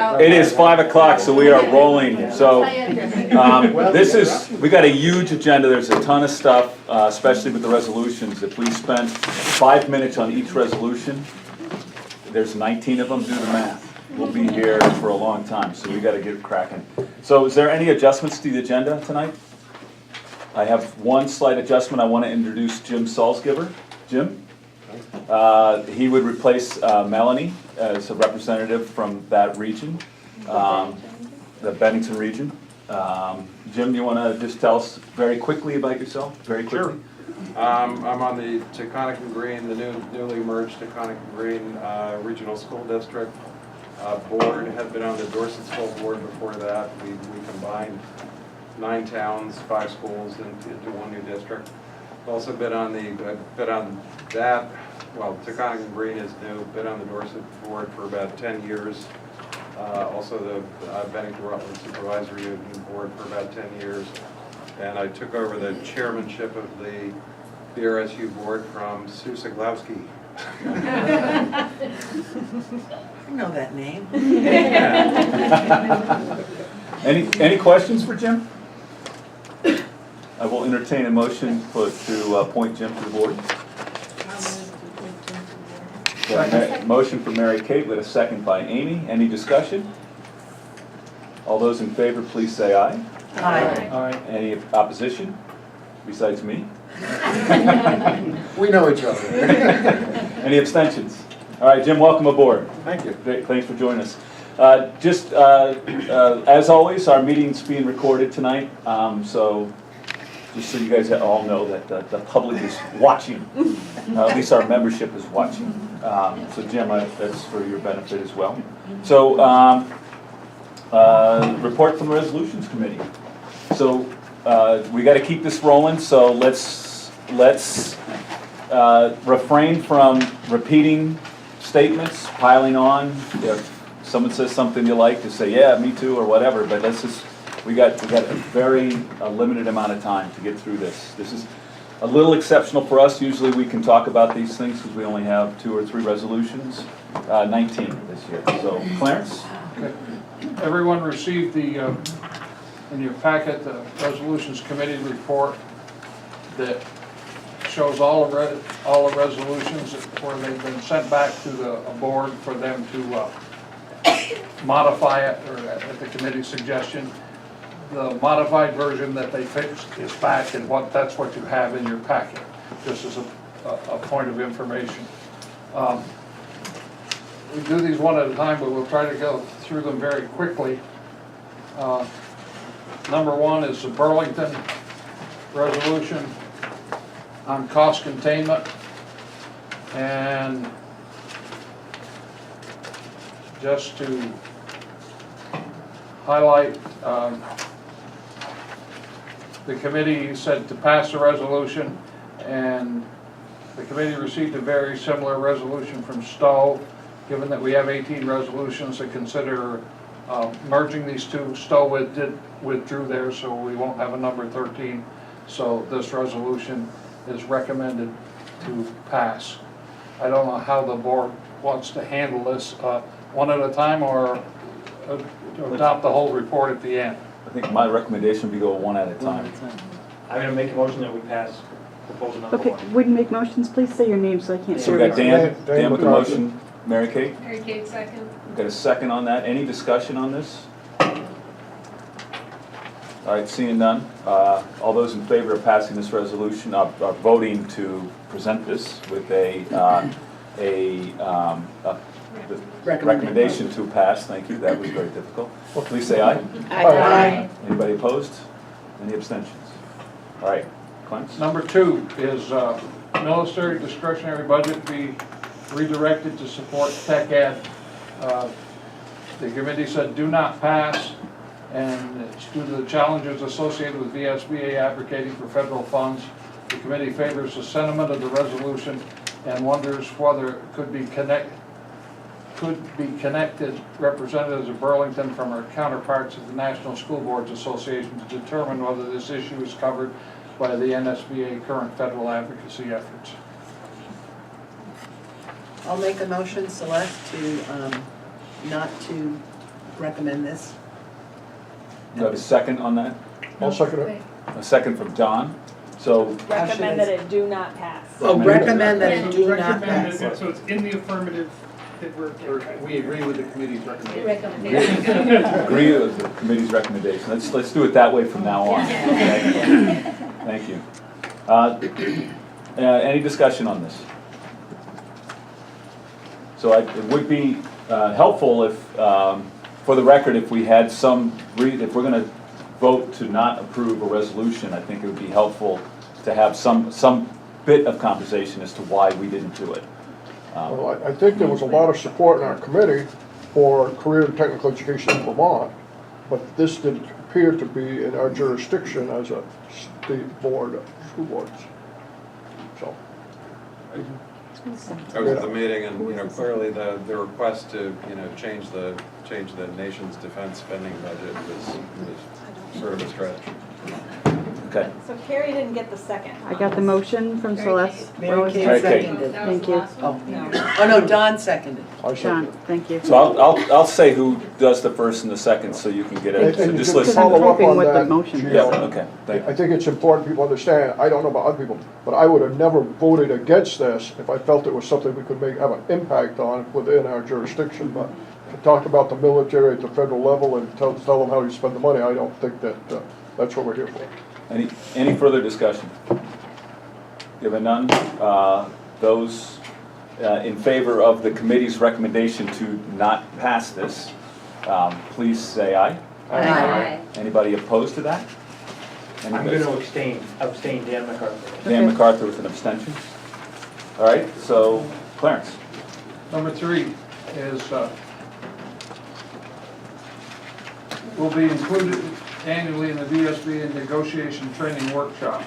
It is 5 o'clock, so we are rolling. So we got a huge agenda. There's a ton of stuff, especially with the resolutions. If we spent 5 minutes on each resolution, there's 19 of them. Do the math. We'll be here for a long time, so we got to get cracking. So is there any adjustments to the agenda tonight? I have one slight adjustment. I want to introduce Jim Salzgiver. Jim? He would replace Melanie as a representative from that region, the Bennington region. Jim, you want to just tell us very quickly about yourself? Very quickly. Sure. I'm on the Taconic and Green, the newly merged Taconic and Green Regional School District board. Had been on the Dorset School Board before that. We combined 9 towns, 5 schools into one new district. Also been on that. Well, Taconic and Green is new. Been on the Dorset board for about 10 years. Also the Bennington Rutland Supervisory Union Board for about 10 years. And I took over the chairmanship of the BRSU board from Sue Siglowski. I know that name. Any questions for Jim? I will entertain a motion to appoint Jim to the board. Motion for Mary Kate with a second by Amy. Any discussion? All those in favor, please say aye. Aye. Any opposition? Besides me? We know each other. Any abstentions? All right, Jim, welcome aboard. Thank you. Great, thanks for joining us. As always, our meeting's being recorded tonight, so just so you guys all know that the public is watching. At least our membership is watching. So Jim, that's for your benefit as well. So report from the Resolutions Committee. So we got to keep this rolling, so let's refrain from repeating statements, piling on. If someone says something you like, just say, yeah, me too, or whatever, but we got a very limited amount of time to get through this. This is a little exceptional for us. Usually we can talk about these things because we only have 2 or 3 resolutions, 19 this year. So Clarence? Okay. Everyone received in your packet the Resolutions Committee report that shows all the resolutions where they've been sent back to the board for them to modify it, or at the committee's suggestion. The modified version that they fixed is back, and that's what you have in your packet, just as a point of information. We do these one at a time, but we'll try to go through them very quickly. Number 1 is the Burlington resolution on cost containment, and just to highlight, the committee said to pass the resolution, and the committee received a very similar resolution from Stowe. Given that we have 18 resolutions to consider merging these two, Stowe withdrew theirs, so we won't have a number 13. So this resolution is recommended to pass. I don't know how the board wants to handle this, one at a time, or adopt the whole report at the end. I think my recommendation would be go one at a time. I'm going to make a motion that we pass proposal number 1. Would you make motions, please say your name so I can't So hear we got you. Dan with the motion. Mary Kate? Mary Kate, second. We've got a second on that. Any discussion on this? All right, seeing none. All those in favor of passing this resolution are voting to present this with a recommendation to pass. Thank you. That was very difficult. Please say aye. Aye. Anybody opposed? Any abstentions? All right, Clarence? Number 2 is military discretionary budget be redirected to support tech ed. The committee said do not pass, and it's due to the challenges associated with VSBA advocating for federal funds. The committee favors the sentiment of the resolution and wonders whether it could be connected representatives of Burlington from our counterparts at the National School Boards Association to determine whether this issue is covered by the NSBA current federal advocacy efforts. I'll make a motion, Celeste, to not to recommend this. Do you have a second on that? I'll second it. A second from John. So, Recommend that it do not pass. Oh, recommend that it do not Recommend pass. it, so it's in the affirmative that We agree with the committee's recommendation. agree with the committee's recommendation. Let's do it that way from now on. Okay? Thank you. Any discussion on this? So it would be helpful if, for the record, if we had if we're going to vote to not approve a resolution, I think it would be helpful to have some bit of conversation as to why we didn't do it. Well, I think there was a lot of support in our committee for career and technical education in Vermont, but this didn't appear to be in our jurisdiction as a state board of school boards. So, I was at the meeting and, clearly the request to, change the nation's defense spending budget was sort of a stretch. Okay. So Carrie didn't get the second. I got the motion from Celeste. Mary Kay Mary Kay. seconded. Thank you. Oh, no, Don seconded. I John, second thank you. So I'll say who does the first and the second so you can get it. So And just you Because listen. I'm follow up typing on what the that, motion Gio. Yeah, is. okay, thank I you. think it's important people understand, I don't know about other people, but I would have never voted against this if I felt it was something we could have an impact on within our jurisdiction. But to talk about the military at the federal level and tell them how you spend the money, I don't think that that's what we're here for. Any further discussion? Given none, those in favor of the committee's recommendation to not pass this, please say aye. Aye. Anybody opposed to that? I'm going to abstain Dan MacArthur. Dan Okay. MacArthur with an abstention. All right, so Clarence. Number 3 is, will be included annually in the VSBA negotiation training workshop.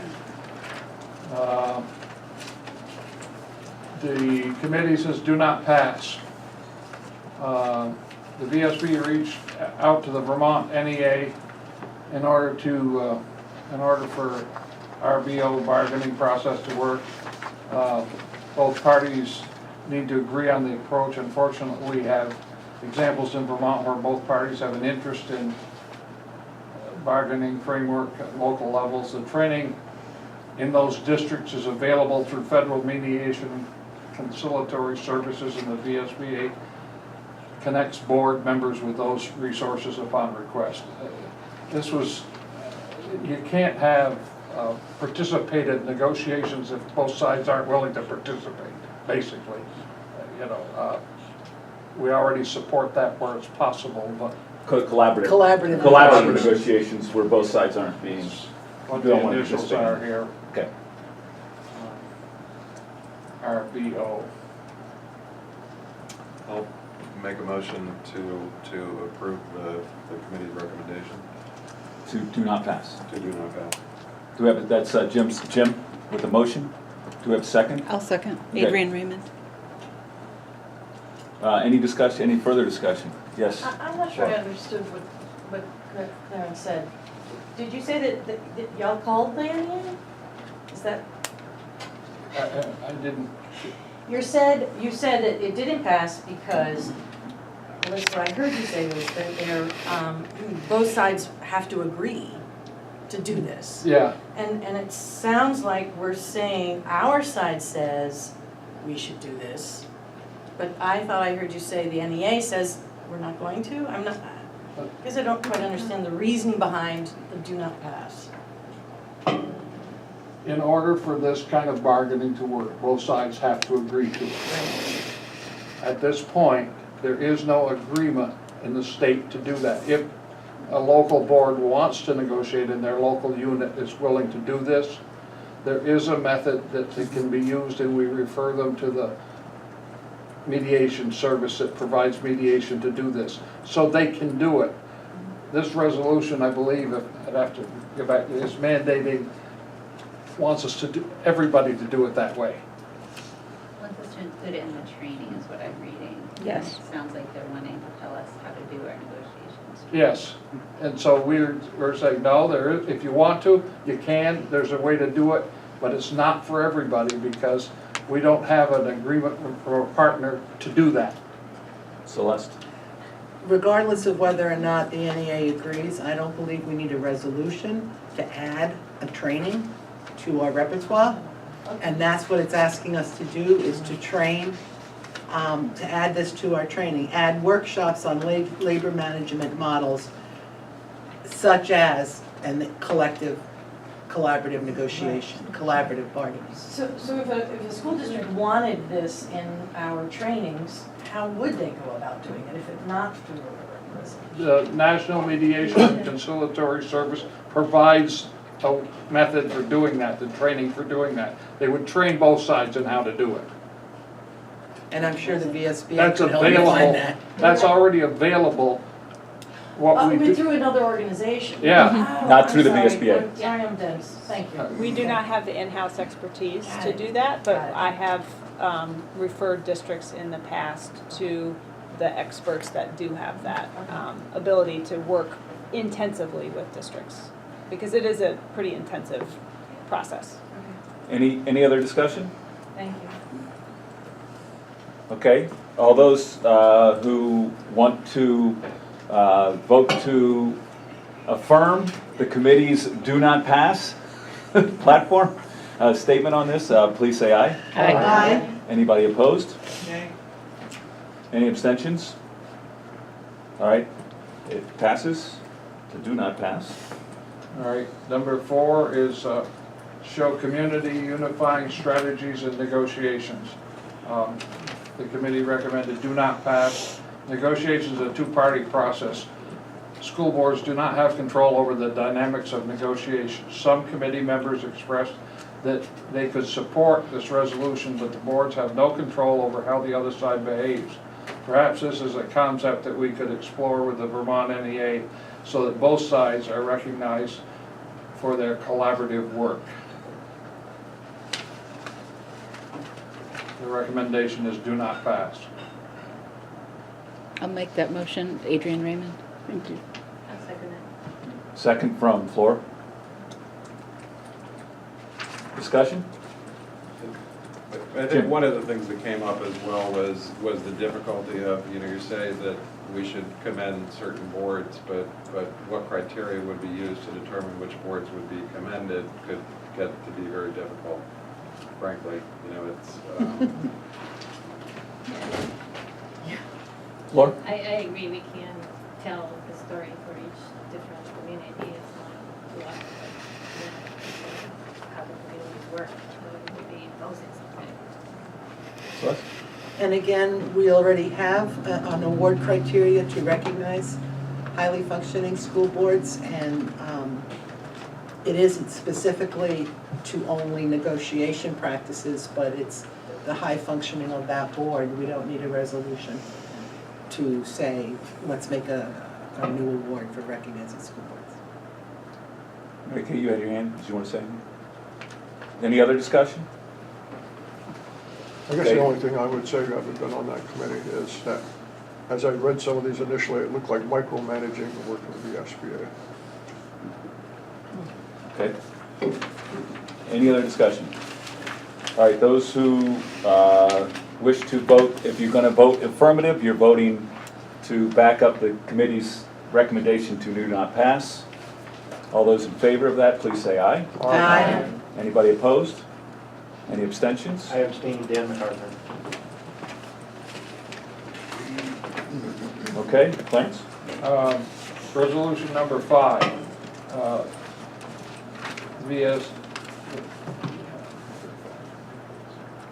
The committee says do not pass. The VSBA reached out to the Vermont NEA in order for our VO bargaining process to work. Both parties need to agree on the approach. Unfortunately, we have examples in Vermont where both parties have an interest in bargaining framework at local levels. The training in those districts is available through federal mediation conciliatory services, and the VSBA connects board members with those resources upon request. You can't have participated negotiations if both sides aren't willing to participate, basically. We already support that where it's possible, but Collaborative Collaborative. negotiations where both sides aren't being. what We don't the want to initials participate. are here, Okay. RBO. I'll make a motion to approve the committee's recommendation To do not pass. to do not pass. Do we have, that's Jim with the motion. Do we have a second? I'll second. Okay. Adrian Raymond. Any discussion, any further discussion? Yes. I'm not sure I understood what Clarence said. Did you say that y'all called the NEA? Is that, I didn't, you said that it didn't pass because, at least what I heard you say was that both sides have to agree to do this. yeah, And it sounds like we're saying, our side says we should do this, but I thought I heard you say the NEA says we're not going to? I'm not, because I don't quite understand the reasoning behind the do not pass. in order for this kind of bargaining to work, both sides have to agree to it. At this point, there is no agreement in the state to do that. If a local board wants to negotiate and their local unit is willing to do this, there is a method that can be used, and we refer them to the mediation service that provides mediation to do this. So they can do it. This resolution, I believe, I'd have to go back, is mandating, wants us to do, everybody to do it that way. Wants us to include it in the training is what I'm reading. Yes. It sounds like they're wanting to tell us how to do our negotiations. Yes, and so we're saying, no, if you want to, you can, there's a way to do it, but it's not for everybody because we don't have an agreement from a partner to do that. Celeste? regardless of whether or not the NEA agrees, I don't believe we need a resolution to add a training to our repertoire. And that's what it's asking us to do, is to train, to add this to our training. Add workshops on labor management models such as, and the collaborative negotiation, collaborative bargaining. So if a school district wanted this in our trainings, how would they go about doing it if it's not through a resolution? The National Mediation and Conciliatory Service provides a method for doing that, the training for doing that. They would train both sides in how to do it. And I'm sure the VSBA That's can help you available, find that. that's already available. What Oh, we but do, through another organization? Yeah. Oh, Not through the I'm sorry. VSBA. I'm sorry, I'm dense, thank you. We do not have the in-house expertise Got to it. do that, but Got it. I have referred districts in the past to the experts that do have that ability to work intensively with districts, because it is a pretty intensive process. Any other discussion? Thank you. Okay, all those who want to vote to affirm the committee's do not pass platform statement on this, please say aye. Aye. Anybody opposed? Any abstentions? All right, it passes to do not pass. all right, number 4 is show community unifying strategies and negotiations. The committee recommended do not pass. Negotiations is a two-party process. School boards do not have control over the dynamics of negotiations. Some committee members expressed that they could support this resolution, but the boards have no control over how the other side behaves. Perhaps this is a concept that we could explore with the Vermont NEA so that both sides are recognized for their collaborative work. The recommendation is do not pass. I'll make that motion. Adrian Raymond. Thank you. I'll second it. Second from floor. Discussion? I think one of the things that came up as well was the difficulty of, you say that we should commend certain boards, but what criteria would be used to determine which boards would be commended could get to be very difficult, frankly. It's, Floor? I agree, we can tell the story for each different community. It's not what, how the communities work. We would be imposing something. Celeste? And again, we already have an award criteria to recognize highly functioning school boards, and it isn't specifically to only negotiation practices, but it's the high functioning of that board. We don't need a resolution to say, let's make a new award for recognizing school boards. Okay, you had your hand. Did you want to say anything? Any other discussion? I guess Okay. the only thing I would say, having been on that committee, is that as I read some of these initially, it looked like micromanaging the work of the VSBA. Okay. Any other discussion? All right, those who wish to vote, if you're going to vote affirmative, you're voting to back up the committee's recommendation to do not pass. All those in favor of that, please say aye. Aye. Anybody opposed? Any abstentions? I abstain, Dan MacArthur. Okay, Clarence? Resolution number 5, VS,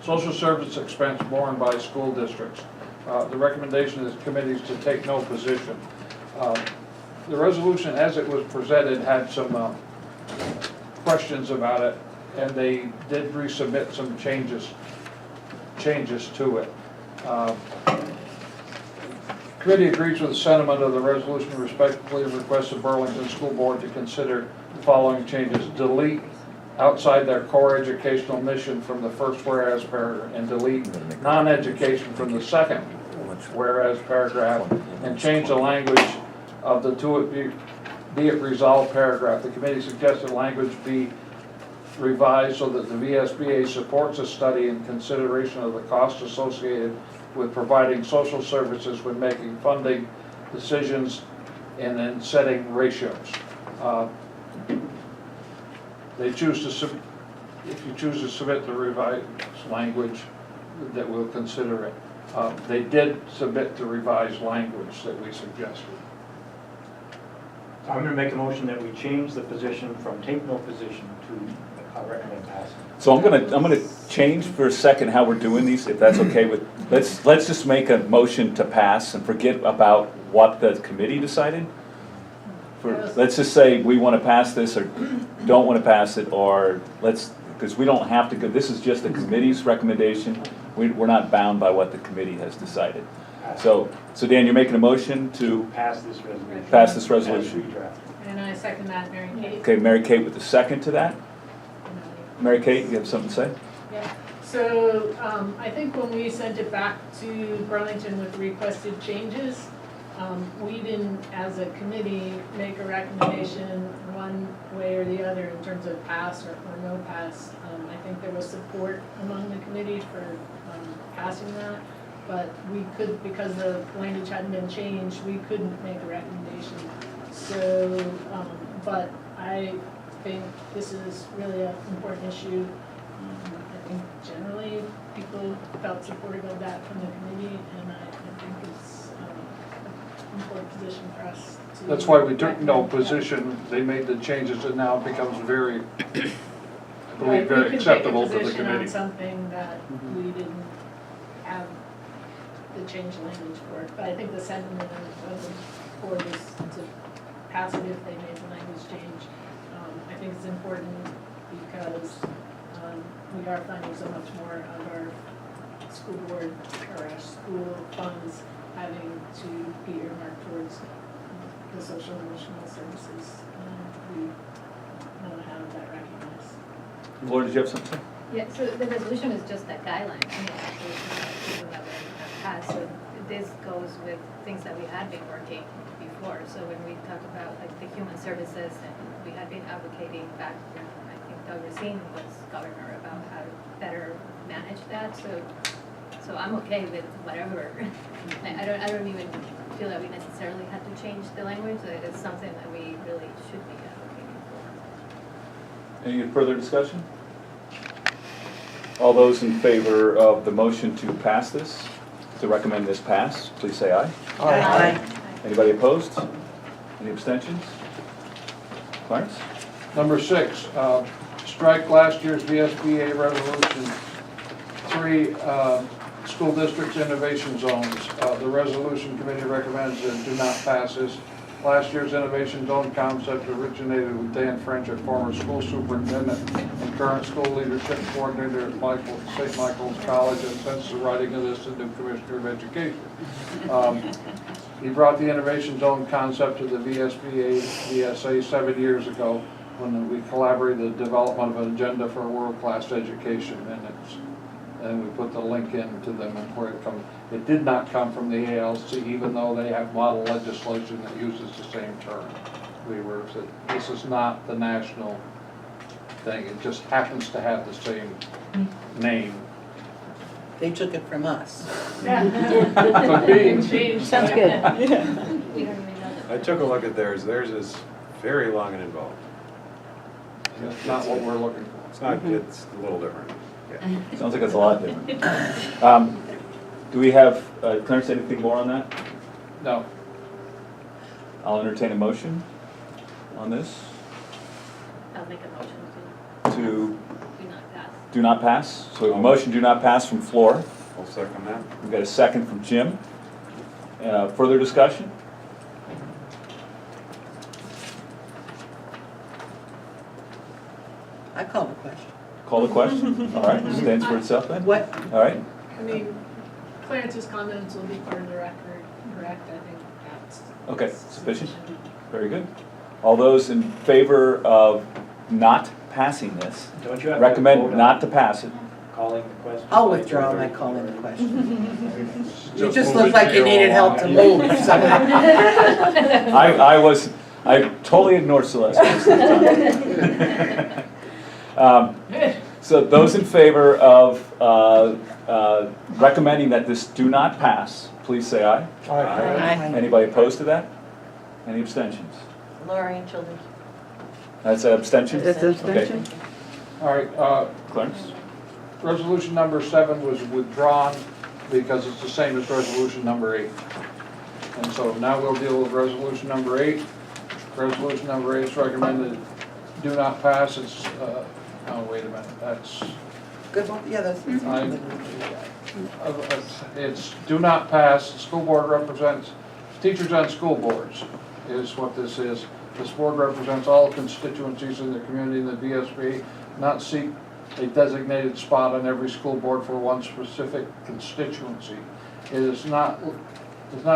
social service expense borne by school districts. The recommendation of the committee is to take no position. The resolution as it was presented had some questions about it, and they did resubmit some changes to it. Committee agrees with the sentiment of the resolution, respectfully requests the Burlington School Board to consider the following changes. Delete outside their core educational mission from the first whereas paragraph, and delete non-education from the second whereas paragraph, and change the language of the to it be it resolved paragraph. The committee suggested language be revised so that the VSBA supports a study in consideration of the costs associated with providing social services when making funding decisions and then setting ratios. They choose to, if you choose to submit the revised language, that we'll consider it. They did submit the revised language that we suggested. I'm gonna make a motion that we change the position from take no position to recommend passing. So I'm gonna change for a second how we're doing these, if that's okay with, let's just make a motion to pass and forget about what the committee decided. Let's just say we wanna pass this or don't wanna pass it, or because we don't have to go, this is just the committee's recommendation. We're not bound by what the committee has decided. So Dan, you're making a motion to Pass this resolution. pass this resolution. As redrafted. And I second that, Mary Kate. Okay, Mary Kate with the second to that. Mary Kate, you have something to say? Yeah, so I think when we sent it back to Burlington with requested changes, we didn't, as a committee, make a recommendation one way or the other in terms of pass or no pass. I think there was support among the committee for passing that, but we could, because the language hadn't been changed, we couldn't make a recommendation. So, but I think this is really an important issue. I think generally people felt supportive of that from the committee, and I think it's an important position for us to. That's why we took no recommend. position. They made the changes and now it becomes very, I Right, believe, very acceptable to the We could take a position on committee. something that we didn't have the change language for, but I think the sentiment of the board is to pass it if they made the language change. I think it's important because we are finding so much more of our school board or our school funds having to be earmarked towards the social and emotional services. We want to have that recognized. Laura, did you have something to say? Yeah, so the resolution is just a guideline, I mean, actually, it's not something that we're passed. So this goes with things that we had been working before. So when we talk about like the human services, and we had been advocating back when I think Doug Racine was governor about how to better manage that. So I'm okay with whatever. I don't even feel that we necessarily had to change the language. It's something that we really should be advocating for. Any further discussion? All those in favor of the motion to pass this, to recommend this pass, please say aye. Aye. Anybody opposed? Any abstentions? Clarence? Number 6, strike last year's VSBA resolution 3, school districts innovation zones. The resolution committee recommends that do not pass this. Last year's innovation zone concept originated with Dan French, a former school superintendent and current school leadership coordinator at St. Michael's College, and since the writing of this, the new Commissioner of Education. He brought the innovation zone concept to the VSBA, VSA 7 years ago when we collaborated the development of an agenda for world-class education, and we put the link in to them and where it comes. It did not come from the ALC, even though they have model legislation that uses the same term. This is not the national thing, it just happens to have the same name. They took it from us. Could be. Sounds good. We don't really know that. I took a look at theirs. Theirs is very long and involved. That's not what we're looking for. It's not, it's a little different. Yeah. Sounds like it's a lot different. Do we have, Clarence, anything more on that? No. I'll entertain a motion on this I'll make a motion to to do not pass. do not pass. So we have a motion, do not pass from Floor. I'll second that. We've got a second from Jim. Further discussion? I call the question. Call the question? All right, stands for itself then? What, All right, I mean, Clarence's comments will be part of the record, correct? I think that's. okay, sufficient, very good. All those in favor of not passing this, Don't you have to vote recommend on not to pass it. calling the question? I'll withdraw my calling the question. You just move look it like to you your needed help to move somehow. I totally ignored Celeste most of the time. So those in favor of recommending that this do not pass, please say aye. Aye. Anybody opposed to that? Any abstentions? Lori and Childers. That's an abstention? It's an abstention? All right, Clarence? resolution number 7 was withdrawn because it's the same as resolution number 8. And so now we'll deal with resolution number 8. Resolution number 8 is recommended do not pass. It's, oh, wait a minute, that's, Good one, yeah, that's. it's do not pass. The school board represents, teachers on school boards is what this is. This board represents all constituencies in the community in the VSBA, not seek a designated spot on every school board for one specific constituency. It is not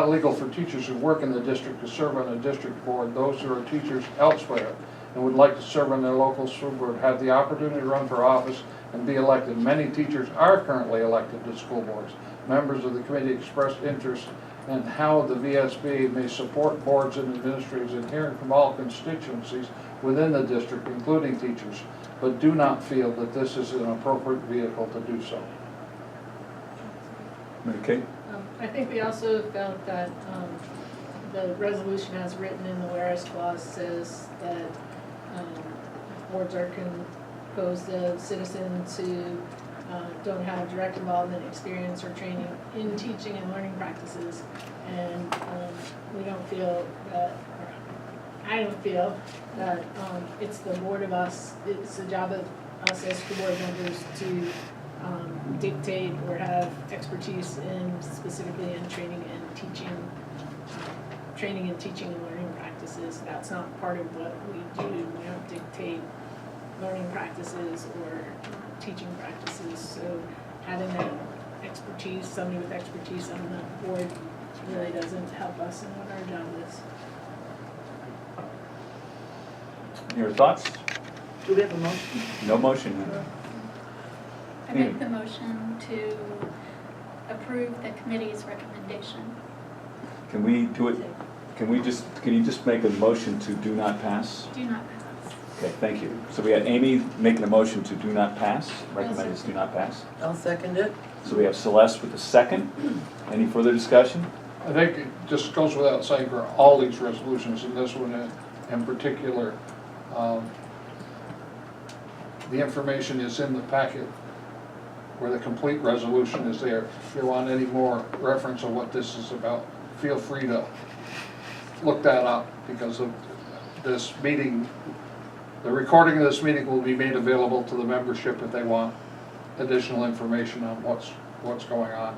legal for teachers who work in the district to serve on a district board. Those who are teachers elsewhere and would like to serve on their local school board have the opportunity to run for office and be elected. Many teachers are currently elected to school boards. Members of the committee expressed interest in how the VSBA may support boards and administrators adhering from all constituencies within the district, including teachers, but do not feel that this is an appropriate vehicle to do so. Mary Kate? I think we also felt that the resolution as written in the whereas clause says that boards are composed of citizens who don't have direct involvement, experience, or training in teaching and learning practices. And we don't feel that, or I don't feel that it's the board of us, it's the job of us as school board members to dictate or have expertise in specifically in training and teaching and learning practices. That's not part of what we do. We don't dictate learning practices or teaching practices. So having that expertise, somebody with expertise on the board really doesn't help us in what our job is. Your thoughts? Do we have a motion? No motion. I make the motion to approve the committee's recommendation. Can we do it, can you just make a motion to do not pass? Do not pass. Okay, thank you. So we had Amy making a motion to do not pass, recommend this do not pass. I'll second it. So we have Celeste with the second. Any further discussion? I think it just goes without saying for all these resolutions, and this one in particular, the information is in the packet where the complete resolution is there. If you want any more reference of what this is about, feel free to look that up, because of this meeting, the recording of this meeting will be made available to the membership if they want additional information on what's going on.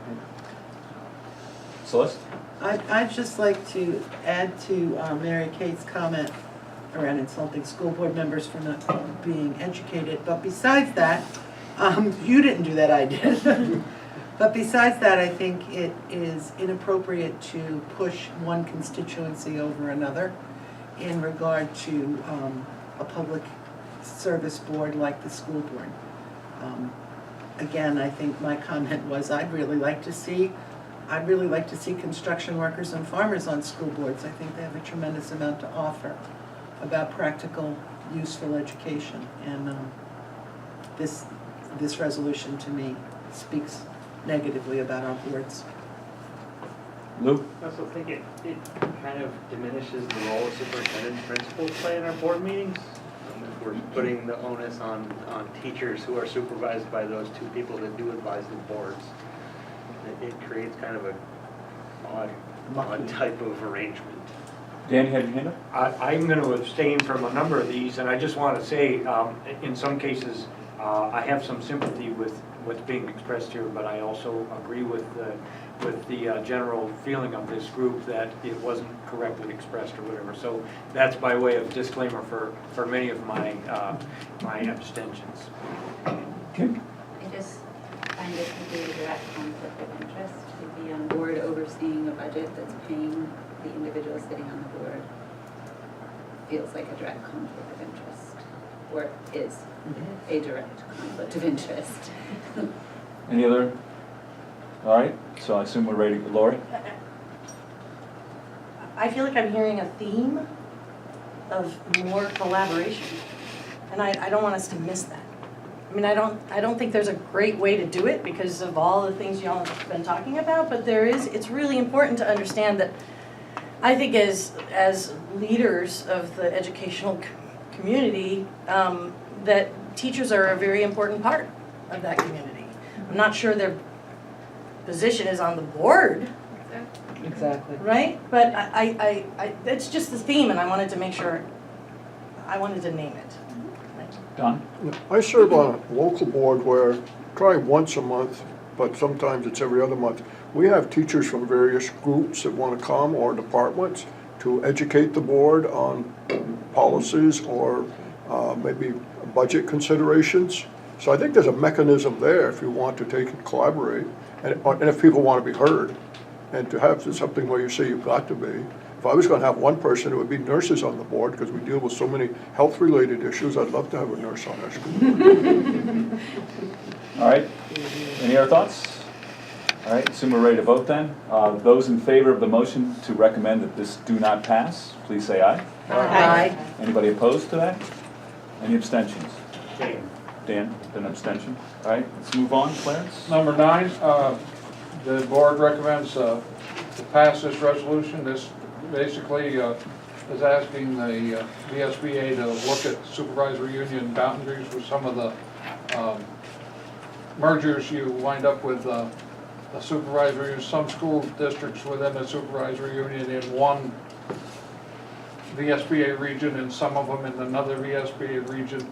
Celeste? I'd just like to add to Mary Kate's comment around insulting school board members for not being educated, but besides that, you didn't do that, I did. But besides that, I think it is inappropriate to push one constituency over another in regard to a public service board like the school board. Again, I think my comment was I'd really like to see construction workers and farmers on school boards. I think they have a tremendous amount to offer about practical, useful education. And this resolution to me speaks negatively about our boards. Lou? I also think it kind of diminishes the role of superintendent and principals play in our board meetings. If we're putting the onus on teachers who are supervised by those two people that do advise the boards, it creates kind of a odd type of arrangement. Dan, you had your hand up? I'm going to abstain from a number of these, and I just want to say, in some cases, I have some sympathy with what's being expressed here, but I also agree with the general feeling of this group that it wasn't correctly expressed or whatever. So that's by way of disclaimer for many of my abstentions. Okay. I just find it to be a direct conflict of interest to be on board overseeing a budget that's paying the individual sitting on the board. Feels like a direct conflict of interest, or is a direct conflict of interest. Any other? All right, so I assume we're ready. Lori? I feel like I'm hearing a theme of more collaboration, and I don't want us to miss that. mean, I don't think there's a great way to do it because of all the things y'all have been talking about, but it's really important to understand that I think as leaders of the educational community, that teachers are a very important part of that community. I'm not sure their position is on the board, Exactly. right? But it's just the theme, and I wanted to make sure, I wanted to name it. Don? I serve on a local board where, try once a month, but sometimes it's every other month. We have teachers from various groups that want to come, or departments, to educate the board on policies or maybe budget considerations. So I think there's a mechanism there if you want to take and collaborate, and if people want to be heard. And to have something where you say you've got to be. If I was going to have one person, it would be nurses on the board, because we deal with so many health-related issues. I'd love to have a nurse on our school board. All right, any other thoughts? All right, assume we're ready to vote then. Those in favor of the motion to recommend that this do not pass, please say aye. Aye. Anybody opposed to that? Any abstentions? Dan, an abstention. All right, let's move on, Clarence. Number 9, the board recommends to pass this resolution. This basically is asking the VSBA to look at supervisory union boundaries with some of the mergers. You wind up with a supervisory, some school districts within a supervisory union in one VSBA region and some of them in another VSBA region.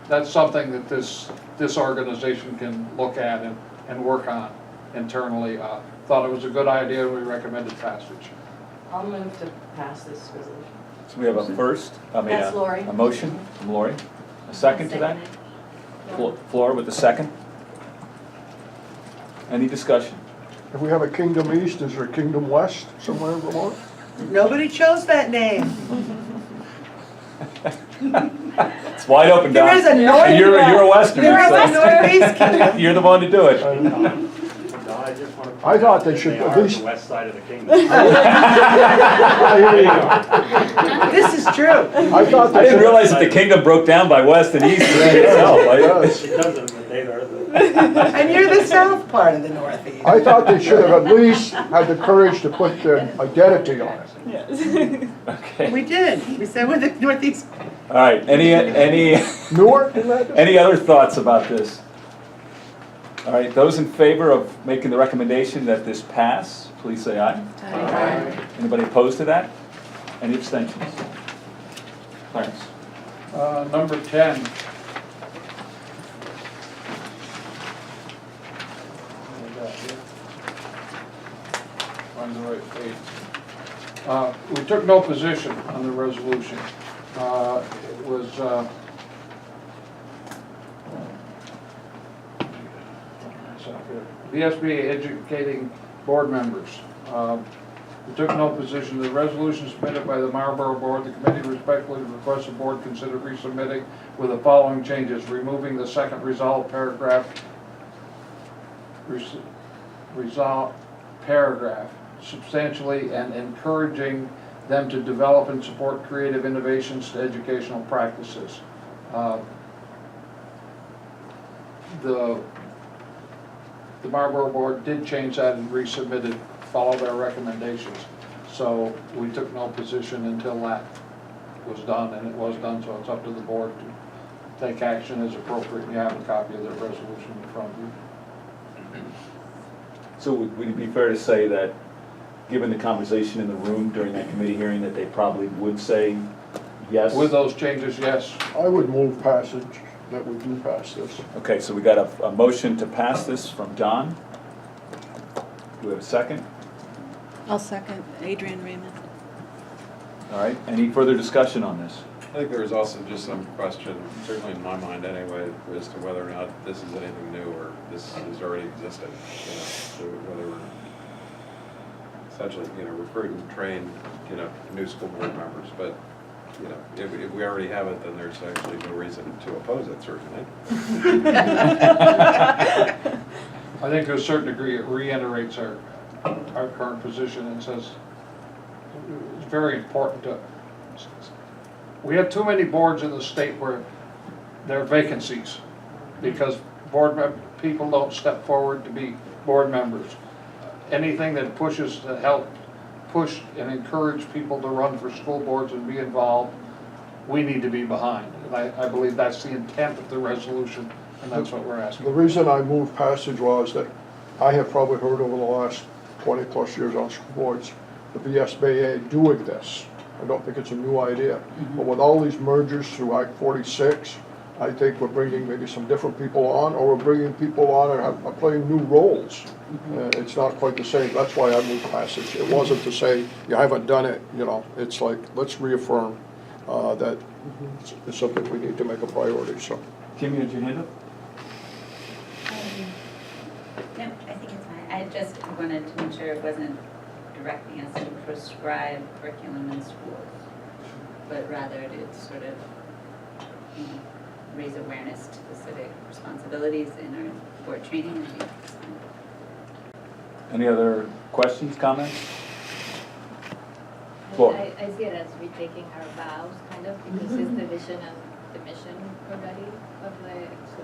That's something that this organization can look at and work on internally. Thought it was a good idea, and we recommended passage. I'll move to pass this resolution. So we have a first, That's Lori. a motion from Lori. A second to that? Flora with the second. Any discussion? If we have a Kingdom East, is there a Kingdom West somewhere in Vermont? Nobody chose that name. It's wide open, Don. There is a north. And you're a Westerner, There is a so northeast kingdom. you're the one to do it. I thought they should at least. The west side of the kingdom. This is true. I thought I they didn't should. realize that the kingdom broke down by west and east itself. Yes. Because of the data. And you're the south part of the northeast. I thought they should have at least had the courage to put their identity on it. Yes. Okay. We did. We said we're the northeast. All right, any Newark, isn't that? Any other thoughts about this? All right, those in favor of making the recommendation that this pass, please say aye. Aye. Anybody opposed to that? Any abstentions? Clarence? Number 10. Find the right page. We took no position on the resolution. It was VSBA educating board members. We took no position. The resolution submitted by the Marlboro Board, the committee respectfully requests the board consider resubmitting with the following changes: removing the second resolve paragraph, substantially, and encouraging them to develop and support creative innovations to educational practices. The Marlboro Board did change that and resubmitted, followed our recommendations. So we took no position until that was done, and it was done, so it's up to the board to take action as appropriate. You have a copy of the resolution in front of you. So would it be fair to say that, given the conversation in the room during that committee hearing, that they probably would say yes? With those changes, yes. I would move passage, that we do pass this. Okay, so we got a motion to pass this from John. Do we have a second? I'll second Adrian Raymond. All right, any further discussion on this? I think there was also just some question, certainly in my mind anyway, as to whether or not this is anything new or this has already existed. So whether we're essentially, recruit and train, new school board members. But, if we already have it, then there's actually no reason to oppose it, certainly. I think to a certain degree it reiterates our current position and says it's very important to, we have too many boards in the state where there are vacancies because people don't step forward to be board members. Anything that pushes to help push and encourage people to run for school boards and be involved, we need to be behind. And I believe that's the intent of the resolution, and that's what we're The asking. reason I moved passage was that I have probably heard over the last 20-plus years on school boards, the VSBA doing this. I don't think it's a new idea. But with all these mergers through Act 46, I think we're bringing maybe some different people on, or we're bringing people on and are playing new roles. It's not quite the same. That's why I moved passage. It wasn't to say, you haven't done it, you know. It's like, let's reaffirm that it's something we need to make a priority, so. Kim, you had your hand up? No, I think it's fine. I just wanted to make sure it wasn't directing us to prescribe curriculum in schools, but rather to sort of, you know, raise awareness to the civic responsibilities in our board training. I think it's fine. Any other questions, comments? Floor. I see it as retaking our vows, kind of, because it's the vision and the mission already of the, so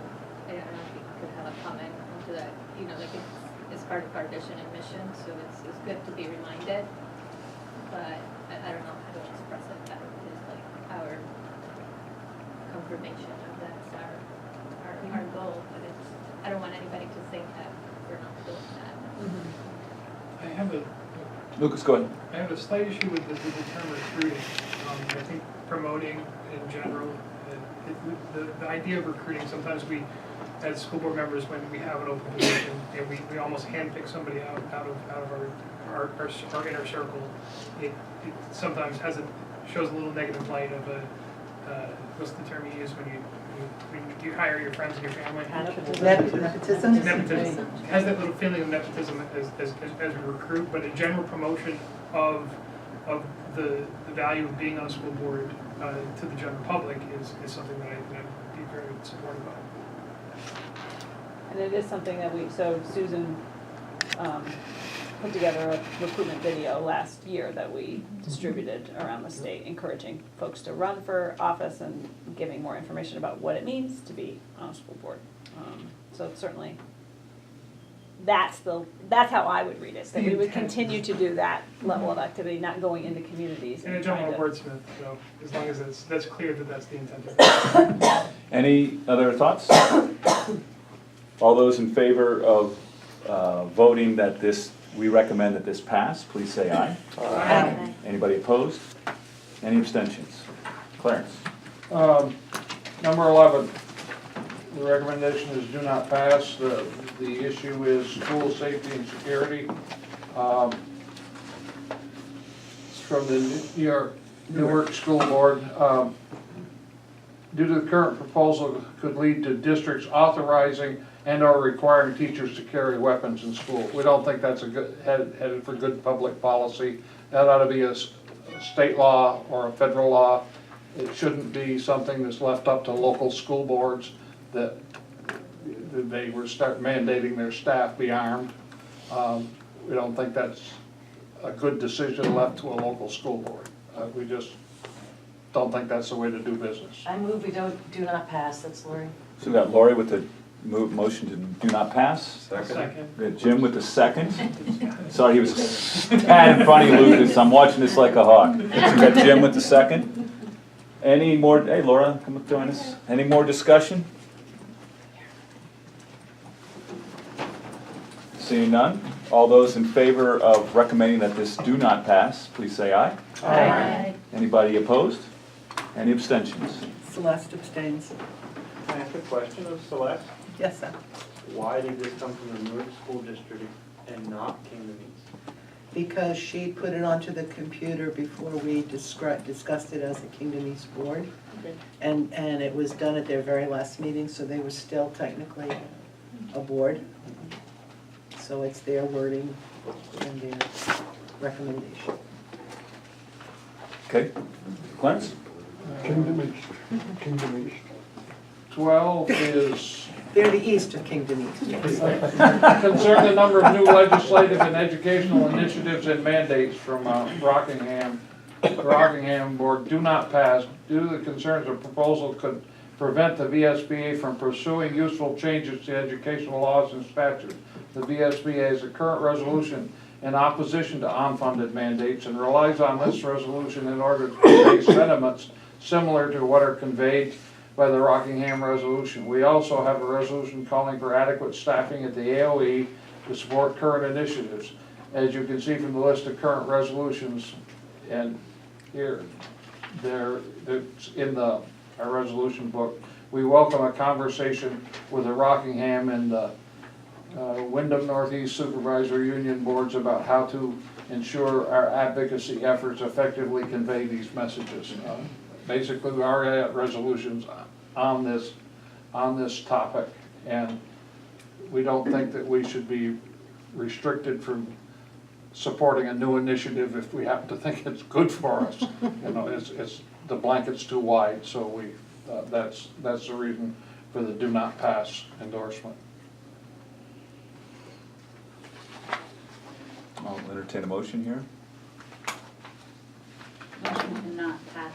I don't know if you could have a comment onto that, you know, like it's part of our vision and mission, so it's good to be reminded, but I don't know how to express it, that is like our confirmation of that's our goal, but it's, I don't want anybody to think that we're not doing that. I have a, Lucas, go ahead. I have a slight issue with the term recruiting. I think promoting in general, the idea of recruiting, sometimes we, as school board members, when we have an open position, and we almost handpick somebody out of our inner circle, it sometimes shows a little negative light of what's the term you use when you hire your friends and your family? Nepotism? Nepotism. It has that little feeling of nepotism as we recruit, but a general promotion of the value of being on a school board to the general public is something that I'd be very supportive of. And it is something that so Susan put together a recruitment video last year that we distributed around the state, encouraging folks to run for office and giving more information about what it means to be on a school board. So it's certainly, that's how I would read it, that we would continue to do that level of activity, not going into communities. And a general wordsmith, so as long as that's clear that that's the intent. Any other thoughts? All those in favor of voting that we recommend that this pass, please say aye. Aye. Anybody opposed? Any abstentions? Clarence? Number 11, the recommendation is do not pass. The issue is school safety and security. From the Newark School Board. Due to the current proposal could lead to districts authorizing and/or requiring teachers to carry weapons in school. We don't think that's headed for good public policy. That ought to be a state law or a federal law. It shouldn't be something that's left up to local school boards that they were start mandating their staff be armed. We don't think that's a good decision left to a local school board. We just don't think that's the way to do business. I move we do not pass, that's Lori. So we got Lori with the motion to do not pass. Second. We got Jim with the second. Sorry, he was a tad in front of you, Lucas. I'm watching this like a hawk. So we got Jim with the second. Any more, hey Laura, come up join us. Any more discussion? Seeing none, all those in favor of recommending that this do not pass, please say aye. Aye. Anybody opposed? Any abstentions? Celeste abstains. Can I ask a question of Celeste? Yes, sir. Why did this come from the Newark School District and not Kingdom East? Because she put it onto the computer before we discussed it as a Kingdom East board. Okay. And it was done at their very last meeting, so they were still technically a board. So it's their wording and their recommendation. Okay, Clarence? Kingdom East, Kingdom East. 12 is They're the east of Kingdom East, yes. concern the number of new legislative and educational initiatives and mandates from Rockingham. The Rockingham Board do not pass due to the concerns a proposal could prevent the VSBA from pursuing useful changes to educational laws and statutes. The VSBA is a current resolution in opposition to unfunded mandates and relies on this resolution in order to convey sentiments similar to what are conveyed by the Rockingham resolution. We also have a resolution calling for adequate staffing at the AOE to support current initiatives. As you can see from the list of current resolutions, and here, it's in our resolution book, we welcome a conversation with the Rockingham and the Wyndham Northeast Supervisor Union boards about how to ensure our advocacy efforts effectively convey these messages. Basically, we already have resolutions on this topic, and we don't think that we should be restricted from supporting a new initiative if we happen to think it's good for us. You know, it's the blanket's too wide, so we that's the reason for the do not pass endorsement. I'll entertain a motion here. Motion to not pass.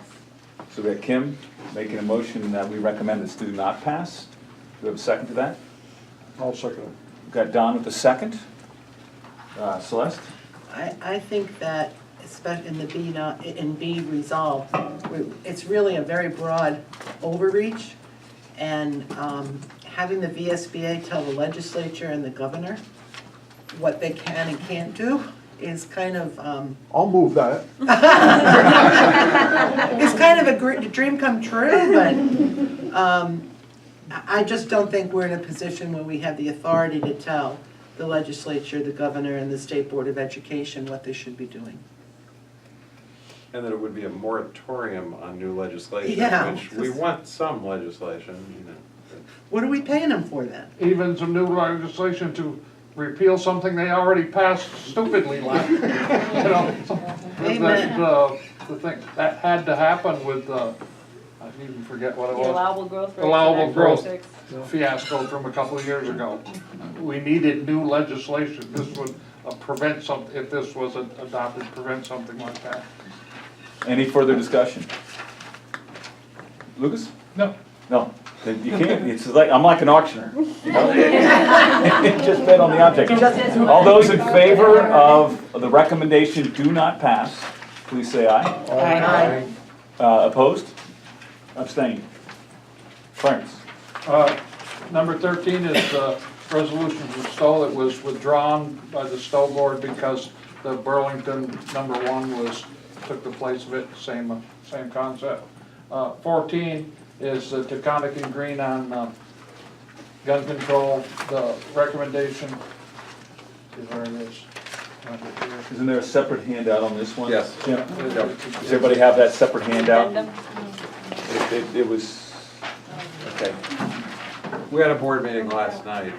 So we got Kim making a motion that we recommend this do not pass. Do we have a second to that? I'll second it. We've got Don with a second. Celeste? I think that, especially in the B resolved, it's really a very broad overreach, and having the VSBA tell the legislature and the governor what they can and can't do is kind of I'll move that. it's kind of a dream come true, but I just don't think we're in a position where we have the authority to tell the legislature, the governor, and the State Board of Education what they should be doing. And that it would be a moratorium on new legislation, Yeah. which we want some legislation, you know. What are we paying them for then? Even some new legislation to repeal something they already passed stupidly last year. You know, Amen. the thing that had to happen with I didn't even forget what it The was. allowable growth rate. Allowable growth Districts. fiasco from a couple of years ago. We needed new legislation. This would prevent something, if this was adopted, prevent something like that. Any further discussion? Lucas? No. No, then you can't, it's like, I'm like an auctioneer, you know? Just bet on the object. All those in favor of the recommendation do not pass, please say aye. Aye. Opposed? Abstained? Clarence? Number 13 is the resolution from Stowe. It was withdrawn by the Stowe board because the Burlington number 1 took the place of it, same concept. 14 is the Taconic and Green on gun control. The recommendation, see where it is. Isn't there a separate handout on this one? Yes. Jim? Does everybody have that separate handout? Addendum. It was, okay. We had a board meeting last night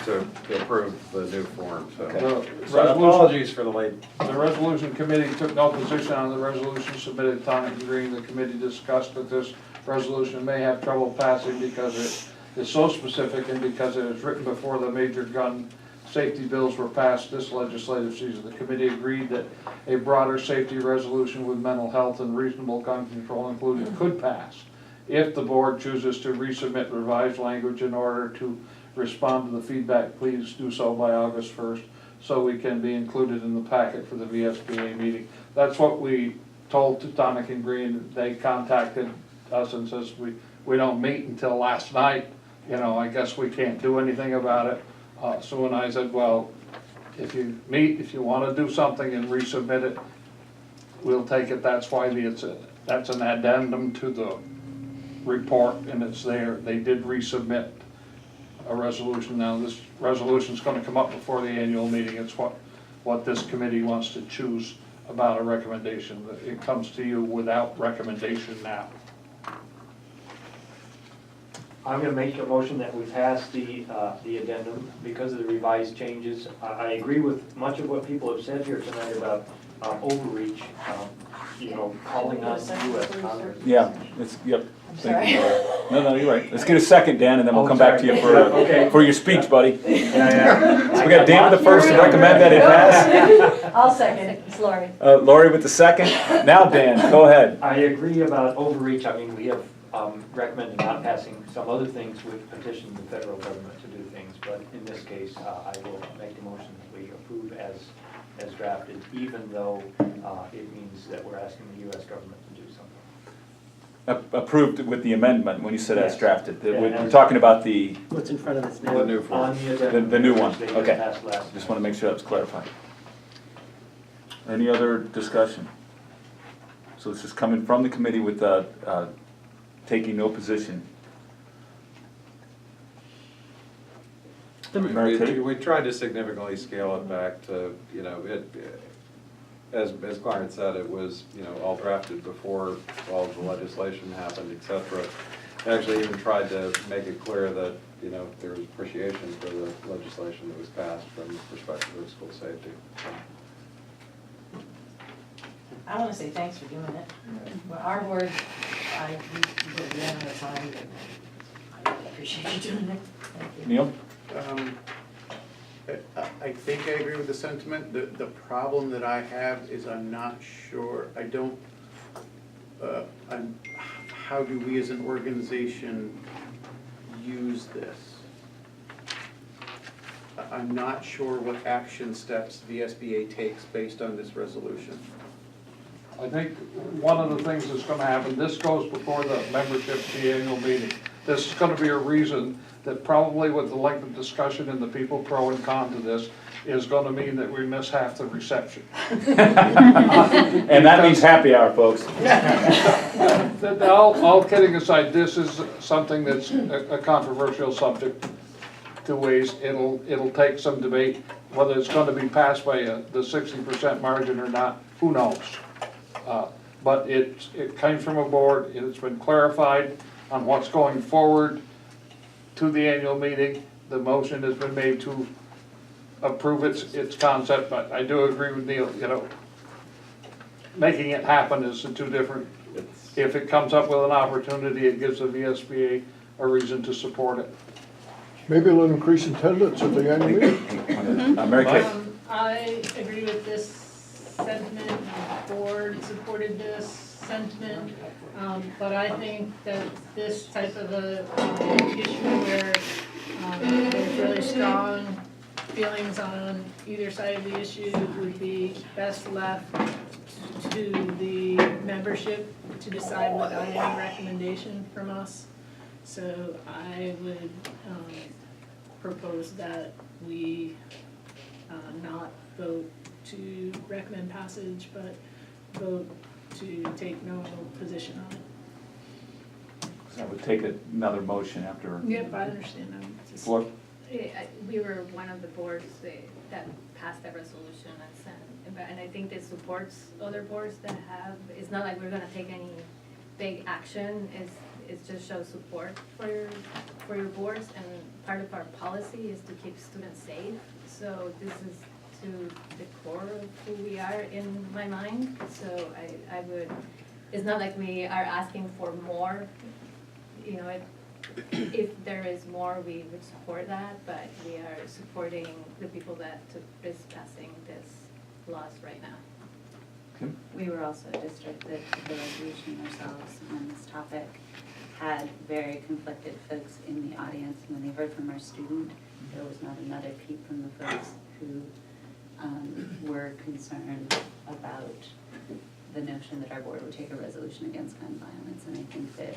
to approve the new form, so. Okay. The Apologies for the late. The resolution committee took no position on the resolution submitted to Tonic and Green. The committee discussed that this resolution may have trouble passing because it is so specific and because it is written before the major gun safety bills were passed this legislative season. The committee agreed that a broader safety resolution with mental health and reasonable gun control included could pass if the board chooses to resubmit revised language in order to respond to the feedback. Please do so by August 1st so we can be included in the packet for the VSBA meeting. That's what we told Tonic and Green. They contacted us and says we don't meet until last night. You know, I guess we can't do anything about it. So when I said, well, if you meet, if you want to do something and resubmit it, we'll take it. That's why that's an addendum to the report, and it's there. They did resubmit a resolution. Now this resolution is going to come up before the annual meeting. It's what this committee wants to choose about a recommendation. It comes to you without recommendation now. I'm going to make a motion that we pass the addendum because of the revised changes. I agree with much of what people have said here tonight about overreach, you know, calling on the U.S. Congress. Yeah, yep. Thank you. No, you're right. Let's get a second, Dan, and then we'll come back to you Okay. for your speech, buddy. Yeah. So we got Dan with the first to recommend that it pass. I'll second it, it's Lori. Lori with the second. Now, Dan, go ahead. I agree about overreach. I mean, we have recommended not passing some other things would petition the federal government to do things, but in this case, I will make the motion that we approve as drafted, even though it means that we're asking the US government to do something. Approved with the amendment, when you said as Yes. drafted. Yeah, We're as- talking about the What's in front of us The now? new form. On the addendum, The new one, which they just okay. passed last Just night. want to make sure that was clarified. Any other discussion? So this is coming from the committee with taking no position. I mean, Mary Kay? we tried to significantly scale it back to, you know, as Clarence said, it was, you know, all drafted before all the legislation happened, et cetera. Actually even tried to make it clear that, you know, there was appreciation for the legislation that was passed from the perspective of school safety. I wanna say thanks for doing it. Well, our board, we did it at a time, and I really appreciate you doing it. Thank you. Neil? I think I agree with the sentiment. The problem that I have is I'm not sure, how do we as an organization use this? I'm not sure what action steps VSBA takes based on this resolution. I think one of the things that's gonna happen, this goes before the membership, the annual meeting. This is gonna be a reason that probably with the length of discussion and the people pro and con to this, is gonna mean that we miss half the reception. And that means happy hour, folks. All kidding aside, this is something that's a controversial subject two ways. It'll take some debate, whether it's gonna be passed by the 60% margin or not, who knows? But it came from a board, it's been clarified on what's going forward to the annual meeting. The motion has been made to approve its concept, but I do agree with Neil, you know, making it happen is the two different. If it comes up with an opportunity, it gives the VSBA a reason to support it. Maybe a little increase in attendance at the annual meeting. Mary Kay? I agree with this sentiment, the board supported this sentiment, but I think that this type of a issue where there's really strong feelings on either side of the issue would be best left to the membership to decide what I am recommendation from us. So I would propose that we not vote to recommend passage, but vote to take no position on it. I would take another motion after. Yep, I understand. I'm just. Floor? We were one of the boards that passed that resolution and I think this supports other boards that have, it's not like we're gonna take any big action, it just shows support for your boards, and part of our policy is to keep students safe, so this is to the core of who we are in my mind, so I would, it's not like we are asking for more, you know, if there is more, we would support that, but we are supporting the people that is passing this laws right now. We were also a district that did the resolution ourselves on this topic, had very conflicted folks in the audience. When they heard from our student, there was not another peep from the folks who were concerned about the notion that our board would take a resolution against gun violence. And I think that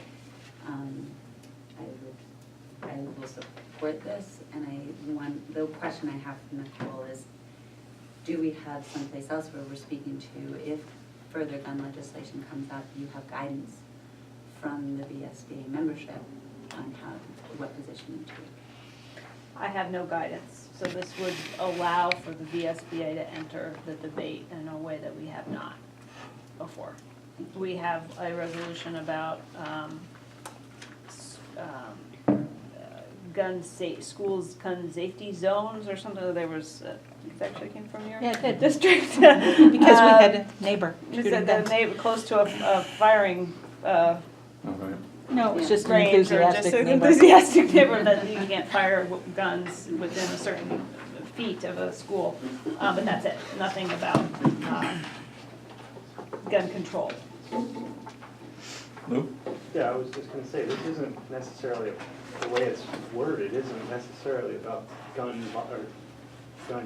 I will support this. And the question I have for Nicole is, do we have someplace else where we're speaking to, if further gun legislation comes up, you have guidance from the VSBA membership on what position to take? I have no guidance, so this would allow for the VSBA to enter the debate in a way that we have not before. We have a resolution about schools gun safety zones or something. There was, it actually came from your district. Because we had a neighbor You shooting said the guns. neighbor close to a firing No, it was just an range or enthusiastic just an neighbor. enthusiastic neighbor that you can't fire guns within a certain feet of a school. But that's it, nothing about gun control. Lou? Yeah, I was just gonna say, this isn't necessarily, the way it's worded, isn't necessarily about gun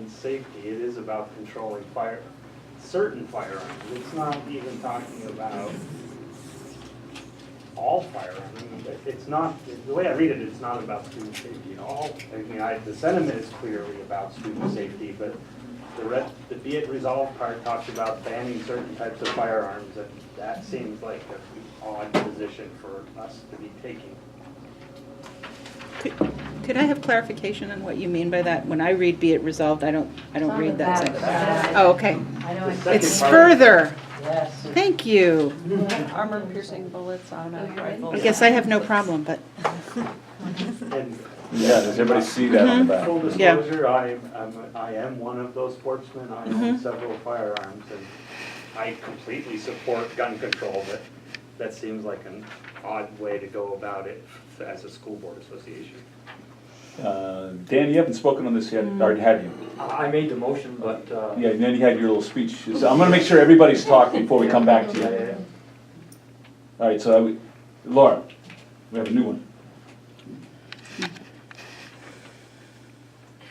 safety. It is about controlling certain firearms. It's not even talking about all firearms. I mean, it's not, the way I read it, it's not about student safety at all. I mean, the sentiment is clearly about student safety, but the be it resolved part talks about banning certain types of firearms, and that seems like an odd position for us to be taking. Could I have clarification on what you mean by that? When I read be it resolved, I don't read that sentence. Oh, okay. I know It's further. Yes. Thank you. Armor piercing bullets on a rifle. I guess I have no problem, but And Yeah, does everybody see that on the back? full Yeah. disclosure, I am one of those sportsmen. I own several firearms, and I completely support gun control, but that seems like an odd way to go about it as a school board association. Dan, you haven't spoken on this yet, or have you? I made the motion, but, Yeah, and then you had your little speech. So I'm gonna make sure everybody's talked before we come back to you. yeah. All right, so Laura, we have a new one.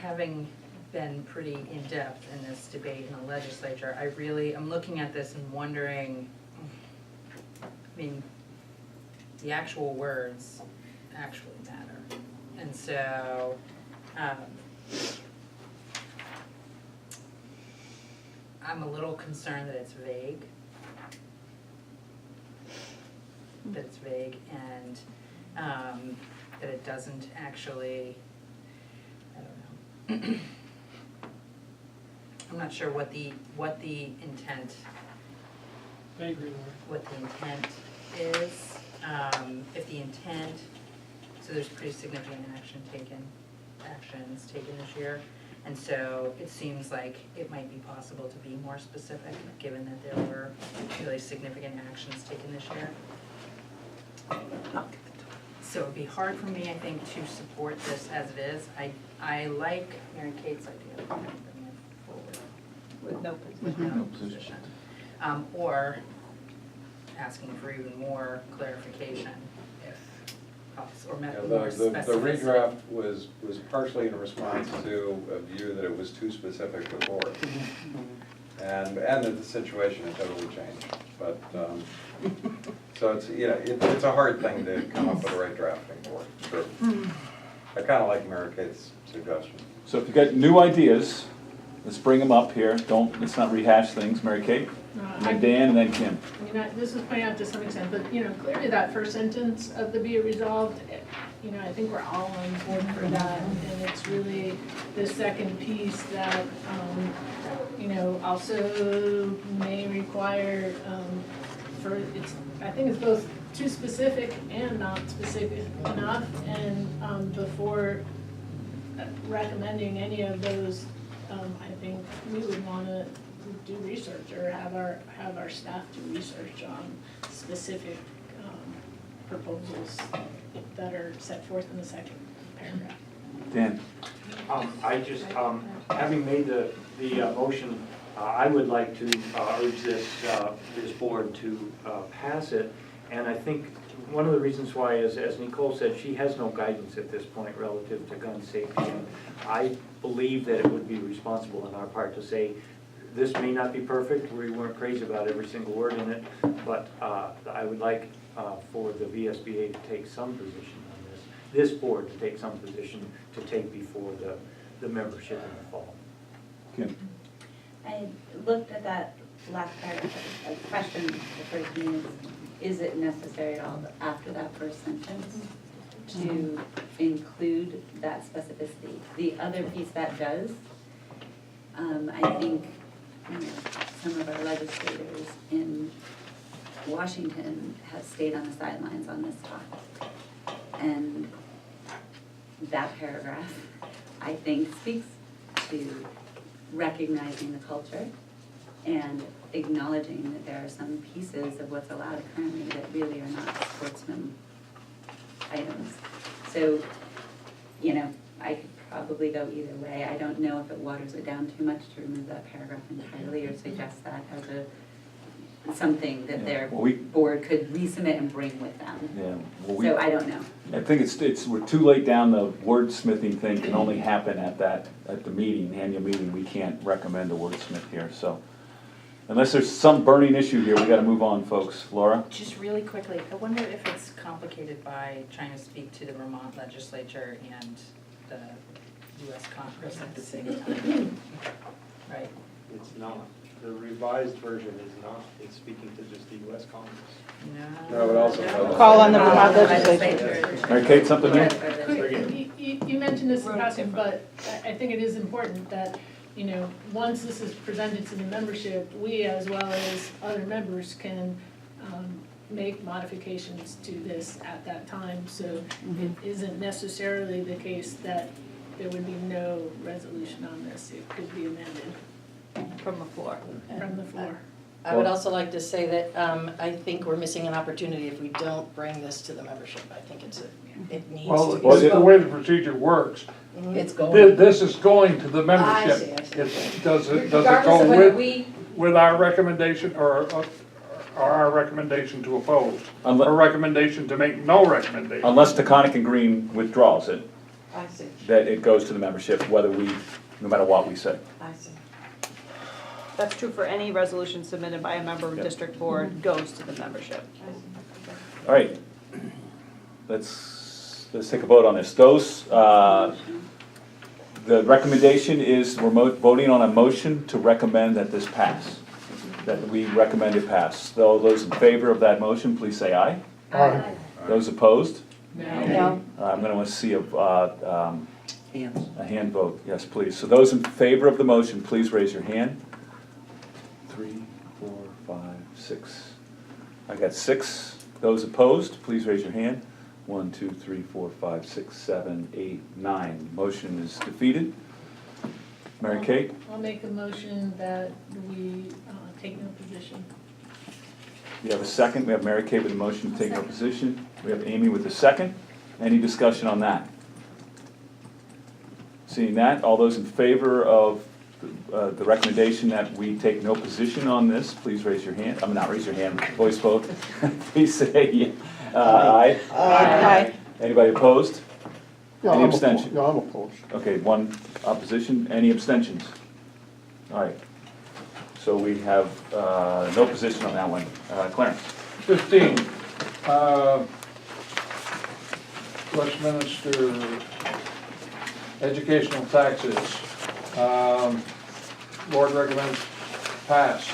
Having been pretty in-depth in this debate in the legislature, I really am looking at this and wondering, I mean, the actual words actually matter. And so, I'm a little concerned that it's vague. That it's vague and that it doesn't actually, I don't know. I'm not sure what the intent, I agree, Laura. what the intent is. If the intent, so there's pretty significant actions taken this year. And so it seems like it might be possible to be more specific, given that there were really significant actions taken this year. So it'd be hard for me, I think, to support this as it is. I like Mary Kate's idea of bringing it forward With no with no position. Or asking for even more clarification if possible, or more specificity. The redraft was partially in response to a view that it was too specific before. And that the situation had totally changed. But, so it's, it's a hard thing to come up with the right drafting for, sure. I kind of like Mary Kate's suggestion. So if you've got new ideas, let's bring them up here. Let's not rehash things. Mary Kate, and then Dan, and then Kim. I mean, this is pointed out to some extent, but, clearly that first sentence of the be it resolved, I think we're all on board for that. And it's really the second piece that, also may require, I think it's both too specific and not specific enough. And before recommending any of those, I think we would want to do research or have our staff do research on specific proposals that are set forth in the second paragraph. Dan. I just, having made the motion, I would like to urge this board to pass it. And I think one of the reasons why is, as Nicole said, she has no guidance at this point relative to gun safety. And I believe that it would be responsible on our part to say, this may not be perfect, we weren't crazy about every single word in it, but I would like for the VSBA to take some position on this board to take some position to take before the membership in the fall. Kim. I looked at that last paragraph, a question, the first thing is it necessary at all after that first sentence to include that specificity? The other piece that does, I think, some of our legislators in Washington have stayed on the sidelines on this topic. And that paragraph, I think, speaks to recognizing the culture and acknowledging that there are some pieces of what's allowed currently that really are not sportsman items. So, I could probably go either way. I don't know if it waters it down too much to remove that paragraph entirely or suggest that as a something that their Well, we- board could resubmit and bring with them. Yeah, well, we, So I don't know. I think we're too late down. The wordsmithing thing can only happen at the meeting, annual meeting. We can't recommend a wordsmith here, so. Unless there's some burning issue here, we gotta move on, folks. Laura? Just really quickly, I wonder if it's complicated by trying to speak to the Vermont legislature and the US Congress at the same time. Right? It's not. The revised version is not. It's speaking to just the US Congress. No, it also. Call on the Vermont legislature. All right, Kate, something here? You mentioned this in passing, but I think it is important that, you know, once this is presented to the membership, we as well as other members can make modifications to this at that time. So it isn't necessarily the case that there would be no resolution on this. It could be amended From the floor. from the floor. I would also like to say that I think we're missing an opportunity if we don't bring this to the membership. I think it needs Well, to be. the way the procedure works, It's going. this is going to the I membership. see. Does it Regardless go of whether with our recommendation or our recommendation to oppose? Unle- Or recommendation to make no recommendation? Unless Taconic and Green withdraws it, I see, that it goes to the membership, no matter what we say. I see. That's true for any resolution submitted by a member of a district board goes to the membership. All right. Let's take a vote on this. The recommendation is, we're voting on a motion to recommend that this pass, that we recommend it pass. Those in favor of that motion, please say aye. Aye. Those opposed? No. I'm going to want to see a hand vote. Yes, please. So those in favor of the motion, please raise your hand. 3, 4, 5, 6. I got 6. Those opposed, please raise your hand. 1, 2, 3, 4, 5, 6, 7, 8, 9. Motion is defeated. Mary Kate? I'll make a motion that we take no position. We have a second. We have Mary Kate with a motion to take no position. We have Amy with a second. Any discussion on that? Seeing that, all those in favor of the recommendation that we take no position on this, please raise your hand. Not raise your hand, voice vote. Please say aye. Aye. Anybody opposed? Yeah, Any I'm abstention? opposed. Yeah, I'm opposed. Okay, 1 opposition. Any abstentions? All right. So we have no position on that one. Clarence? 15, Westminster educational taxes. Board recommends pass.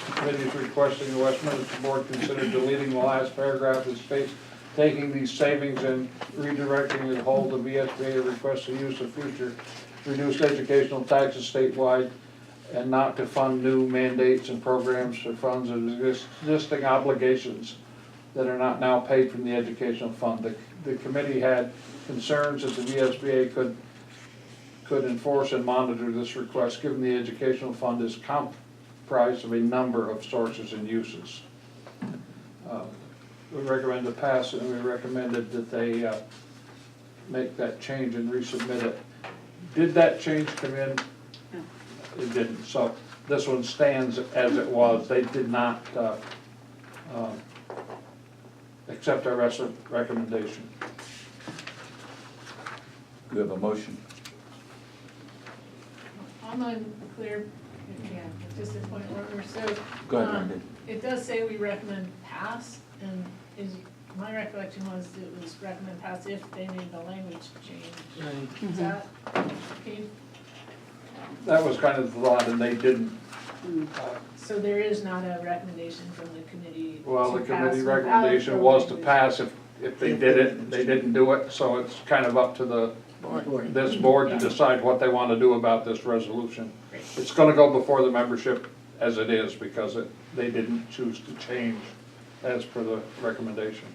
The committee is requesting the Westminster Board consider deleting the last paragraph of space, taking these savings and redirecting it whole to VSBA requests to use of future reduced educational taxes statewide and not to fund new mandates and programs for funds of existing obligations that are not now paid from the educational fund. The committee had concerns that the VSBA could enforce and monitor this request, given the educational fund is comprised of a number of sources and uses. We recommend to pass it, and we recommended that they make that change and resubmit it. Did that change come in? No. It didn't, so this one stands as it was. They did not accept our recommendation. Do we have a motion? I'm unclear, just a point of order, so. Go ahead, Randy. It does say we recommend pass, and my recollection was it was recommend pass if they made the language change. Is that, okay? That was kind of the thought, and they didn't. So there is not a recommendation from the committee Well, the to pass committee without recommendation the was to language? pass if they did it, they didn't do it, so it's kind of up to this board to decide what they want to do about this resolution. It's gonna go before the membership as it is, because they didn't choose to change as per the recommendation.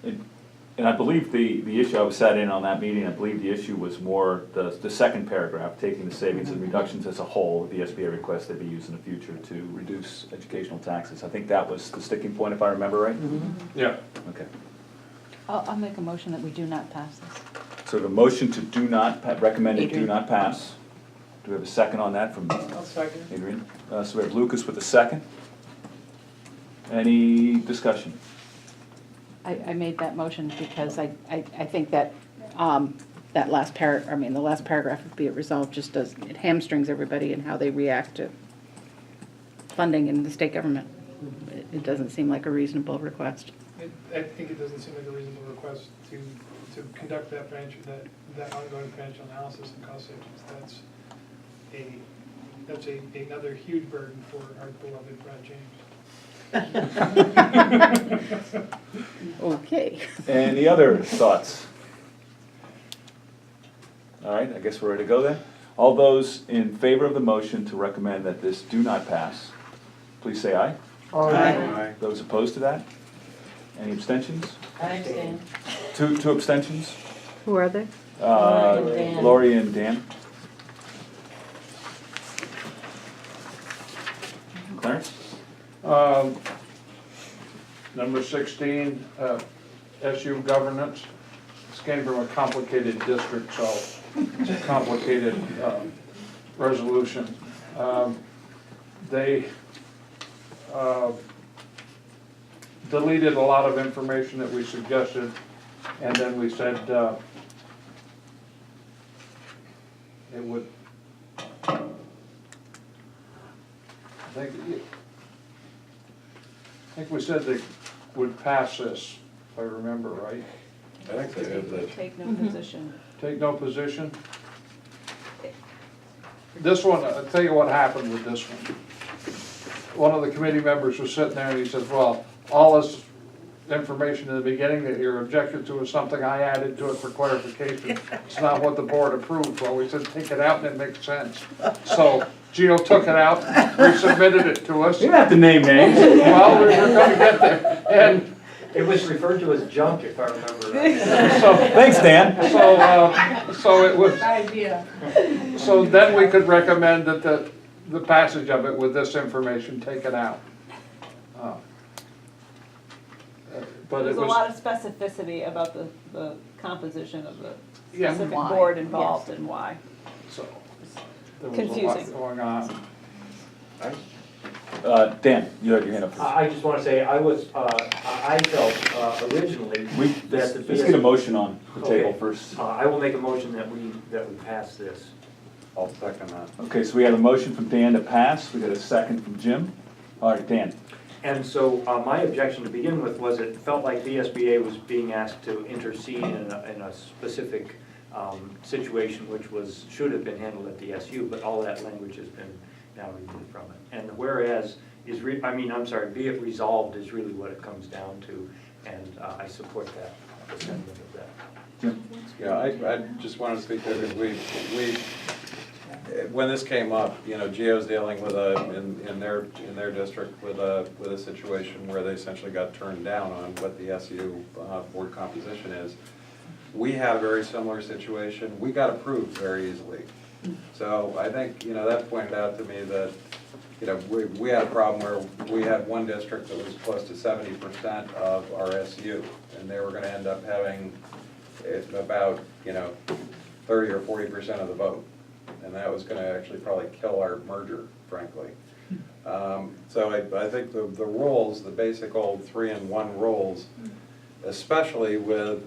And I believe the issue, I was sat in on that meeting, I believe the issue was more the second paragraph, taking the savings and reductions as a whole, the SBA request they be used in the future to reduce educational taxes. I think that was the sticking point, if I remember right? Yeah. Okay. I'll make a motion that we do not pass this. So the motion to recommend it do not pass. Do we have a second on that from I'll second. Adrian? So we have Lucas with a second. Any discussion? I made that motion because I think that, that last the last paragraph of be it resolved just does, it hamstrings everybody in how they react to funding in the state government. It doesn't seem like a reasonable request. I think it doesn't seem like a reasonable request to conduct that that ongoing financial analysis and cost savings. That's another huge burden for our beloved Brad James. Okay. Any other thoughts? All right, I guess we're ready to go then. All those in favor of the motion to recommend that this do not pass, please say aye. Aye. Those opposed to that? Any abstentions? I understand. Two abstentions? Who are they? Lori and Dan. Lori and Dan. Clarence? Number 16, SU governance. This came from a complicated district, so it's a complicated resolution. They deleted a lot of information that we suggested, and then we said it would, I think we said they would pass this, if I remember right. I think they have that. Take no position. Take no position. This one, I'll tell you what happened with this one. One of the committee members was sitting there and he says, well, all this information in the beginning that you're objected to is something I added to it for clarification. It's not what the board approved. Well, we said, take it out and it makes sense. So Gio took it out, resubmitted it to us. You don't have to name names. Well, we're gonna get there. And It was referred to as junk, if I remember right. so, Thanks, Dan. so it was, Idea. so then we could recommend that the passage of it with this information taken out. But it There's a was, lot of specificity about the composition of the Yeah. specific Why. board involved and why. so, there was a lot Confusing. going on. Dan, you had your hand up first. I just want to say, I felt originally that the Let's get a motion on the table Okay. first. I will make a motion that we pass this. I'll second that. Okay, so we have a motion from Dan to pass. We got a second from Jim. All right, Dan. And so my objection to begin with was it felt like VSBA was being asked to intercede in a specific situation which should have been handled at the SU, but all that language has been now removed from it. And whereas be it resolved is really what it comes down to, and I support that, the sentiment of that. Jim? Yeah, I just wanted to speak to it, because when this came up, Geo's dealing with in their district with a situation where they essentially got turned down on what the SU board composition is. We had a very similar situation. We got approved very easily. So I think, that pointed out to me that, we had a problem where we had one district that was close to 70% of our SU, and they were gonna end up having about, 30 or 40% of the vote. And that was gonna actually probably kill our merger, frankly. So I think the rules, the basic old 3-in-1 rules, especially with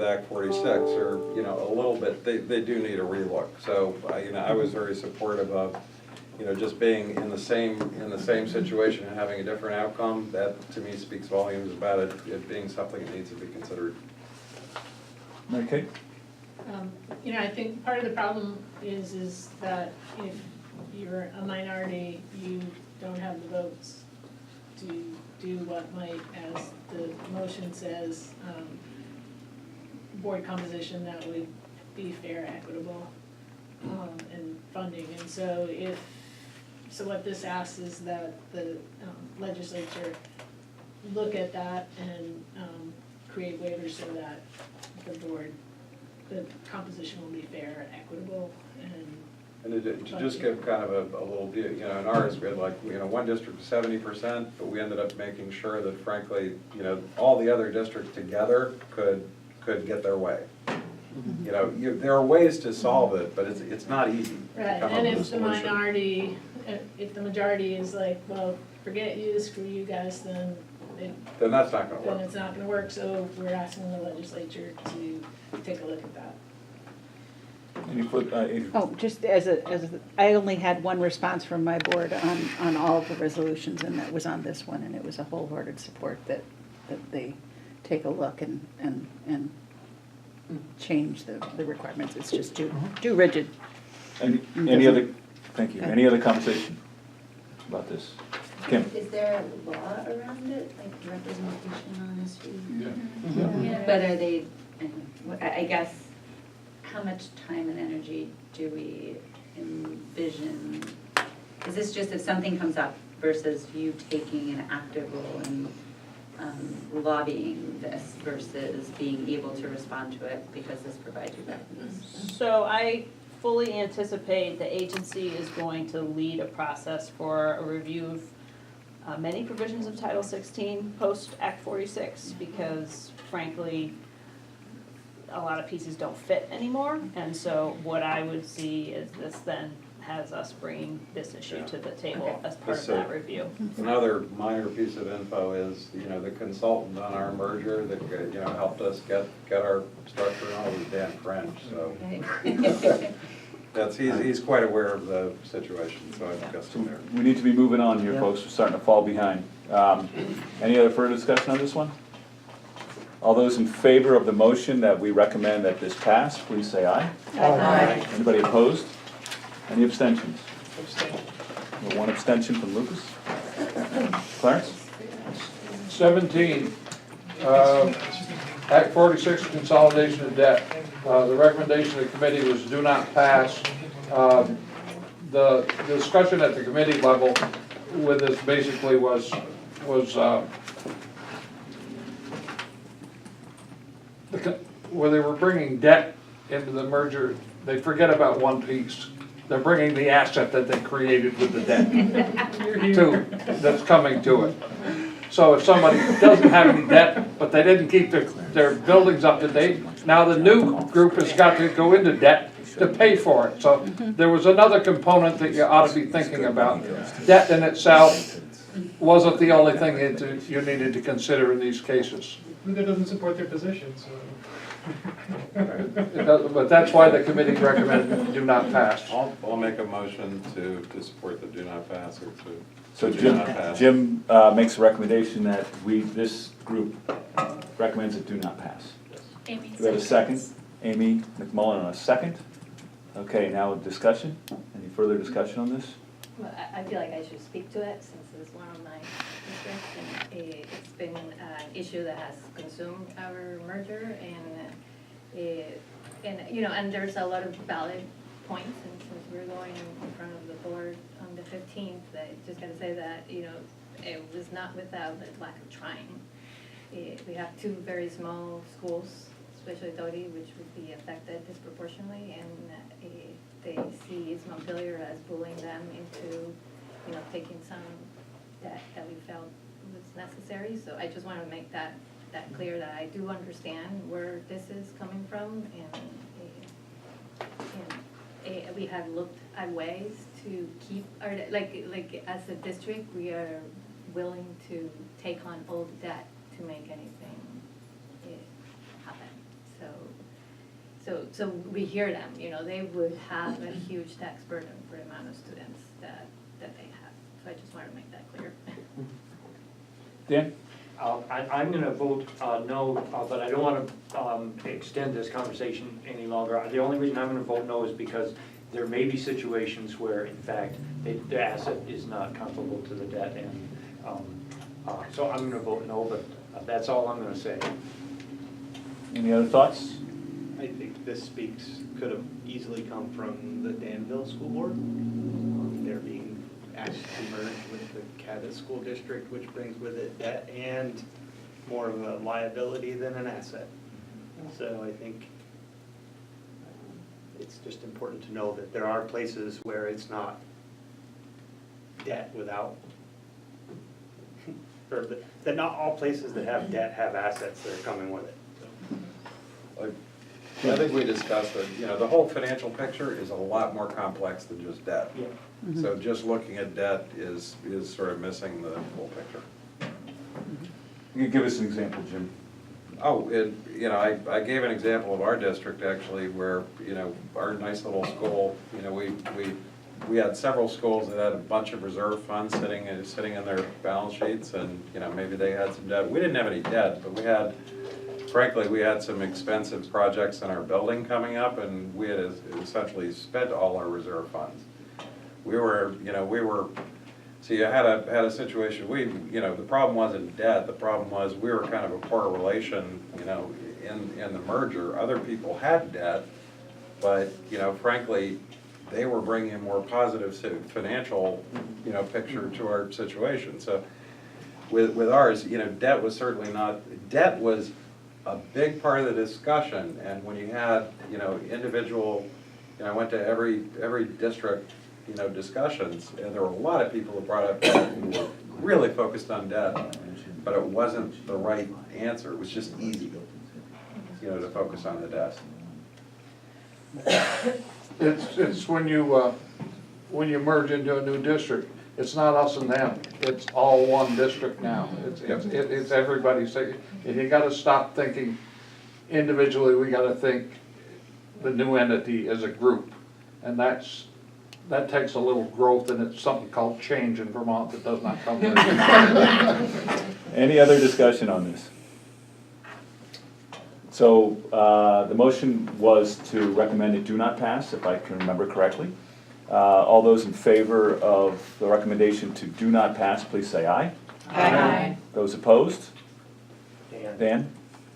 Act 46, are, a little bit, they do need a relook. So, I was very supportive of, just being in the same situation and having a different outcome. That, to me, speaks volumes about it being something that needs to be considered. Okay. I think part of the problem is that if you're a minority, you don't have the votes to do what might, as the motion says, board composition that would be fair, equitable, and funding. And so what this asks is that the legislature look at that and create waivers so that the composition will be fair, equitable, And to just give kind of a little view, in ours, we had one district was 70%, but we ended up making sure that frankly, all the other districts together could get their way. There are ways to solve it, but it's not easy. Right, and if the minority, if the majority is like, well, forget you, screw you guys, then Then that's not gonna then work. it's not gonna work, so we're asking the legislature to take a look at that. Any further, Adrian? Oh, just I only had one response from my board on all of the resolutions, and that was on this one, and it was a wholehearted support that they take a look and change the requirements. It's just too rigid. Any other, thank you, any other conversation about this? Kim? Is there a law around it, like representation on issue? Yeah. But are they, I guess, how much time and energy do we envision? Is this just if something comes up versus you taking an active role in lobbying this versus being able to respond to it because this provides you revenues? So I fully anticipate the agency is going to lead a process for a review of many provisions of Title 16 post Act 46, because frankly, a lot of pieces don't fit anymore. And so what I would see is this then has us bringing this issue to the table as part of that review. Another minor piece of info is, the consultant on our merger that, helped us get our structure and all was Dan French, so. He's quite aware of the situation, so I've got some there. We need to be moving on here, folks, we're starting to fall behind. Any other further discussion on this one? All those in favor of the motion that we recommend that this pass, please say aye. Aye. Anybody opposed? Any abstentions? One abstention from Lucas. Clarence? 17, Act 46, consolidation of debt. The recommendation of the committee was do not pass. The discussion at the committee level with this basically was where they were bringing debt into the merger, they forget about one piece. They're bringing the asset that they created with the debt that's coming to it. So if somebody doesn't have any debt, but they didn't keep their buildings up to date, now the new group has got to go into debt to pay for it. So there was another component that you ought to be thinking about. Debt in itself wasn't the only thing you needed to consider in these cases. That doesn't support their position, so. But that's why the committee recommended do not pass. I'll make a motion to support the do not pass or to. So do not pass. Jim makes a recommendation that this group recommends it do not pass. Amy Do we have a second? seconds. Amy McMullen on a second. Okay, now discussion. Any further discussion on this? Well, I feel like I should speak to it since it's one of my districts, and it's been an issue that has consumed our merger, and there's a lot of valid points, and since we're going in front of the board on the 15th, I just gotta say that, it was not without the lack of trying. We have two very small schools, especially Doty, which would be affected disproportionately, and they see East Montpelier as bullying them into, taking some debt that we felt was necessary. So I just want to make that clear, that I do understand where this is coming from, and we have looked at ways to keep our, like as a district, we are willing to take on old debt to make anything happen. So we hear them, they would have a huge tax burden for the amount of students that they have. So I just wanted to make that clear. Dan? I'm going to vote no, but I don't want to extend this conversation any longer. The only reason I'm going to vote no is because there may be situations where, in fact, the asset is not comparable to the debt, and so I'm going to vote no, but that's all I'm going to say. Any other thoughts? I think this could have easily come from the Danville School Board. They're being asked to merge with the Cabot School District, which brings with it debt and more of a liability than an asset. So I think it's just important to know that there are places where it's not debt without, or that not all places that have debt have assets that are coming with it. So. I think we discussed that, you know, the whole financial picture is a lot more complex than just debt. So just looking at debt is sort of missing the whole picture. You can give us an example, Jim. Oh, you know, I gave an example of our district actually where, you know, our nice little school, you know, we had several schools that had a bunch of reserve funds sitting in their balance sheets, and, you know, maybe they had some debt. We didn't have any debt, but frankly, we had some expensive projects in our building coming up, and we had essentially spent all our reserve funds. So you had a situation, you know, the problem wasn't debt, the problem was we were kind of a poor relation, you know, in the merger. Other people had debt, but, you know, frankly, they were bringing a more positive financial, you know, picture to our situation. So with ours, you know, debt was a big part of the discussion, and when you had, you know, individual, you know, I went to every district, you know, discussions, and there were a lot of people who brought up debt who were really focused on debt, but it wasn't the right answer. It was just easy, you know, to focus on the debt. It's when you merge into a new district, it's not us and them, it's all one district now. It's everybody saying, and you gotta stop thinking individually, we gotta think the new entity as a group. And that takes a little growth, and it's something called change in Vermont that does not come very easily. Any other discussion on this? So the motion was to recommend it do not pass, if I can remember correctly. All those in favor of the recommendation to do not pass, please say aye. Aye. Those opposed? Dan?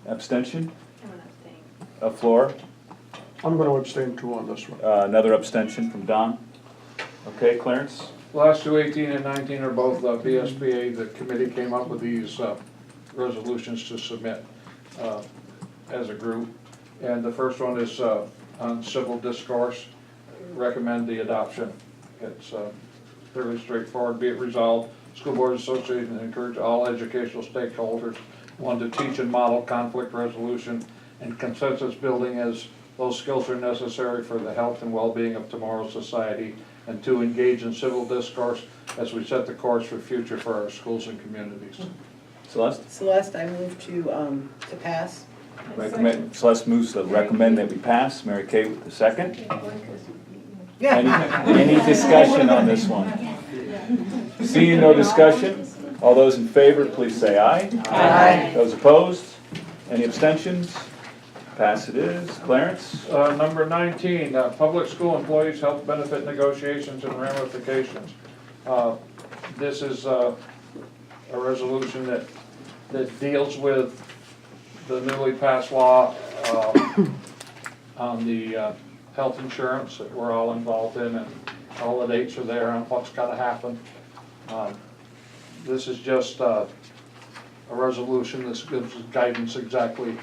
Abstention? Flora? I'm gonna abstain too on this one. Another abstention from Don. Okay, Clarence? Last two, 18 and 19, are both VSBA. The committee came up with these resolutions to submit as a group. And the first one is on civil discourse. Recommend the adoption. It's fairly straightforward. Be it resolved, School Board Association encourage all educational stakeholders, one, to teach and model conflict resolution and consensus building as those skills are necessary for the health and well-being of tomorrow's society, and to engage in civil discourse as we set the course for future for our schools and communities. Celeste? Celeste, I move to pass. Celeste moves to recommend that we pass. Mary Kay with the second. Yeah. Any discussion on this one? Seeing no discussion, all those in favor, please say aye. Aye. Those opposed? Any abstentions? Pass it is. Clarence? Number 19, public school employees' health benefit negotiations and ramifications. This is a resolution that deals with the newly passed law on the health insurance that we're all involved in, and all the dates are there on what's got to happen. This is just a resolution that gives guidance exactly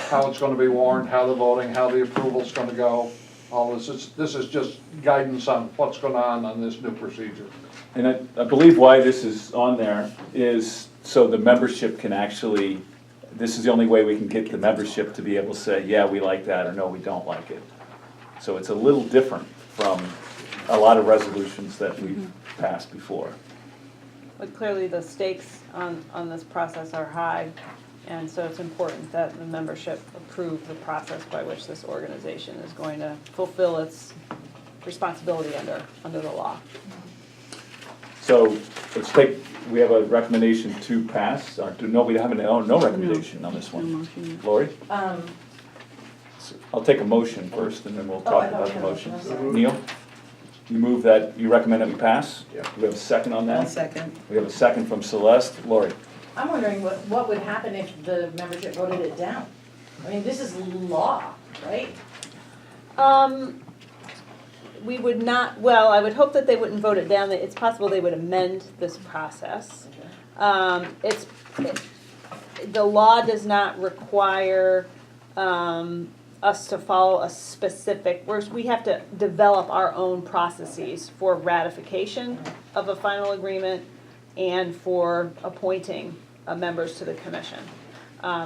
how it's going to be warned, how the voting, how the approval's going to go. All this is just guidance on what's going on this new procedure. And I believe why this is on there is so the membership can actually, this is the only way we can get the membership to be able to say, yeah, we like that, or no, we don't like it. So it's a little different from a lot of resolutions that we've passed before. But clearly the stakes on this process are high, and so it's important that the membership approve the process by which this organization is going to fulfill its responsibility under the law. So let's we have a recommendation to pass, or no, we have no recommendation on this one. Lori? I'll take a motion first, and then we'll talk about the motions. Neil? You move that, you recommend that we pass? Yeah. Do we have a second on that? I'll second. We have a second from Celeste. Lori? I'm wondering what would happen if the membership voted it down? I mean, this is law, right? We would not, well, I would hope that they wouldn't vote it down. It's possible they would amend this process. The law does not require us to follow a specific, we have to develop our own processes for ratification of a final agreement and for appointing members to the commission.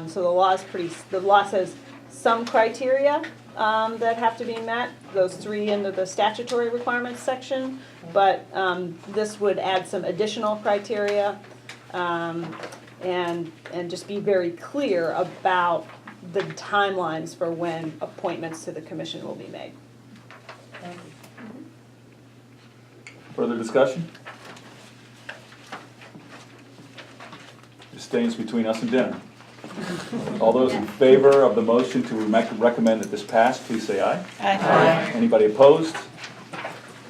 So the law says some criteria that have to be met, those 3 into the statutory requirements section, but this would add some additional criteria and just be very clear about the timelines for when appointments to the commission will be made. Further discussion? This stays between us and dinner. All those in favor of the motion to recommend that this pass, please say aye. Aye. Anybody opposed?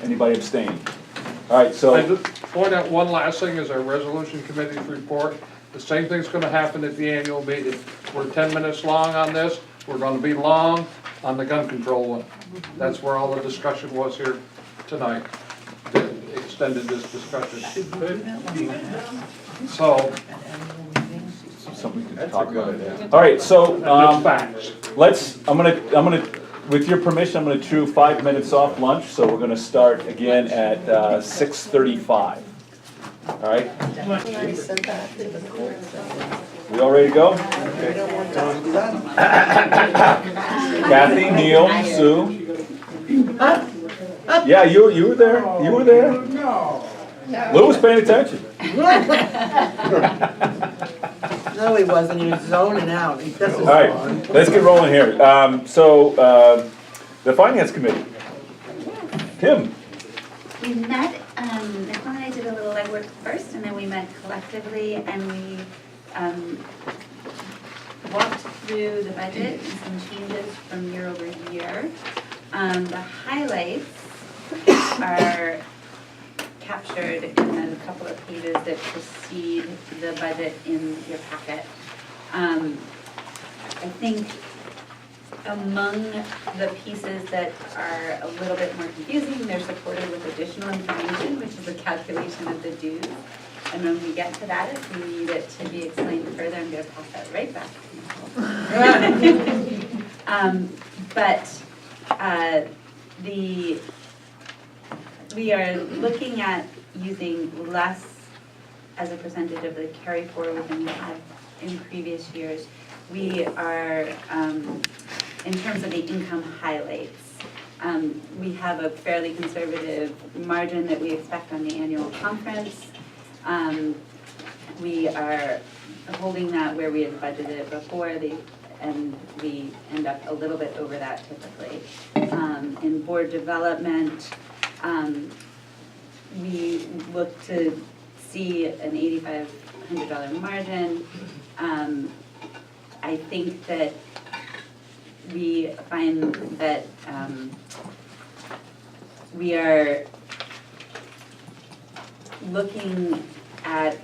Anybody abstain? All right, I so, just point out one last thing is our resolution committee's report. The same thing's gonna happen at the annual meeting. We're 10 minutes long on this. We're gonna be long on the gun control one. That's where all the discussion was here tonight. Extended this discussion. So, something we can talk about. All right, so, just facts. I'm gonna, with your permission, I'm gonna chew 5 minutes off lunch, so we're gonna start again at 6:35. All right? We all ready to go? Kathy, Neil, Sue? Yeah, you were there, you were there? No. Lou was paying attention. No, he wasn't, he was zoning out. This is All right, fun. let's get rolling here. The Finance Committee. Kim? We met, Nicole and I did a little legwork first, and then we met collectively, and we walked through the budget and some changes from year over year. The highlights are captured in a couple of pages that precede the budget in your packet. I think among the pieces that are a little bit more confusing, they're supported with additional information, which is a calculation of the dues. And when we get to that, if we need it to be explained further, I'm going to pass that right back to we are looking at using less as a percentage of the carry forward than we had in previous years. We are, in terms of the income highlights, we have a fairly conservative margin that we expect on the annual conference. We are holding that where we had budgeted before, and we end up a little bit over that typically. In board development, we look to see an $8,500 margin. I think that we find that we are looking at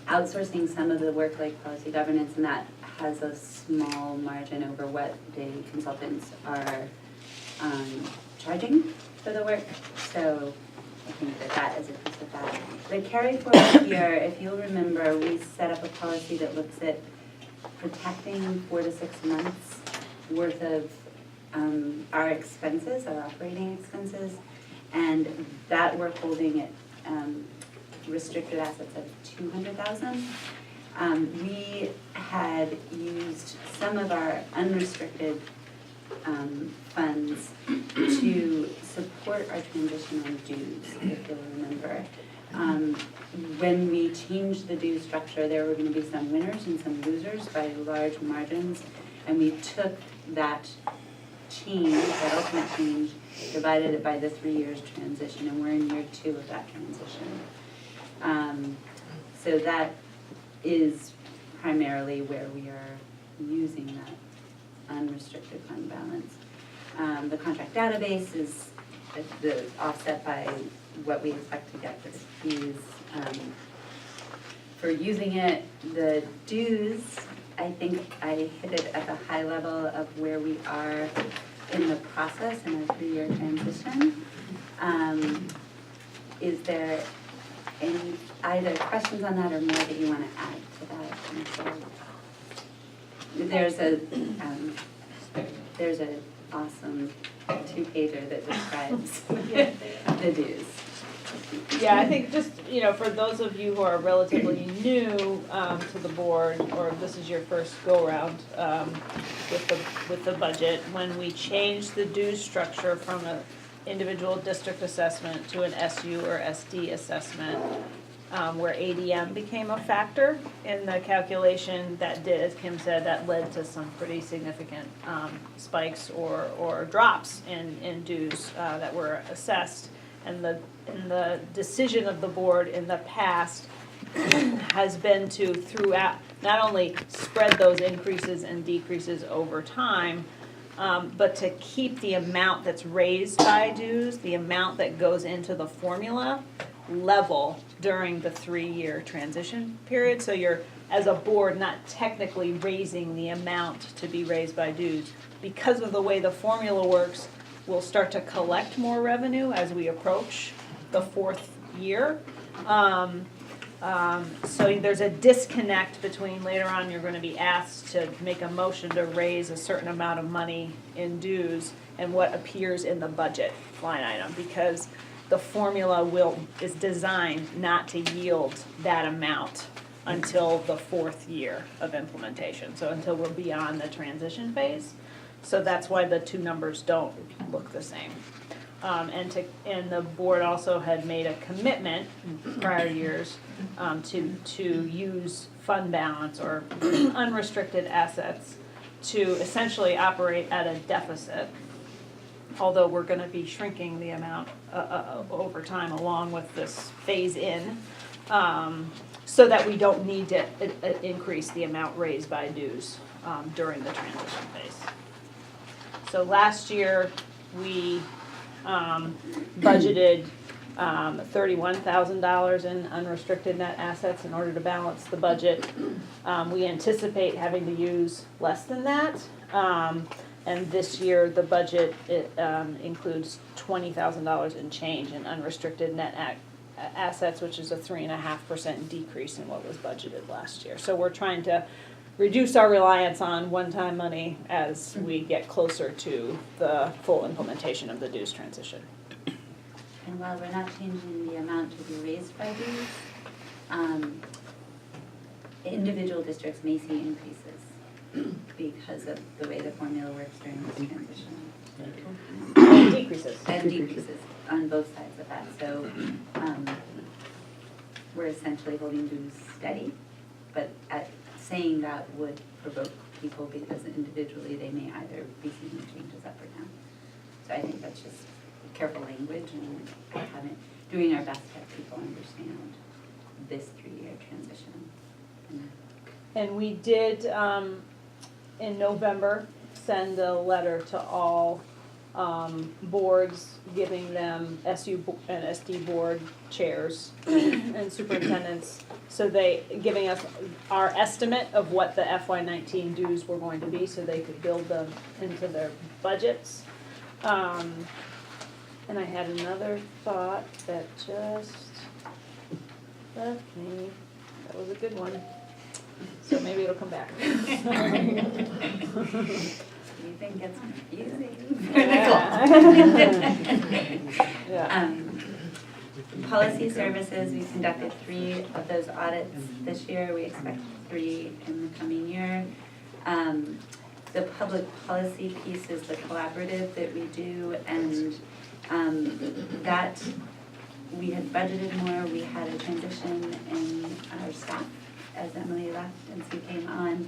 outsourcing some of the work like policy governance, and that has a small margin over what the consultants are charging for the work. So I think that is a piece of that. The carry forward here, if you'll remember, we set up a policy that looks at protecting 4 to 6 months worth of our expenses, our operating expenses, and that we're holding at restricted assets of $200,000. We had used some of our unrestricted funds to support our transition on dues, if you'll remember. When we changed the due structure, there were going to be some winners and some losers by large margins, and we took that change, that ultimate change, divided it by the 3 years transition, and we're in year 2 of that transition. So that is primarily where we are using that unrestricted fund balance. The contract database is the offset by what we expect to get for the fees. For using it, the dues, I think I hit it at the high level of where we are in the process in a 3-year transition. Is there any either questions on that or more that you want to add to that? There's an awesome 2-pager that describes the dues. Yeah, I think just, for those of you who are relatively new to the board, or if this is your first go-around with the budget, when we changed the dues structure from an individual district assessment to an SU or SD assessment, where ADM became a factor in the calculation, that did, as Kim said, that led to some pretty significant spikes or drops in dues that were assessed. And the decision of the board in the past has been to, throughout, not only spread those increases and decreases over time, but to keep the amount that's raised by dues, the amount that goes into the formula, level during the 3-year transition period. So you're, as a board, not technically raising the amount to be raised by dues. Because of the way the formula works, we'll start to collect more revenue as we approach the 4th year. So there's a disconnect between, later on, you're going to be asked to make a motion to raise a certain amount of money in dues and what appears in the budget line item, because the formula is designed not to yield that amount until the 4th year of implementation, so until we're beyond the transition phase. So that's why the two numbers don't look the same. And the board also had made a commitment in prior years to use fund balance or unrestricted assets to essentially operate at a deficit, although we're going to be shrinking the amount over time along with this phase in, so that we don't need to increase the amount raised by dues during the transition phase. So last year, we budgeted $31,000 in unrestricted net assets in order to balance the budget. We anticipate having to use less than that. And this year, the budget includes $20,000 in change in unrestricted net assets, which is a 3.5% decrease in what was budgeted last year. So we're trying to reduce our reliance on one-time money as we get closer to the full implementation of the dues transition. And while we're not changing the amount to be raised by dues, individual districts may see increases because of the way the formula works during this transition. And decreases. And decreases on both sides of that. So we're essentially holding dues steady, but saying that would provoke people because individually they may either be seeing changes up or down. So I think that's just careful language and doing our best to have people understand this 3-year transition. And we did, in November, send a letter to all boards, giving them SU and SD board chairs and superintendents, so giving us our estimate of what the FY19 dues were going to be, so they could build them into their budgets. And I had another thought that just left me. That was a good one. So maybe it'll come back. You think it's confusing? Yeah. Policy services, we conducted 3 of those audits this year. We expect 3 in the coming year. The public policy piece is the collaborative that we do, and that we had budgeted more. We had a transition in our staff as Emily left and Sue came on,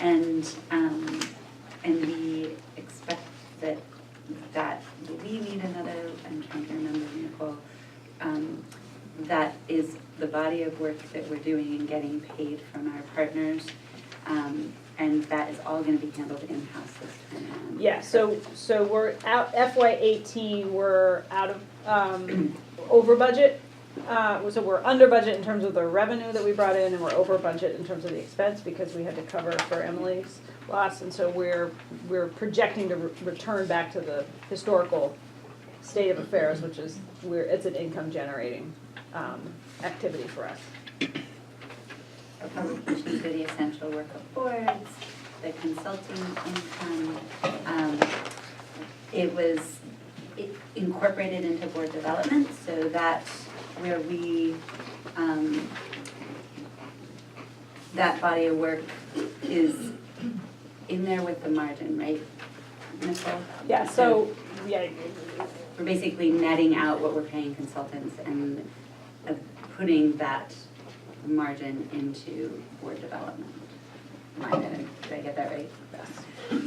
and we expect that we need another, I'm trying to remember, Nicole, that is the body of work that we're doing and getting paid from our partners, and that is all going to be handled in-house this time around. Yeah, so we're out, FY18, we're out of, over budget. So we're under budget in terms of the revenue that we brought in, and we're over budget in terms of the expense because we had to cover for Emily's loss, and so we're projecting to return back to the historical state of affairs, which is it's an income generating activity for us. Our publications for the essential work of boards, the consulting income, it was incorporated into board development, so that where we, that body of work is in there with the margin, right, Nicole? Yeah, so, yeah, We're basically netting out what we're paying consultants and putting that margin into board development. Did I get that right?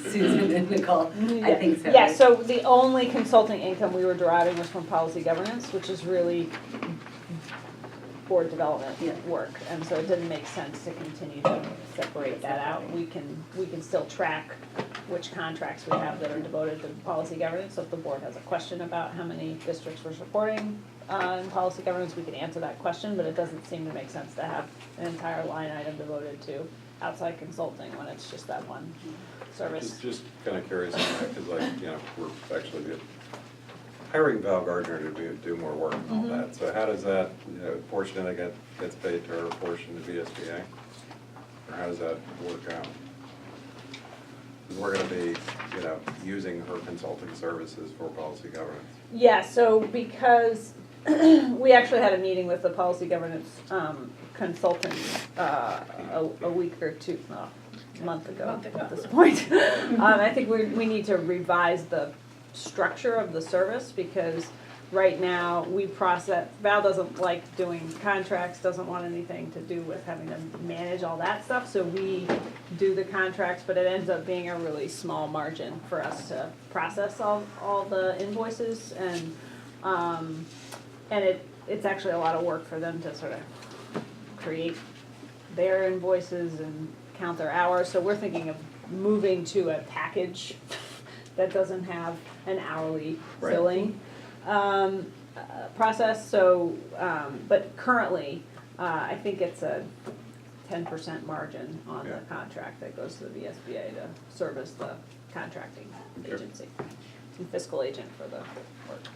Susan and Nicole, I think so. Yeah, right? so the only consulting income we were deriving was from policy governance, which is really board development work, and so it didn't make sense to continue to separate that out. We can still track which contracts we have that are devoted to policy governance, so if the board has a question about how many districts we're supporting in policy governance, we can answer that question, but it doesn't seem to make sense to have an entire line item devoted to outside consulting when it's just that one service. Just kind of curious on that, because we're actually hiring Val Gardner to do more work and all that. So how does that, portion of that gets paid to her, portion to VSBA? Or how does that work out? Because we're going to be, using her consulting services for policy governance. Yeah, so because we actually had a meeting with the policy governance consultants a week or two, a month ago at this point. I think we need to revise the structure of the service because right now we process, Val doesn't like doing contracts, doesn't want anything to do with having to manage all that stuff, so we do the contracts, but it ends up being a really small margin for us to process all the invoices and it's actually a lot of work for them to sort of create their invoices and count their hours, so we're thinking of moving to a package that doesn't have an hourly billing process, so, but currently, I think it's a 10% margin on the contract that goes to the VSBA to service the contracting agency, and fiscal agent for the work.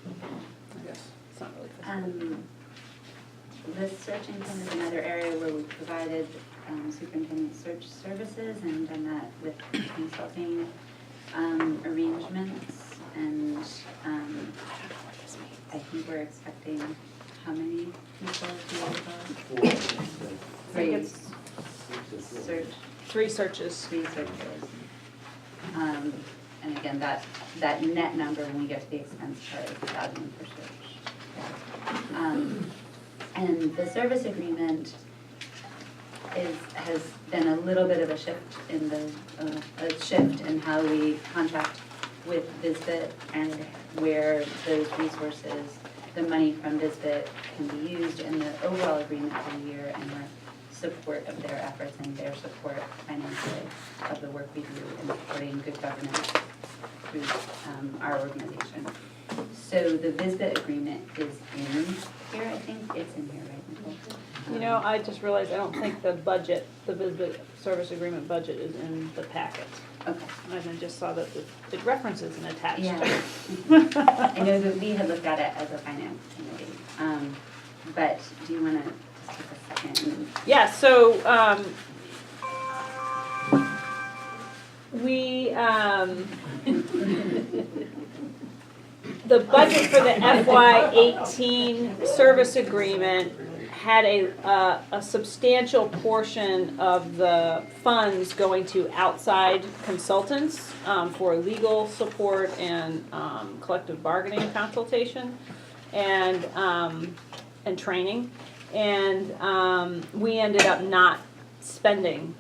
I guess it's not really fiscal. List search income is another area where we provided superintendent search services and done that with consulting arrangements, and I think we're expecting how many people to be involved? Three searches. And again, that net number when we get to the expense part is 1,000 per search. And the service agreement has been a little bit of a shift in how we contract with VSBA and where those resources, the money from VSBA can be used in the overall agreement for the year and the support of their efforts and their support financially of the work we do in supporting good governance through our organization. So the VSBA agreement is in here, I think it's in here, right, Nicole? I just realized I don't think the budget, the VSBA service agreement budget is in the packet. Okay. And I just saw that it references an attached. Yeah. I know that we had looked at it as a finance committee, but do you want to take a second? Yeah, so we, the budget for the FY18 service agreement had a substantial portion of the funds going to outside consultants for legal support and collective bargaining consultation and training. And we ended up not spending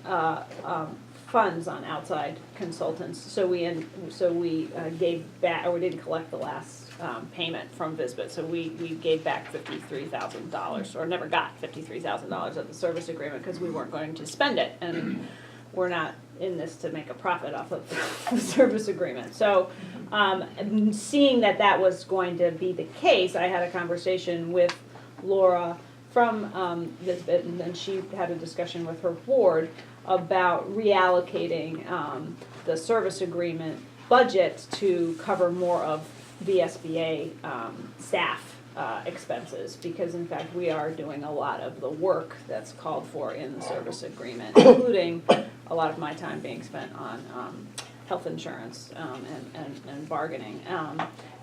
funds on outside consultants, so we gave back, or we didn't collect the last payment from VSBA, so we gave back $53,000, or never got $53,000 of the service agreement because we weren't going to spend it, and we're not in this to make a profit off of the service agreement. So seeing that was going to be the case, I had a conversation with Laura from VSBA, and then she had a discussion with her board about reallocating the service agreement budget to cover more of VSBA staff expenses, because in fact we are doing a lot of the work that's called for in the service agreement, including a lot of my time being spent on health insurance, and bargaining.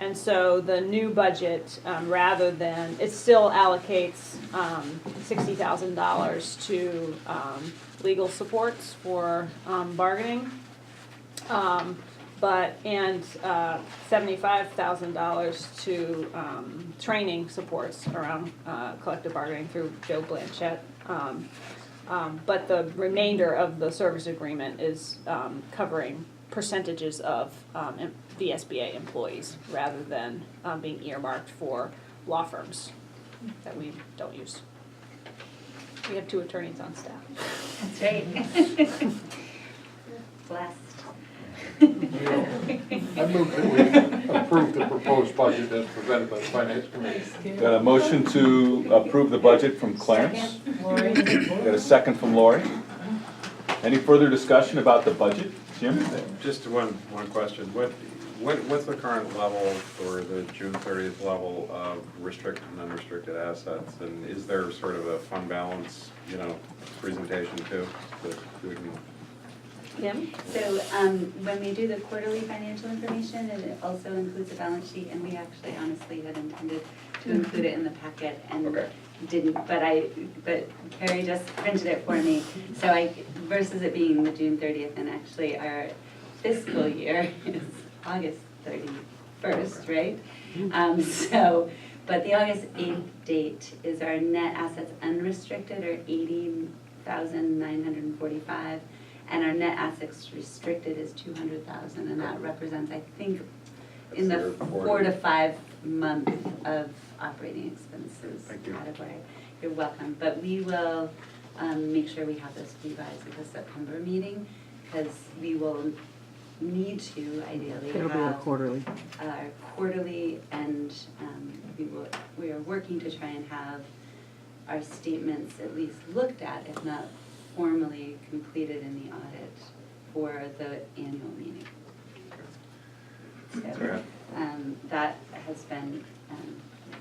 And so the new budget, rather than, it still allocates, $60,000 to, legal supports for, bargaining. And $75,000 to training supports around collective bargaining through Joe Blanchett. But the remainder of the service agreement is covering percentages of VSBA employees rather than being earmarked for law firms that we don't use. We have 2 attorneys on staff. That's right. Blessed. I move that we approve the proposed budget as presented by the Finance Committee. Got a motion to approve the budget from Clarence. Got a second from Lori. Any further discussion about the budget? Jim? Just one question. What's the current level or the June 30th level of restricted and unrestricted assets? And is there sort of a fund balance, presentation too? That we can... Kim? So when we do the quarterly financial information, it also includes a balance sheet, and we actually honestly had intended to include it in the packet and didn't, but Carrie just printed it for me. So versus it being the June 30th, and actually our fiscal year is August 31st, right? But the August 8th date is our net assets unrestricted are 80,945. And our net assets restricted is 200,000, and that represents, I think, in the 4 to 5 month of operating expenses category. You're welcome, but we will make sure we have this for you guys at the September meeting, because we will need to ideally It'll be a quarterly. Quarterly, and we are working to try and have our statements at least looked at, if not formally completed in the audit for the annual meeting. So that has been a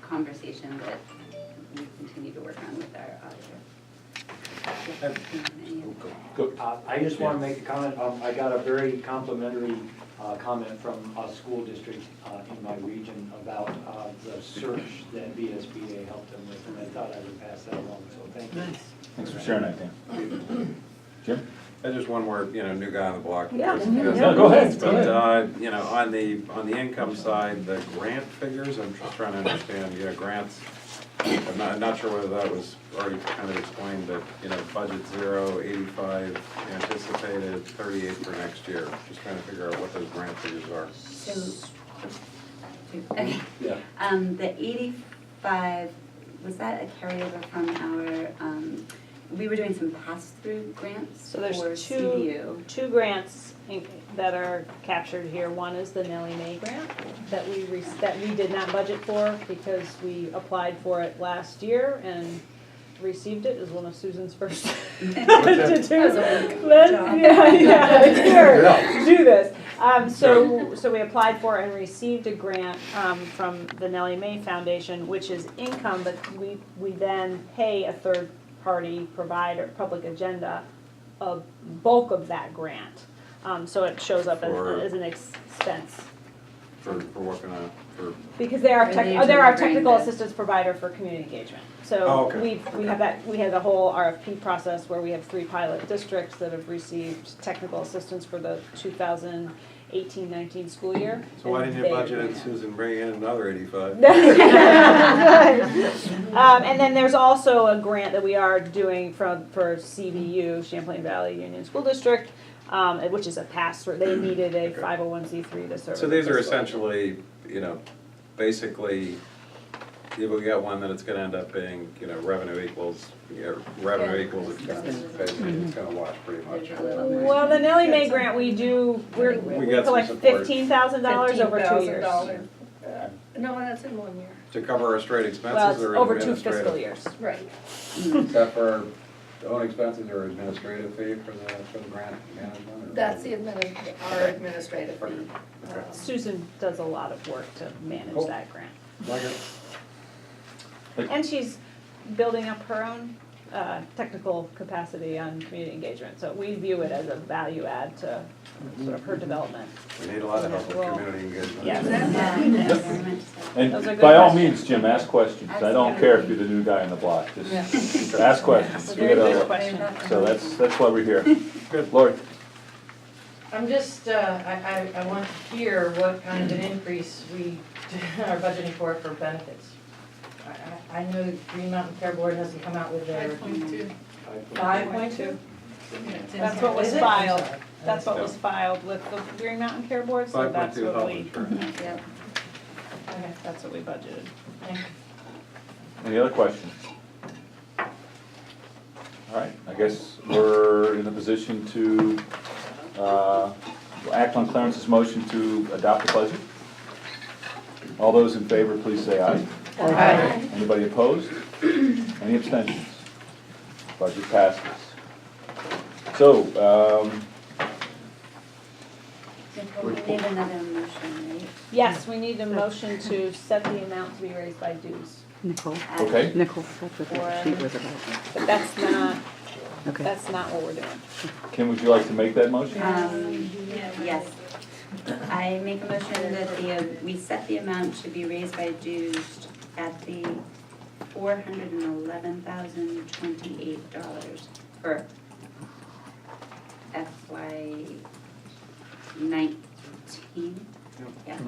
conversation that we continue to work on with our auditor. I just want to make a comment. I got a very complimentary comment from a school district in my region about the search that VSBA helped them with, and I thought I would pass that along, so thank you. Thanks for sharing that, Dan. Jim? Just one more, new guy on the block. Yeah. Go ahead. But, on the income side, the grant figures, I'm just trying to understand, grants. I'm not sure whether that was already kind of explained, but, budget 0, 85 anticipated, 38 for next year. Just trying to figure out what those grant figures are. Yeah. The 85, was that a carryover from our, we were doing some pass-through grants So there's for CDU. two grants that are captured here. One is the Nellie Mae grant that we did not budget for because we applied for it last year and received it. It was one of Susan's first to do. Do this. So we applied for and received a grant from the Nellie Mae Foundation, which is income, but we then pay a third party provider, Public Agenda, a bulk of that grant. So it shows up as an expense. For what kind of, Because they're our technical assistance provider for community engagement. So we had a whole RFP process where we have 3 pilot districts that have received technical assistance for the 2018-19 school year. So why didn't you budget it, Susan, bring in another 85? And then there's also a grant that we are doing for CVU, Champlain Valley Union School District, which is a pass-through. They needed a 501c3 to serve. So these are essentially, basically, if we get one, then it's gonna end up being, revenue equals expense. Basically, it's gonna wash pretty much. Well, the Nellie Mae grant, we collect $15,000 over 2 years. No, that's in 1 year. To cover our straight expenses Well, it's or over 2 administrative? fiscal years. Right. Is that for own expenses or administrative fee for the grant management? Or That's our administrative fee. Susan does a lot of work to manage that grant. Like it. And she's building up her own technical capacity on community engagement. So we view it as a value add to sort of her development. We need a lot of help with Well, community engagement. Yes. And Those are good by all questions. means, Jim, ask questions. I don't care if you're the new guy on the block, just ask questions. Very We gotta- good question. So that's why we're here. Good. Lori? I'm just, I want to hear what kind of an increase we are budgeting for benefits. I know the Green Mountain Care Board hasn't come out with their 5.2. 5.2? That's what was Is it? filed. I'm sorry. That's what was filed with the Green Mountain Care Board, so that's 5.2 what health we, insurance. Yep. Okay, that's what we budgeted. thank you. Any other questions? All right, I guess we're in a position to act on Clarence's motion to adopt the budget. All those in favor, please say aye. Aye. Anybody opposed? Any abstentions? Budget passes. So, We need another motion, right? Yes, we need a motion to set the amount to be raised by dues, Nicole, okay, Nicole, that's what the sheet was about. but that's not, Okay. that's not what we're doing. Kim, would you like to make that motion? Yes. I make a motion that we set the amount to be raised by dues at the $411,028 for FY 19. Yeah,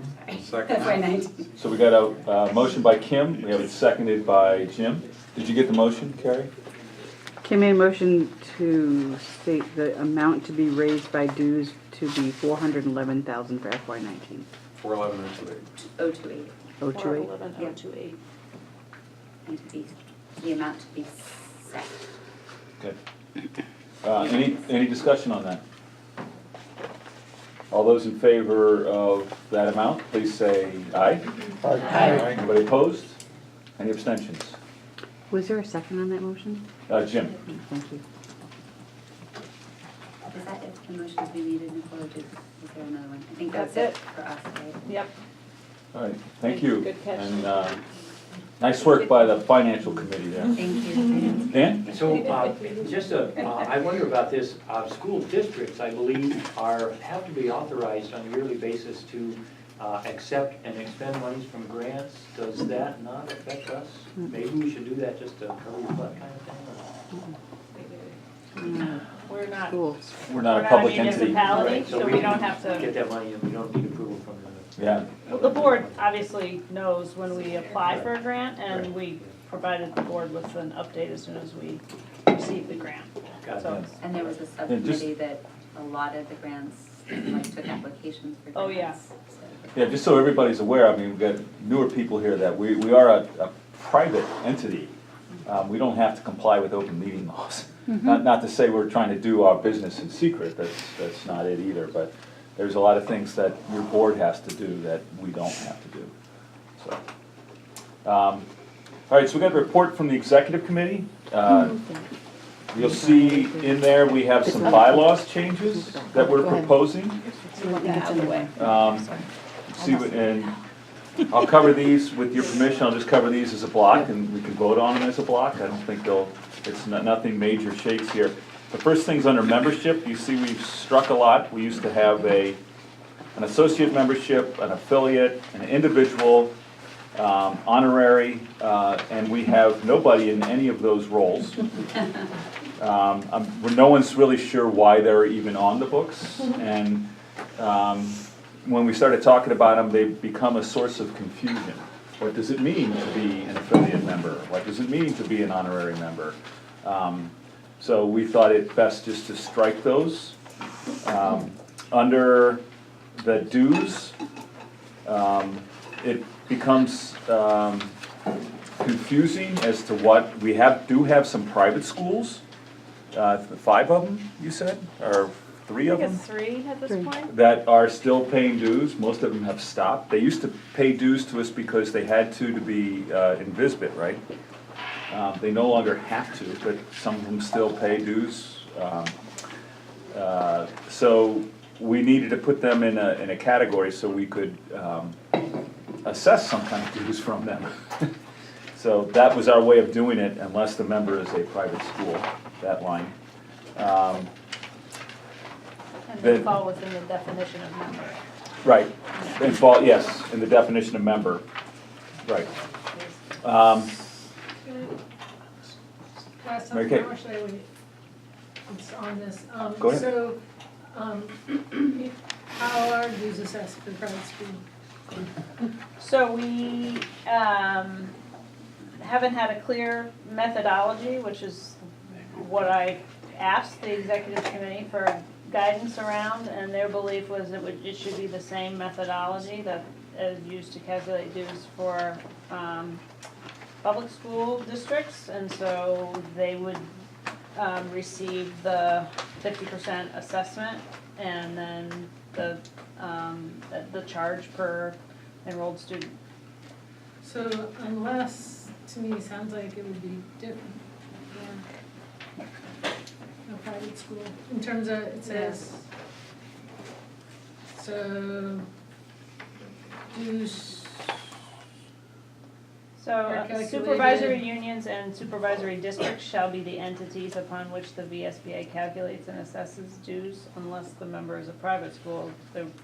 sorry. Second. FY 19. So we got a motion by Kim, we have it seconded by Jim. Did you get the motion, Carrie? Kim made a motion to state the amount to be raised by dues to be $411,000 for FY 19. 411 028. 028. 411,028. And to be, the amount to be set. Okay. Any discussion on that? All those in favor of that amount, please say aye. Aye. Anybody opposed? Any abstentions? Was there a second on that motion? Jim? Thank you. Is that if the motions we needed, Nicole, or is there another one? I think That's that's it. it for us, right? Yep. All right, thank you. Good catch. And nice work by the financial committee there. Thank you. Dan? So, I wonder about this, school districts, I believe, have to be authorized on a yearly basis to accept and expend monies from grants. Does that not affect us? Maybe we should do that just to cover your butt kind of thing? We're not, Schools. We're not a public entity. municipality, so we don't have Get to, that money and we don't need approval from the. Yeah. well, the board obviously knows when we apply for a grant, and we provided the board with an update as soon as we received the grant. Got So, it. And there was a subcommittee that a lot of the grants, like, took applications for grants. Oh, yeah. so- Yeah, just so everybody's aware, I mean, we've got newer people here that we are a private entity. We don't have to comply with open meeting laws. Not to say we're trying to do our business in secret, that's not it either, but there's a lot of things that your board has to do that we don't have to do, so. All right, so we got a report from the executive committee. You'll see in there, we have some bylaws changes that we're proposing. out of the way. See, and I'll cover these, with your permission, I'll just cover these as a block, and we can vote on them as a block. I don't think nothing major shakes here. The first thing's under membership. You see we've struck a lot. We used to have an associate membership, an affiliate, an individual, honorary, and we have nobody in any of those roles. No one's really sure why they're even on the books, and when we started talking about them, they become a source of confusion. What does it mean to be an affiliate member? What does it mean to be an honorary member? So we thought it best just to strike those. Under the dues, it becomes confusing as to what, we do have some private schools, 5 of them, you said, or 3 I of think them? it's 3 at this point. That are still paying dues. Most of them have stopped. They used to pay dues to us because they had to be in VSBA, right? They no longer have to, but some of them still pay dues. So we needed to put them in a category so we could assess some kind of dues from them. So that was our way of doing it, unless the member is a private school, that line. And Then- they fall within the definition of member. Right, and fall, yes, in the definition of member, right. Last Mary time, Kay. how much I would, it's on this. Go ahead. So, how are dues assessed for private school? So we haven't had a clear methodology, which is what I asked the executive committee for guidance around, and their belief was it should be the same methodology that is used to calculate dues for public school districts, and so they would receive the 50% assessment and then the charge per enrolled student. So unless, to me, sounds like it would be different for a private school, in terms of, it says, so dues. So Are calculated- supervisory unions and supervisory districts shall be the entities upon which the VSBA calculates and assesses dues unless the member is a private school.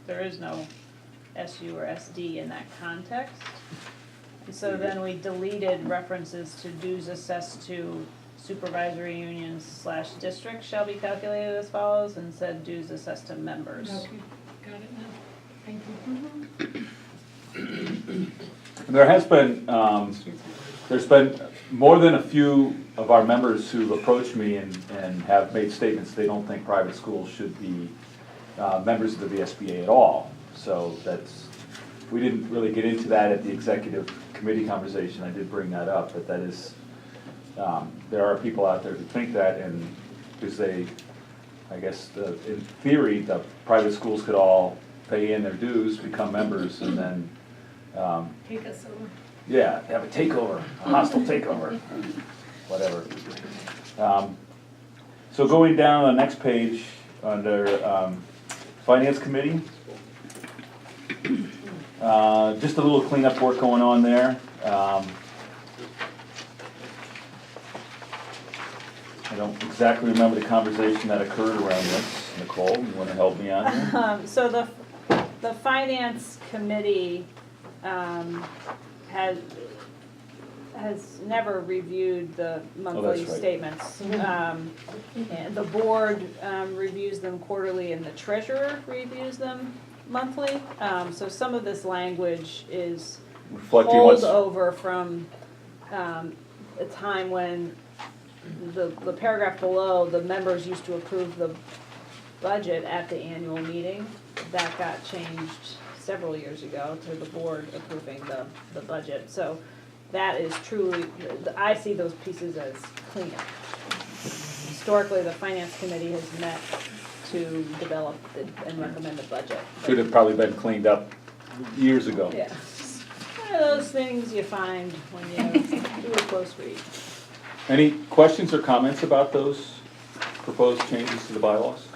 There is no SU or SD in that context. And so then we deleted references to dues assessed to supervisory unions / districts shall be calculated as follows, and said dues assessed to members. Okay, got it now, thank you. There has been, there's been more than a few of our members who've approached me and have made statements they don't think private schools should be members of the VSBA at all. So that's, we didn't really get into that at the executive committee conversation. I did bring that up, but that is, there are people out there who think that, and because they, I guess, in theory, the private schools could all pay in their dues, become members, and then Take us over. yeah, have a takeover, a hostile takeover, whatever. So going down on the next page, under Finance Committee, just a little cleanup work going on there. I don't exactly remember the conversation that occurred around this. Nicole, you want to help me out here? So the finance committee has never reviewed the monthly right. statements. And the board reviews them quarterly and the treasurer reviews them monthly. So some of this language is Reflecting what's, holdover from a time when the paragraph below, the members used to approve the budget at the annual meeting. That got changed several years ago to the board approving the budget. So that is truly, I see those pieces as cleanup. Historically, the finance committee has met to develop and recommend a budget. should have probably been cleaned up years ago. Yeah. One of those things you find when you do a close read. Any questions or comments about those proposed changes to the bylaws?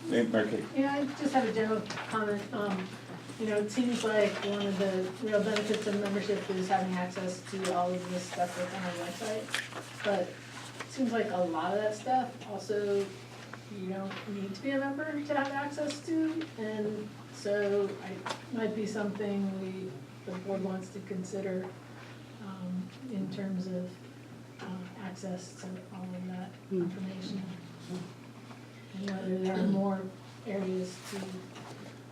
Mary Kay? Yeah, I just have a general comment. You know, it seems like one of the real benefits of membership is having access to all of this stuff that's on our website. But it seems like a lot of that stuff also you don't need to be a member to have access to. And so it might be something the board wants to consider in terms of access to all of that information. And whether there are more areas to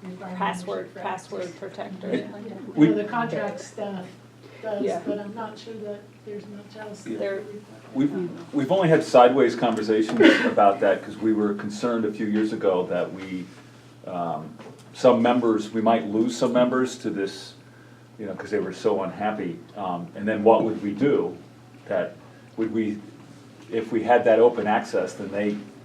require Password membership for access. protector. I know the contract stuff does, but I'm not sure that there's much else. There, We've only had sideways conversations about that because we were concerned a few years ago that we might lose some members to this, because they were so unhappy. And then what would we do? If we had that open access, then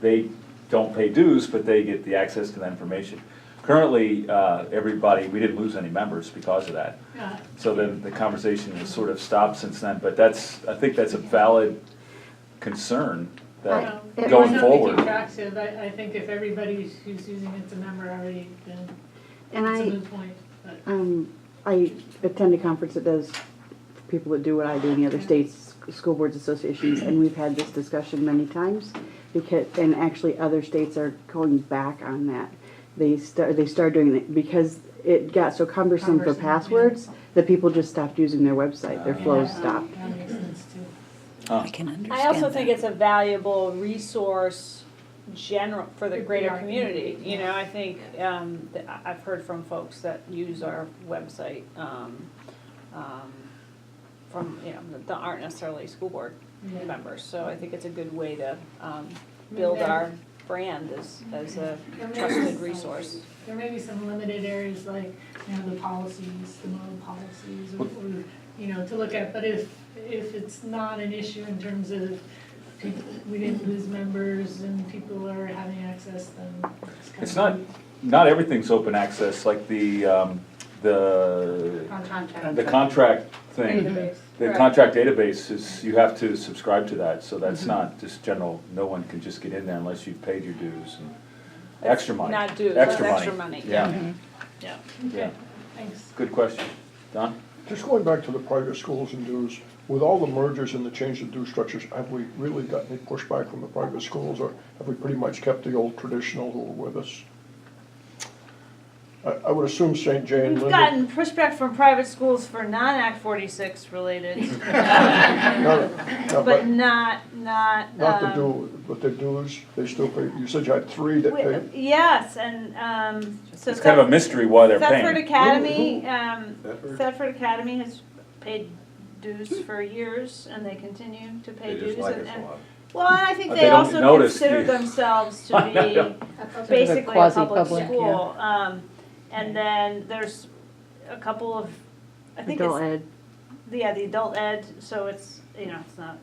they don't pay dues, but they get the access to that information. Currently, we didn't lose any members because of that. Yeah. So then the conversation has sort of stopped since then, but I think that's a valid concern that It going might not forward. be too attractive. I think if everybody who's using it's a member already, then it's a moot point. But I attend a conference that does, for people that do what I do in the other states, school boards associations, and we've had this discussion many times. because, and actually other states are going back on that. They started doing it because it got so cumbersome for passwords that people just stopped using their website, their flows stopped. That makes sense too. I can understand I also that. think it's a valuable resource general for the greater community. You know, I think that I've heard from folks that use our website from, you know, that aren't necessarily school board Yeah. members. So I think it's a good way to build our brand as a trusted resource. There may be some limited areas like, you know, the policies, the model policies, or, you know, to look at, but if it's not an issue in terms of we didn't lose members and people are having access, then it's kind of. Not everything's open access, like the contract thing. Database. The Right. contract database is, you have to subscribe to that, so that's not just general, no one can just get in there unless you've paid your dues and extra money. Not dues, Extra extra money. money. Yeah, Yeah. yeah. Thanks. Good question. Don? Just going back to the private schools and dues, with all the mergers and the change in due structures, have we really gotten any pushback from the private schools, or have we pretty much kept the old traditional who were with us? I would assume St. Jane, We've Linda. gotten pushback from private schools for non-Act 46 related, No, but not. Not the due, but the dues, they still pay, you said you had 3 that paid. Yes, and so. It's kind of a mystery why they're paying. Thetford Academy, Thetford? Thetford Academy has paid dues for years, and they continue to pay They dues. just like us and- a lot. Well, and I think But they they don't also notice consider the- themselves to be basically a public quasi-public, school. And then there's a couple of, I think Adult it's, ed. the adult ed, so it's, you know, it's not,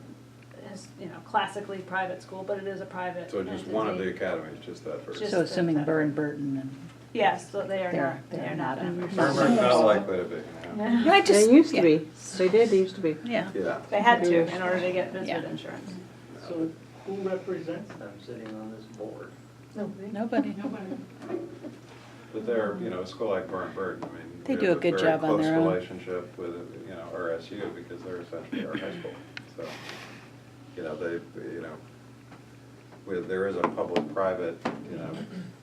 it's, you know, classically private school, but it is a private So just one of the entity. academies, just that first. Just So assuming that- Burr and Burton and. Yes, so they are They're- not, they they're are not not members. Burn not likely to be, no. I just- They used to yeah. be, they used to be. Yeah. Yeah. They had to in order to get visitor Yeah. insurance. So who represents them sitting on this board? Nobody. But they're, you know, a school like Burn Burton, I mean. They we do have a good job on their own. very close relationship with, you know, RSU because they're essentially our high school. So, you know, there is a public-private, you know,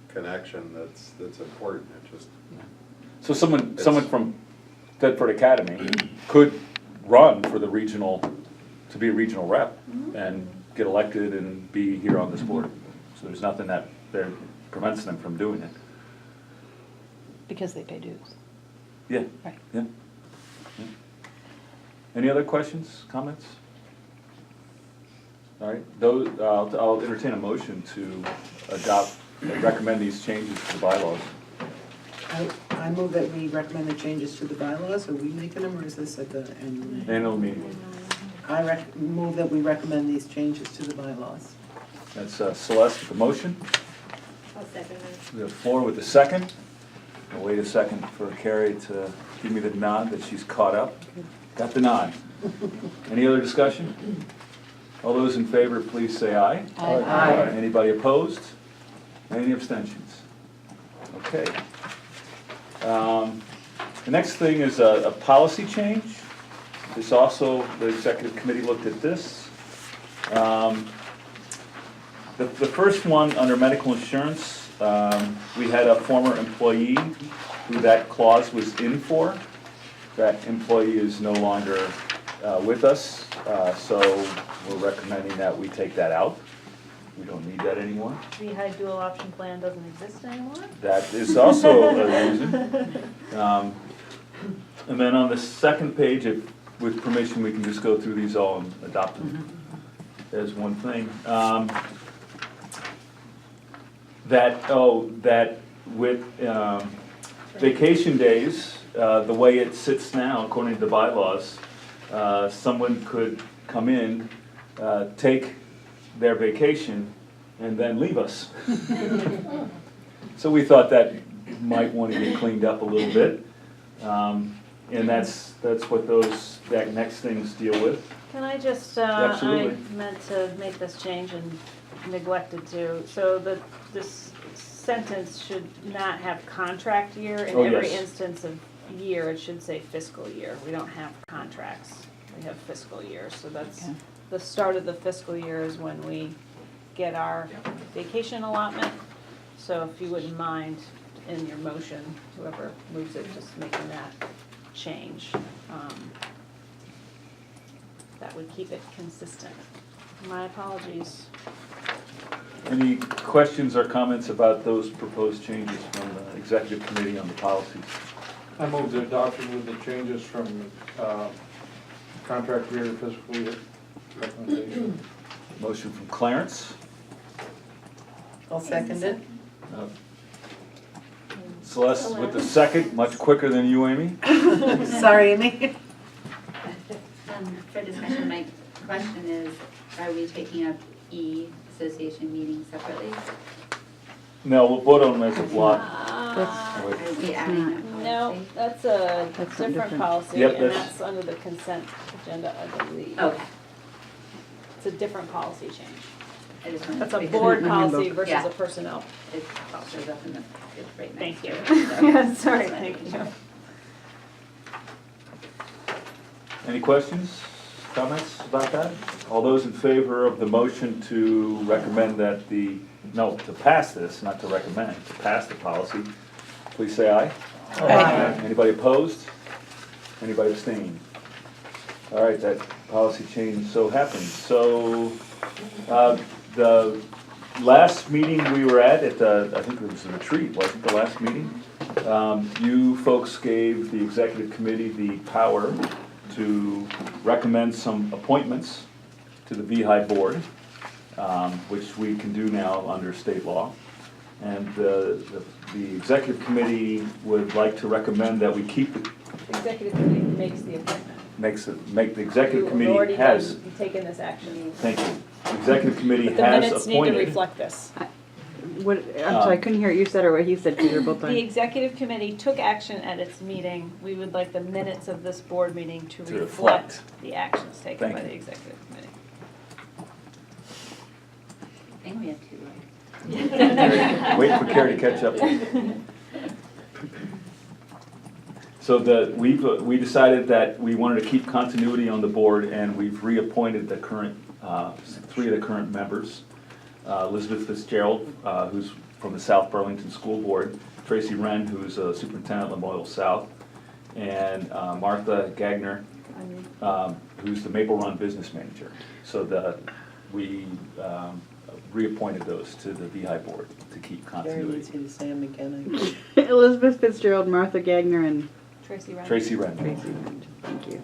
connection that's important. It just, So someone from Thetford Academy could run for the regional, to be a regional rep and get elected and be here on this board. So there's nothing that prevents them from doing it. Because they pay dues. Yeah, Right. yeah. Yeah. Any other questions, comments? All right, those, I'll entertain a motion to adopt, recommend these changes to the bylaws. I move that we recommend the changes to the bylaws. Are we making them, or is this at the annual meeting? Annual meeting. I move that we recommend these changes to the bylaws. That's Celeste with the motion. I'll second that. We have Floor with the second. I'll wait a second for Carrie to give me the nod that she's caught up. Got the nod. Any other discussion? All those in favor, please say aye. Aye. Anybody opposed? Any abstentions? Okay. The next thing is a policy change. This also, the executive committee looked at this. The first one, under medical insurance, we had a former employee who that clause was in for. That employee is no longer with us, so we're recommending that we take that out. We don't need that anymore. The high dual option plan doesn't exist anymore? That is also a reason. And then on the second page, with permission, we can just go through these all and adopt them as one thing. That with vacation days, the way it sits now, according to the bylaws, someone could come in, take their vacation, and then leave us. So we thought that might want to get cleaned up a little bit. And that's what that next things deal with. Can I just, Absolutely. I meant to make this change and neglected to. So this sentence should not have contract year. In Oh, every yes. instance of year, it should say fiscal year. We don't have contracts. We have fiscal year. So that's, Okay. the start of the fiscal year is when we get our vacation allotment. So if you wouldn't mind in your motion, whoever moves it, just making that change. That would keep it consistent. My apologies. Any questions or comments about those proposed changes from the executive committee on the policies? I move the adoption with the changes from contract year to fiscal year recommendation. Motion from Clarence. I'll second it. Celeste with the second, much quicker than you, Amy. Sorry, Amy. For discussion, my question is, are we taking up association meetings separately? No, we'll vote on them as a block. Are we adding that policy? No, that's a different different. policy, Yep, and that's- that's under the consent agenda, I believe. Okay. It's a different policy change. I just wanted That's to a make board sure. policy versus Yeah. a personnel. It shows up in the, it's right Thank next you. to it. so Yeah, sorry, that's thank fine. you. Any questions, comments about that? All those in favor of the motion to recommend that to pass this, not to recommend, to pass the policy, please say aye. Aye. Anybody opposed? Anybody abstaining? All right, that policy change so happened. So, the last meeting we were at the, I think it was a retreat, wasn't it, the last meeting? You folks gave the executive committee the power to recommend some appointments to the VHI board, which we can do now under state law. And the executive committee would like to recommend that we keep the, Executive committee makes the appointment. make the executive You've committee already has, taken this action. thank you. The executive committee But the has minutes need to appointed. reflect this. What, I'm sorry, I couldn't hear what you said or what he said, because you're both The on. executive committee took action at its meeting. We would like the minutes of this board meeting to To reflect reflect. the actions taken Thank by you. the executive committee. I think we have two, right? Wait for Carrie to catch up. So we decided that we wanted to keep continuity on the board, and we've reappointed the current, 3 of the current members. Elizabeth Fitzgerald, who's from the South Burlington School Board, Tracy Wren, who's a superintendent at Lamoille South, and Martha Gagner, who's the Maple Run business manager. So we reappointed those to the VHI board to keep Gary continuity. needs you to say them again. Elizabeth Fitzgerald, Martha Gagner, and Tracy Wren. Tracy Wren. Tracy Wren. Thank you.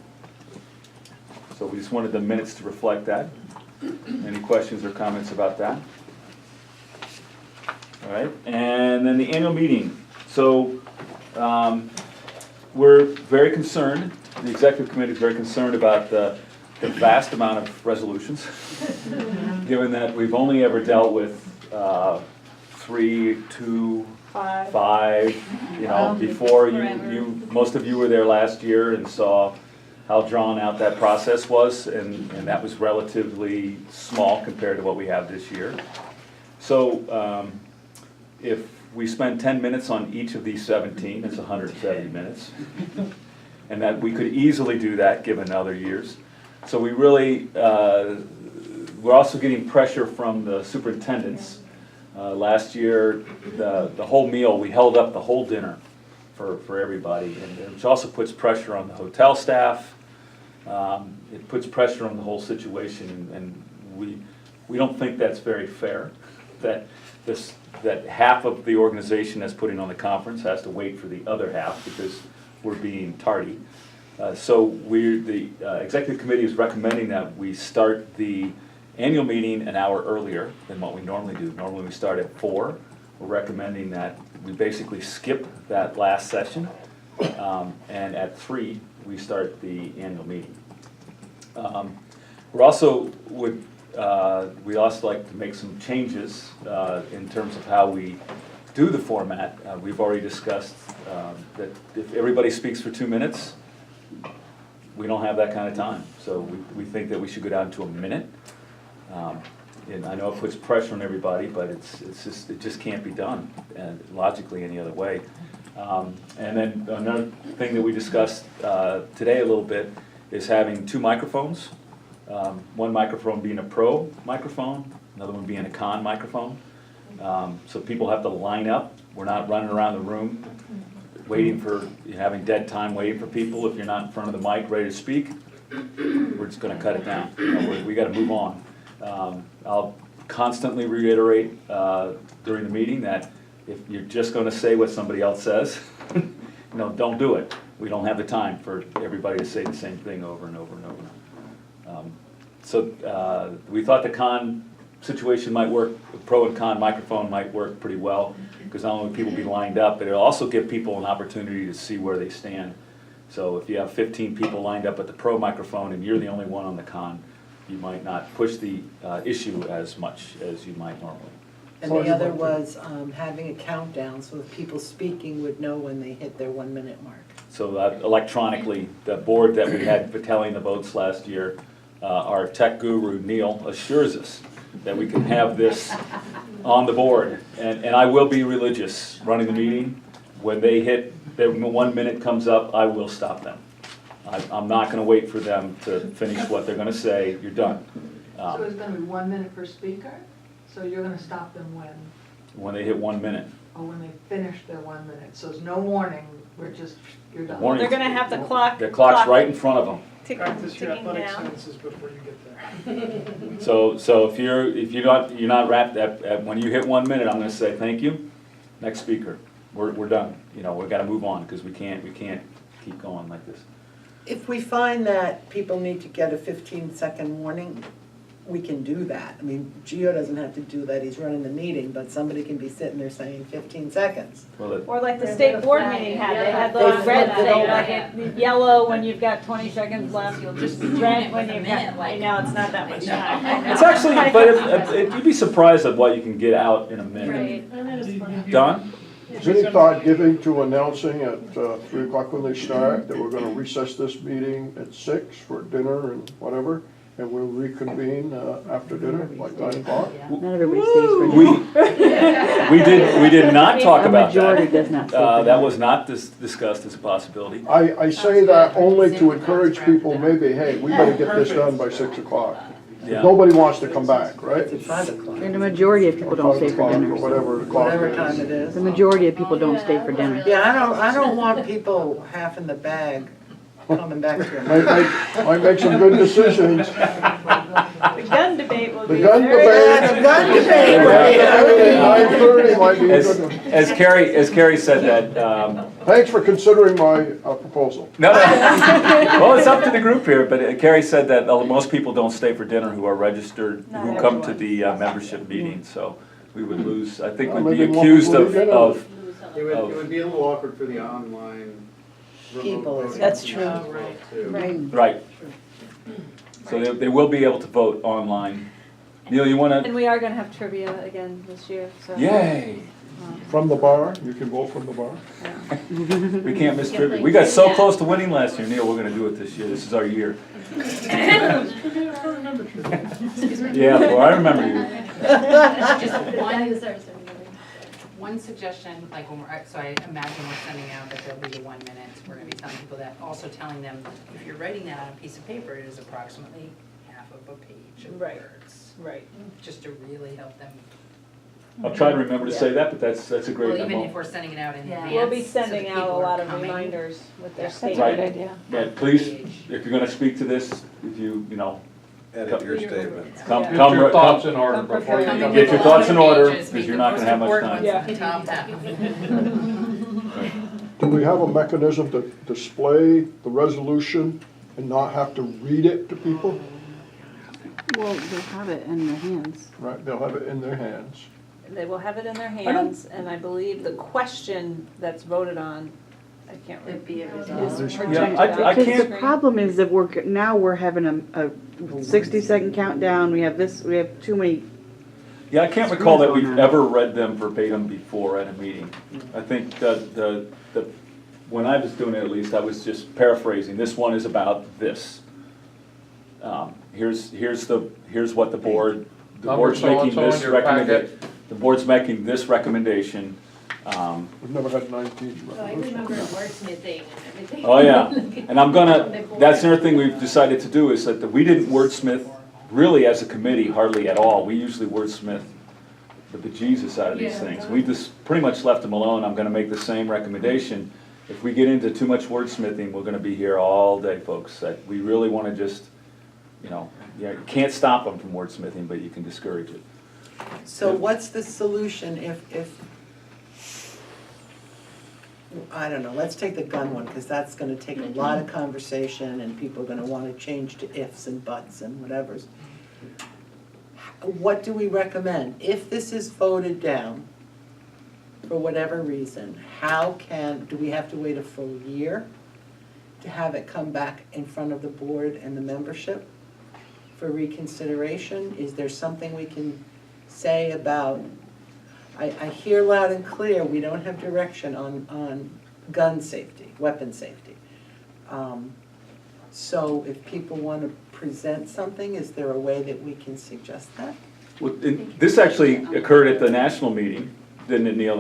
So we just wanted the minutes to reflect that. Any questions or comments about that? All right, and then the annual meeting. So we're very concerned, the executive committee is very concerned about the vast amount of resolutions, given that we've only ever dealt with 3, 2, 5, before most of you were there last year and saw how drawn out that process was, and that was relatively small compared to what we have this year. So if we spend 10 minutes on each of these 17, it's 170 minutes. And that we could easily do that given other years. So we really, we're also getting pressure from the superintendents. Last year, the whole meal, we held up the whole dinner for everybody, and which also puts pressure on the hotel staff. It puts pressure on the whole situation, and we don't think that's very fair. That half of the organization that's putting on the conference has to wait for the other half because we're being tardy. So the executive committee is recommending that we start the annual meeting an hour earlier than what we normally do. Normally we start at 4. We're recommending that we basically skip that last session, and at 3 we start the annual meeting. We'd also like to make some changes in terms of how we do the format. We've already discussed that if everybody speaks for 2 minutes, we don't have that kind of time. So we think that we should go down to a minute. And I know it puts pressure on everybody, but it just can't be done logically any other way. And then another thing that we discussed today a little bit is having 2 microphones. One microphone being a pro microphone, another one being a con microphone. So people have to line up. We're not running around the room waiting for, having dead time waiting for people. If you're not in front of the mic ready to speak, we're just gonna cut it down. We gotta move on. I'll constantly reiterate during the meeting that if you're just gonna say what somebody else says, don't do it. We don't have the time for everybody to say the same thing over and over and over. So we thought the con situation might work, the pro and con microphone might work pretty well, because not only will people be lined up, but it'll also give people an opportunity to see where they stand. So if you have 15 people lined up at the pro microphone and you're the only one on the con, you might not push the issue as much as you might normally. And the other was having a countdown so that people speaking would know when they hit their 1 minute mark. So electronically, the board that we had for tallying the votes last year, our tech guru, Neil, assures us that we can have this on the board. And I will be religious running the meeting. When they hit, their 1 minute comes up, I will stop them. I'm not gonna wait for them to finish what they're gonna say. You're done. So it's gonna be 1 minute per speaker? So you're gonna stop them When they hit 1 minute. or when they finish their 1 minute? So there's no warning, you're done. Warning. They're gonna have the clock. The clock's right in front of them. Practice your ticking athletic down. sentences before you get there. So if you're not wrapped at when you hit 1 minute, I'm gonna say thank you. Next speaker. We're done. We've gotta move on because we can't keep going like this. If we find that people need to get a 15-second warning, we can do that. I mean, Gio doesn't have to do that, he's running the meeting, but somebody can be sitting there saying 15 seconds. Or like the state board meeting had, they had those red thing, like it, yellow when you've got 20 seconds left, just red when you've got, right now it's not that much time. It's actually, but you'd be surprised at what you can get out in a minute. Right. Don? Is any thought given to announcing at 3 o'clock when they start that we're gonna recess this meeting at 6 for dinner and whatever? And we'll reconvene after dinner, like 9 o'clock? Not everybody stays for dinner. We did not talk A about majority that. does not stay for That dinner. was not discussed as a possibility. I say that only to encourage people, maybe, hey, we better get this done by 6 o'clock. Yeah. Nobody wants to come back, right? It's 5 o'clock, And the majority of people don't stay for 5 o'clock dinner. or whatever the clock whatever is. time it is. The majority of people don't stay for dinner. Yeah, I don't want people half in the bag coming back to Might make some good decisions. The gun debate will The be gun very. debate. The gun debate would be 9:30 might be a As, good one. as Carrie said that, Thanks for considering my proposal. no, well, it's up to the group here, but Carrie said that most people don't stay for dinner who are registered, who come to the membership meeting, so we would lose, I think we'd be Maybe more accused people of, would get of, It would be a little awkward for the online remote People, voting That's as true. well, too. right. So they will be able to vote online. Neil, you wanna, And we are gonna have trivia again this year, so. yay, From the bar, you can vote from the bar. we can't miss trivia. We got so close to winning last year, Neil, we're gonna do it this year, this is our year. Yeah, well, I remember you. Just one suggestion, like when we're, so I imagine we're sending out that there'll be the 1 minute, we're gonna be telling people that, also telling them, if you're writing that on a piece of paper, it is approximately half of a page of Right. words. Right. Just to really help them. I'll try to remember to say that, but that's a great Well, even if memo. we're sending it out in advance. We'll be so that sending out people a are lot of coming. reminders with their Yeah. statement. Right. But please, if you're gonna speak to this, if you know, Edit your statement. come, Get come, your thoughts come, in order come before you prepared. come. get your thoughts in order, Pages, because make you're the not gonna most have much important time. ones at the top. Do we have a mechanism to display the resolution and not have to read it to people? Well, they have it in their hands. Right, they'll have it in their hands. They will have it in their hands, and I believe the question that's voted on, I can't remember. Is projected I on the Because the screen. problem is that we're having a 60-second countdown, we have too many. Yeah, I can't recall that we've ever read them verbatim before at a meeting. I think that when I was doing it at least, I was just paraphrasing, this one is about this. Here's what the board, the board's making so-and-so in this your recommendation. packet. The board's making this recommendation. We've never had 19. So I remember wordsmithing and everything. Oh, yeah, and I'm gonna, that's another thing we've decided to do is that we didn't wordsmith really, as a committee, hardly at all. We usually wordsmith the bejesus out of these things. We just pretty much left them alone. I'm gonna make the same recommendation. If we get into too much wordsmithing, we're gonna be here all day, folks. That we really wanna just, you can't stop them from wordsmithing, but you can discourage it. So what's the solution if, I don't know, let's take the gun one, because that's gonna take a lot of conversation, and people are gonna wanna change to ifs and buts and whatevers. What do we recommend? If this is voted down, for whatever reason, do we have to wait a full year to have it come back in front of the board and the membership for reconsideration? Is there something we can say about, I hear loud and clear, we don't have direction on gun safety, weapon safety. So if people want to present something, is there a way that we can suggest that? Well, this actually occurred at the national meeting, didn't it, Neil?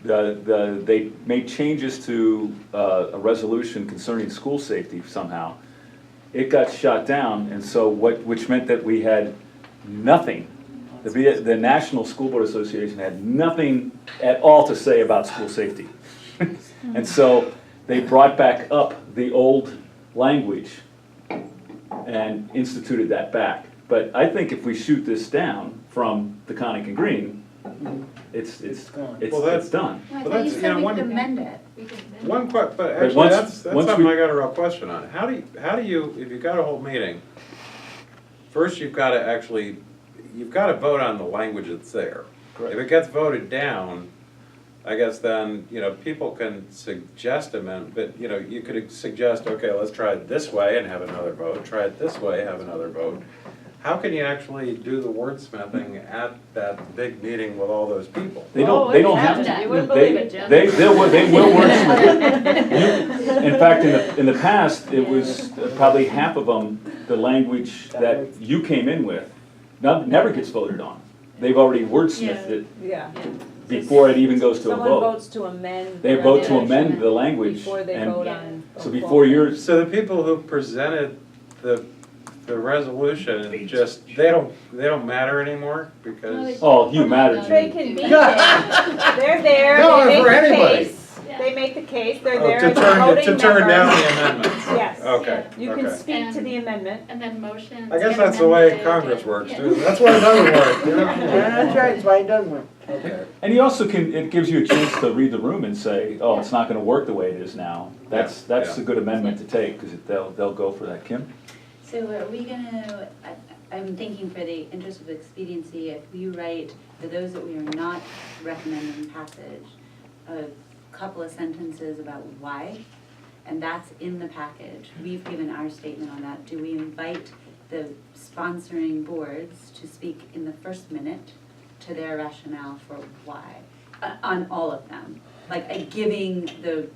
That they made changes to a resolution concerning school safety somehow. It got shot down, and so which meant that we had nothing. The National School Board Association had nothing at all to say about school safety. And so they brought back up the old language and instituted that back. But I think if we shoot this down from the Connick and Green, it's done. I Well, thought you that's, said we one- could amend it. But But actually, once- that's once something we- I got a real question on. How do you, if you've got a whole meeting, first you've got to vote on the language that's there. Correct. If it gets voted down, I guess then, people can suggest amendment, but, you could suggest, okay, let's try it this way and have another vote, try it this way, have another vote. How can you actually do the wordsmithing at that big meeting with all those people? They don't have to. You wouldn't believe it, Jim. They will wordsmith. In fact, in the past, it was probably half of them, the language that you came in with, never gets voted on. They've already wordsmithed it Yeah. before it even goes to a Someone vote. votes to amend. They the vote to resolution amend the language. Before they and vote on. So before you're, So the people who presented the resolution, just, they don't matter anymore because. oh, you matter, They Gene. can be there, they're there, No, they for make the anybody. case, they make the case, they're Oh, there to as a turn voting down member. the amendments. Yes. Okay, You can okay. speak to the amendment. And then motion. I guess that's the way Congress works too. That's why it doesn't work, you know? That's right, that's why it doesn't work. Okay. And you also it gives you a chance to read the room and say, oh, it's not gonna work the way it is now. That's Yeah. a good amendment to take, because they'll go for that. Kim? So are we gonna, I'm thinking for the interest of expediency, if we write, for those that we are not recommending passage, a couple of sentences about why, and that's in the package. We've given our statement on that. Do we invite the sponsoring boards to speak in the first minute to their rationale for why, on all of them? Like giving the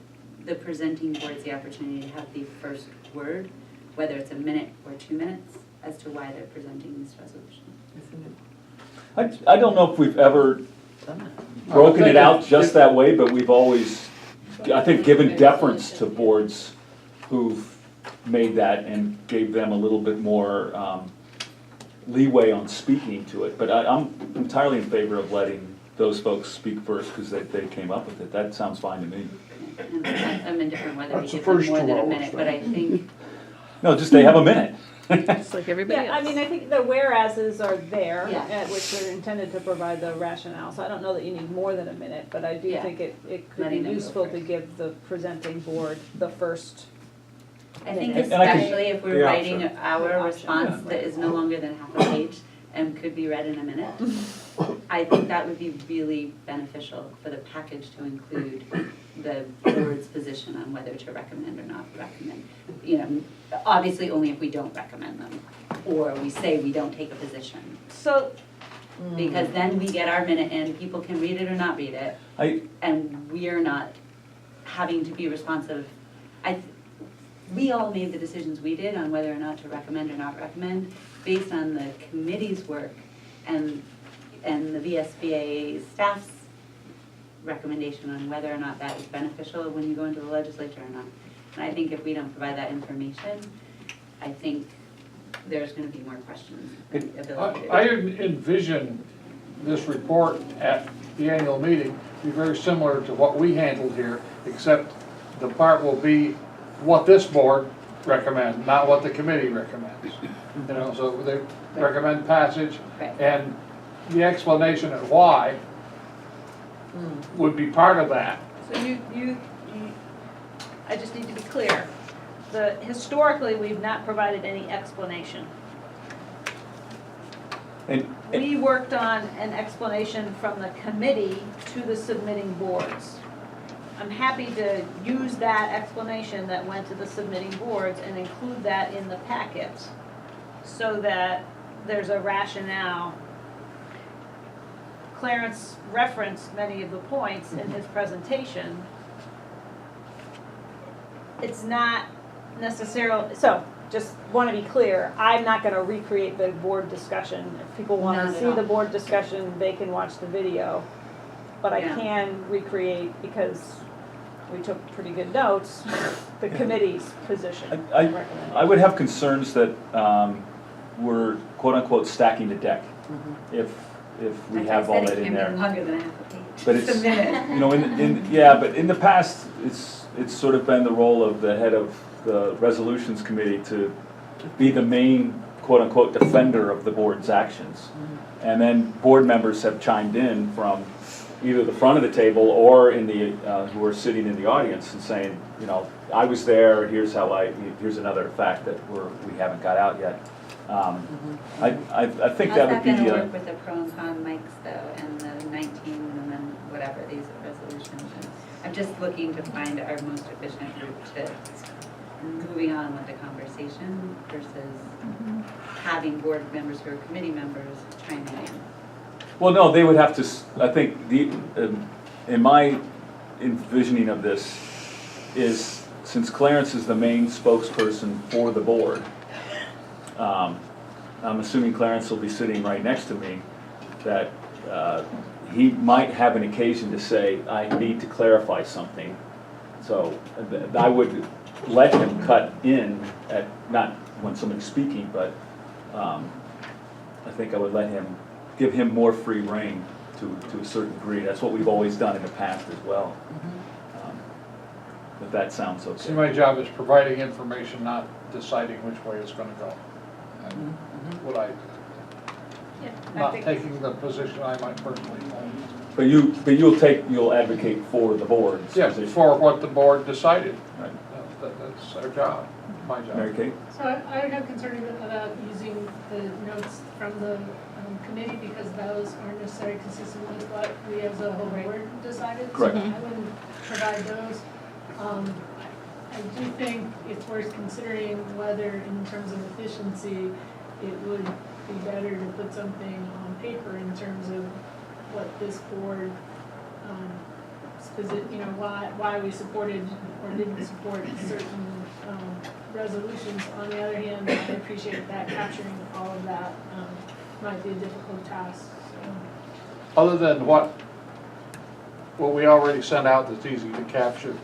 presenting boards the opportunity to have the first word, whether it's a minute or 2 minutes, as to why they're presenting this resolution. I don't know if we've ever broken it out just that way, but we've always, I think, given deference to boards who've made that and gave them a little bit more leeway on speaking to it. But I'm entirely in favor of letting those folks speak first because they came up with it. That sounds fine to me. And I'm indifferent whether we That's the give them first more 2 than a hours, minute, but I think No, just they have a minute. Just like everybody Yeah, I else. mean, I think the whereases are there, Yeah. which are intended to provide the rationale, so I don't know that you need more than a minute, but I do Yeah. think it could be Letting them go useful to first. give the presenting board the first. I think And I can- especially if we're The writing option. our The option, response that is no longer than half a page and could be read in a minute, I think that would be really beneficial for the package to include the board's position on whether to recommend or not recommend. You know, obviously only if we don't recommend them, or we say we don't take a position. So, Because then we get our minute in, people can read it or not read it, and we're not having to be responsive. We all made the decisions we did on whether or not to recommend or not recommend based on the committee's work and the VSBA staff's recommendation on whether or not that is beneficial when you go into the legislature or not. And I think if we don't provide that information, I think there's gonna be more questions. than the ability to- I envision this report at the annual meeting be very similar to what we handled here, except the part will be what this board recommends, not what the committee recommends. You know, so they recommend passage, Right. and the explanation of why would be part of that. So I just need to be clear. Historically, we've not provided any explanation. And We worked on an explanation from the committee to the submitting boards. I'm happy to use that explanation that went to the submitting boards and include that in the packet so that there's a rationale. Clarence referenced many of the points in his presentation. It's not necessarily, so just want to be clear, I'm not going to recreate the board discussion. If people want Not to at see all. the board discussion, they can watch the video. But I Yeah. can recreate, because we took pretty good notes, the committee's position. I would have concerns that we're quote-unquote stacking the deck if we have all that in there. Longer than a half a page. But it's, you know, yeah, but in the past, it's sort of been the role of the head of the resolutions committee to be the main quote-unquote defender of the board's actions. And then board members have chimed in from either the front of the table or in the, who are sitting in the audience and saying, you know, I was there, here's here's another fact that we haven't got out yet. I think that would be. How's that gonna work with the pro and con mics though, and the 19 and then whatever these resolutions? And I'm just looking to find our most efficient route to moving on with the conversation versus having board members who are committee members chiming in. Well, no, they would have to, I think, in my envisioning of this is, since Clarence is the main spokesperson for the board, I'm assuming Clarence will be sitting right next to me, that he might have an occasion to say, I need to clarify something. So I would let him cut in at, not when somebody's speaking, but I think I would let him, give him more free rein to a certain degree. That's what we've always done in the past as well. If that sounds okay. See, my job is providing information, not deciding which way it's gonna go. And what not taking the position I might personally hold. But you'll advocate for the board's Yeah, position. for what the board decided. Right. That's our job, my job. Mary Kate? So I would have concern about using the notes from the committee because those aren't necessarily consistent with what we as a whole board decided. Correct. So I wouldn't provide those. I do think it's worth considering whether in terms of efficiency, it would be better to put something on paper in terms of what this board, why we supported or didn't support certain resolutions. On the other hand, I appreciate that capturing all of that might be a difficult task. So. Other than what we already sent out that's easy to capture,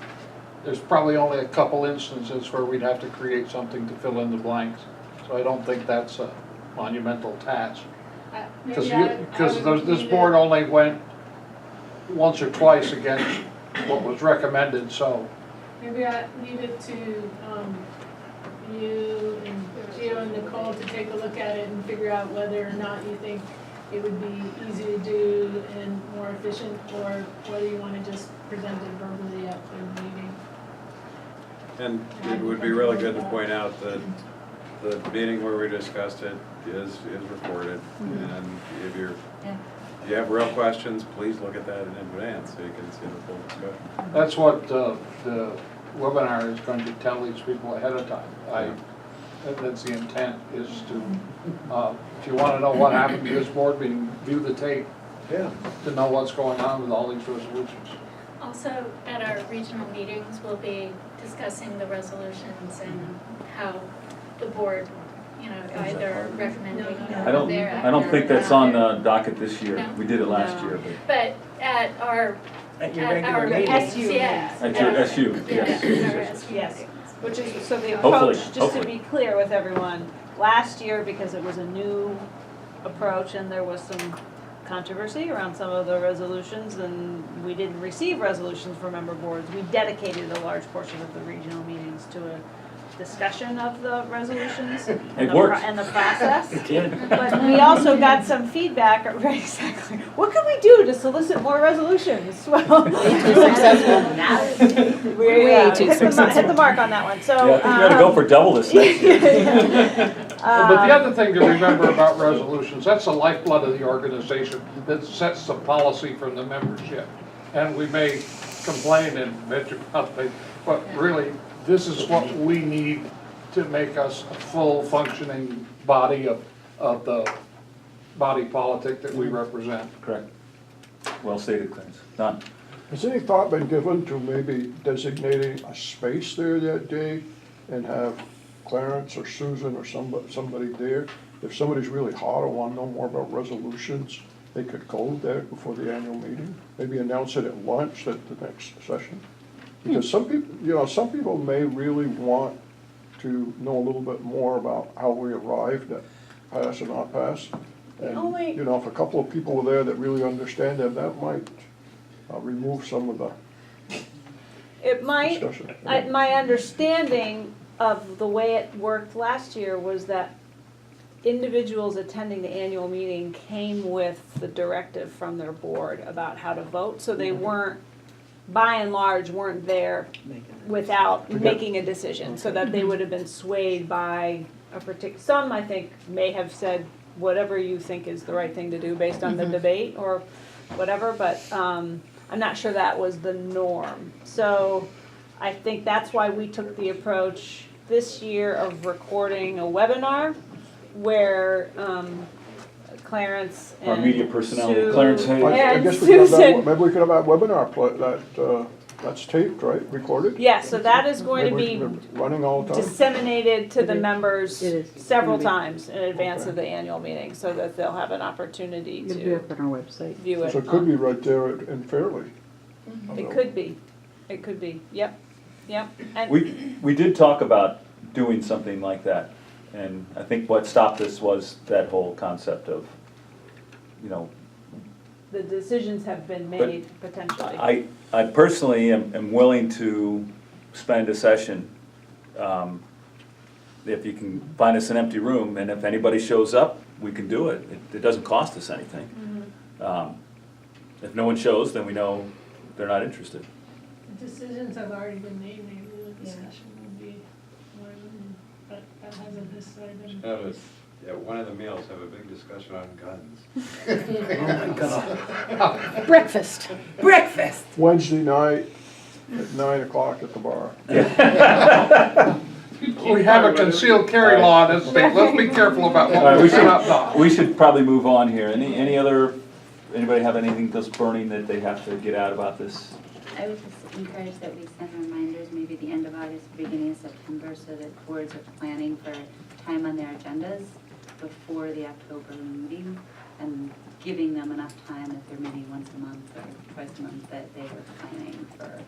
there's probably only a couple instances where we'd have to create something to fill in the blanks. So I don't think that's a monumental task. Because this board only went once or twice against what was recommended, so. Maybe I leave it to you and Gio and Nicole to take a look at it and figure out whether or not you think it would be easy to do and more efficient, or whether you want to just present it verbally at the meeting. And it would be really good to point out that the meeting where we discussed it is recorded. And if you have real questions, please look at that in advance so you can see the full discussion. That's what the webinar is going to tell these people ahead of time. That's the intent, is to, if you want to know what happened to this board meeting, view the tape. Yeah. To know what's going on with all these resolutions. Also, at our regional meetings, we'll be discussing the resolutions and how the board, either recommending. I don't think that's on the docket this year. No. We did it last year, But at our. At your regular meeting. SU, yes. At your SU, yes. Yeah, at our SU Yes. meetings. Which is, so the Hopefully, approach, just to hopefully. be clear with everyone, last year, because it was a new approach and there was some controversy around some of the resolutions and we didn't receive resolutions from member boards, we dedicated a large portion of the regional meetings to a discussion of the resolutions It worked. and the process. It did. But we also got some feedback, right, exactly, what can we do to solicit more resolutions? Well, Way too successful. Way too Hit successful. the mark on that one, so. Yeah, I think we ought to go for double this next year. But the other thing to remember about resolutions, that's the lifeblood of the organization that sets the policy from the membership. And we may complain and bitch about things, but really, this is what we need to make us a full functioning body of the body politic that we represent. Correct. Well stated, Clarence. Done. Has any thought been given to maybe designating a space there that day and have Clarence or Susan or somebody there? If somebody's really hot or want to know more about resolutions, they could go there before the annual meeting, maybe announce it at lunch at the next session. Because some people may really want to know a little bit more about how we arrived at pass or not pass. And, you know, if a couple of people were there that really understand that, that might remove some of the It might, discussion. my understanding of the way it worked last year was that individuals attending the annual meeting came with the directive from their board about how to vote, so they weren't, by and large, weren't there without making a decision, so that they would have been swayed by a particular, some I think may have said whatever you think is the right thing to do based on the debate or whatever, but I'm not sure that was the norm. So I think that's why we took the approach this year of recording a webinar where Clarence and Our media personnel, Sue Clarence Hayes. I and guess we could have Susan. maybe we could have that webinar that's taped, right, recorded? Yeah, so that is going to Maybe be running all the time? disseminated to the members It is. several It's gonna times in advance Okay. of the annual meeting, so that they'll have an opportunity It'll be to up on our website. view it. So it could be right there in Fairleigh. It could be, it could be, yep, yep. And We did talk about doing something like that, and I think what stopped us was that whole concept of, you know, the decisions have been made potentially. I personally am willing to spend a session, if you can find us an empty room, and if anybody shows up, we can do it. It doesn't cost us anything. If no one shows, then we know they're not interested. The decisions have already been made, maybe the discussion will be more, but that hasn't decided. At one of the meals, have a big discussion on guns. Breakfast. Breakfast. Wednesday night at 9 o'clock at the bar. We have a concealed carry law in this state, let's be careful about All what right, we set up. we should probably move on here. Anybody have anything that's burning that they have to get out about this? I would just encourage that we send reminders maybe the end of August, beginning of September, so that boards are planning for time on their agendas before the October meeting, and giving them enough time if they're meeting once a month or twice a month, that they are planning for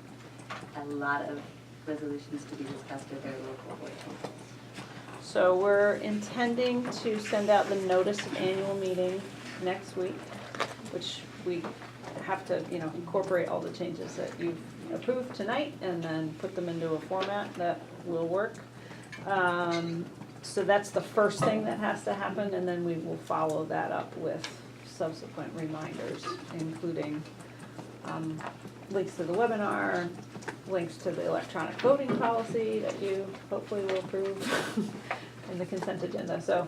a lot of resolutions to be discussed at their local board meetings. So we're intending to send out the notice of annual meeting next week, which we have to, incorporate all the changes that you've approved tonight and then put them into a format that will work. So that's the first thing that has to happen, and then we will follow that up with subsequent reminders, including links to the webinar, links to the electronic voting policy that you hopefully will approve in the consent agenda. So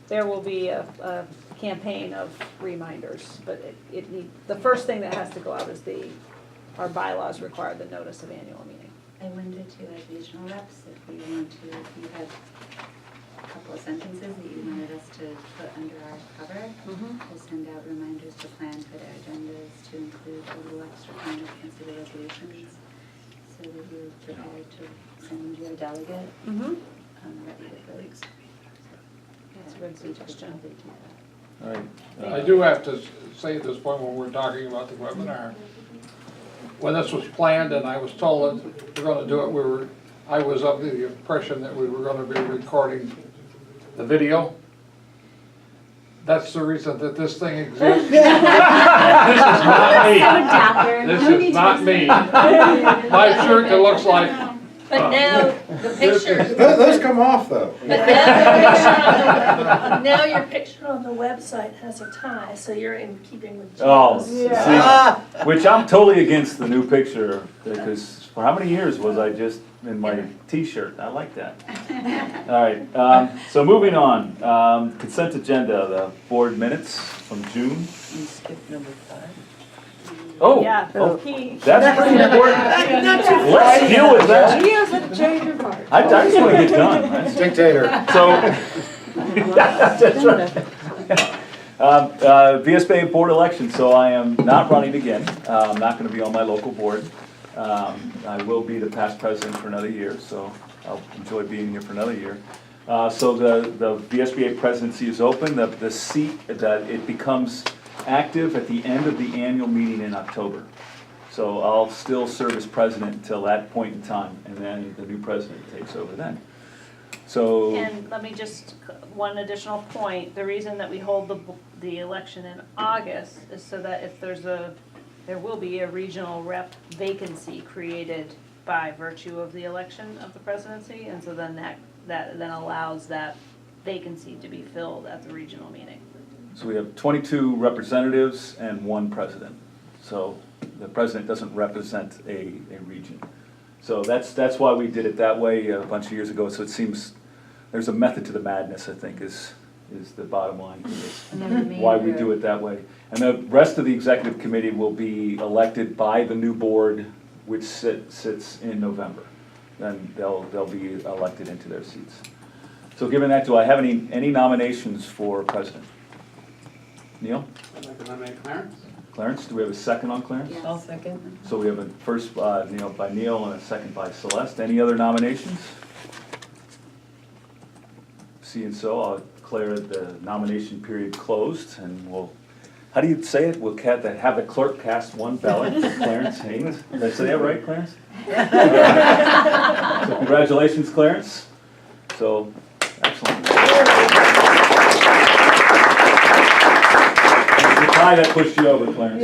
there will be a campaign of reminders, but the first thing that has to go out is our bylaws require the notice of annual meeting. I wondered too, as regional reps, if you had a couple of sentences that you wanted us to put under our cover, to send out reminders to plan for their agendas, to include a little extra time to consider resolutions, so that you're prepared to send your delegate ready to vote. That's a good suggestion. All right. I do have to say at this point, when we're talking about the webinar, when this was planned and I was told that we're gonna do it, we were I was of the impression that we were gonna be recording the video. That's the reason that this thing exists. This is not me. This is not me. My shirt that looks like. But now, the picture, Those come off though. but now your picture on the website has a tie, so you're in keeping with Oh, Jim's. see, which I'm totally against the new picture, because for how many years was I just in my t-shirt? I like that. All right, so moving on, consent agenda, the board minutes from June. You skipped number 5. Oh, Yeah, oh, key. that's pretty important. Let's deal with that. He hasn't changed your heart. I just want to get done. Dictator. So, that's right. VSBA board election, so I am not running again. I'm not going to be on my local board. I will be the past president for another year, so I'll enjoy being here for another year. So the VSBA presidency is open. The seat, that it becomes active at the end of the annual meeting in October. So I'll still serve as president until that point in time, and then the new president takes over then. So. And let me just, one additional point, the reason that we hold the election in August is so that if there will be a regional rep vacancy created by virtue of the election of the presidency, and so then that then allows that vacancy to be filled at the regional meeting. So we have 22 representatives and 1 president. So the president doesn't represent a region. So that's why we did it that way a bunch of years ago. So it seems there's a method to the madness, I think, is the bottom line to this. Why we do it that way. And the rest of the executive committee will be elected by the new board, which sits in November. Then they'll be elected into their seats. So given that, do I have any nominations for president? Neil? I'd like to nominate Clarence. Clarence, do we have a second on Clarence? Yes. I'll second. So we have a first by Neil and a second by Celeste. Any other nominations? Seeing so, I'll declare the nomination period closed, and we'll, how do you say it? We'll have the clerk cast 1 ballot for Clarence Haynes. Did I say that right, Clarence? So congratulations, Clarence. So, excellent. The tie that pushed you over, Clarence.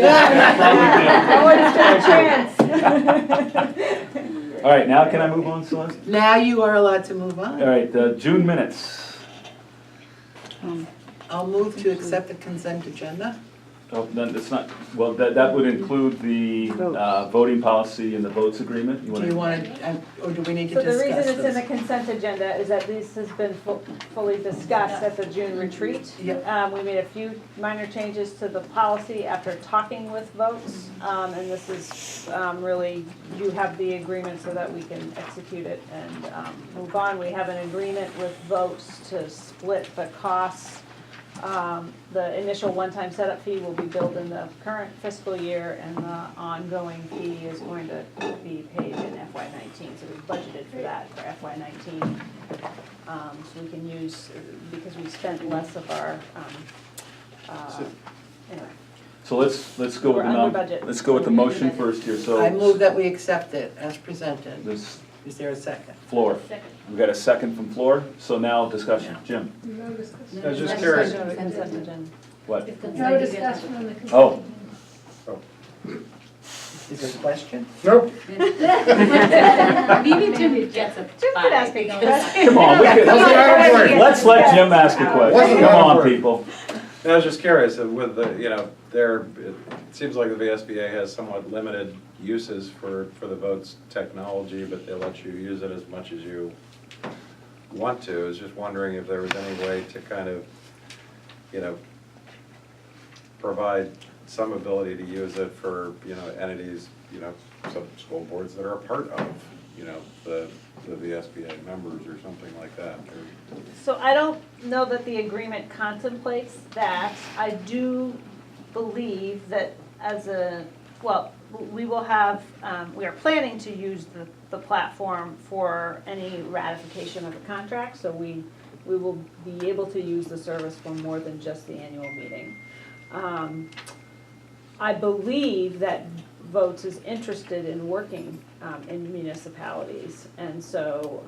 All right, now can I move on, Celeste? Now you are allowed to move on. All right, the June minutes. I'll move to accept the consent agenda. Oh, then it's not, well, that would include the voting policy and the votes agreement. Do you want to, or do we need to So the discuss reason it's in the this? consent agenda is that this has been fully discussed at the June retreat. Yep. We made a few minor changes to the policy after talking with votes, and this is really, you have the agreement so that we can execute it and move on. We have an agreement with votes to split the costs. The initial one-time setup fee will be billed in the current fiscal year, and the ongoing fee is going to be paid in FY19. So we budgeted for that for FY19. So we can use, because we spent less of our, anyway. So let's go We're with under budget. let's go with the motion first here. So I move that we accept it as presented. this Is there a second? floor. Second. We got a second from floor. So now discussion. Jim, No discussion. I was just curious. Consent agenda. what? No discussion on the consent. Oh, Is there a question? Nope. Maybe Jim gets a Jim could ask me a question. come on. Let's let Jim ask a question. Wasn't Come on, awkward. people. I was just curious, with the, it seems like the VSBA has somewhat limited uses for the votes technology, but they let you use it as much as you want to. I was just wondering if there was any way to kind of, provide some ability to use it for, entities, some school boards that are a part of, the VSBA members or something like that. So I don't know that the agreement contemplates that. I do believe that we will have, we are planning to use the platform for any ratification of the contract, so we will be able to use the service for more than just the annual meeting. I believe that votes is interested in working in municipalities. And so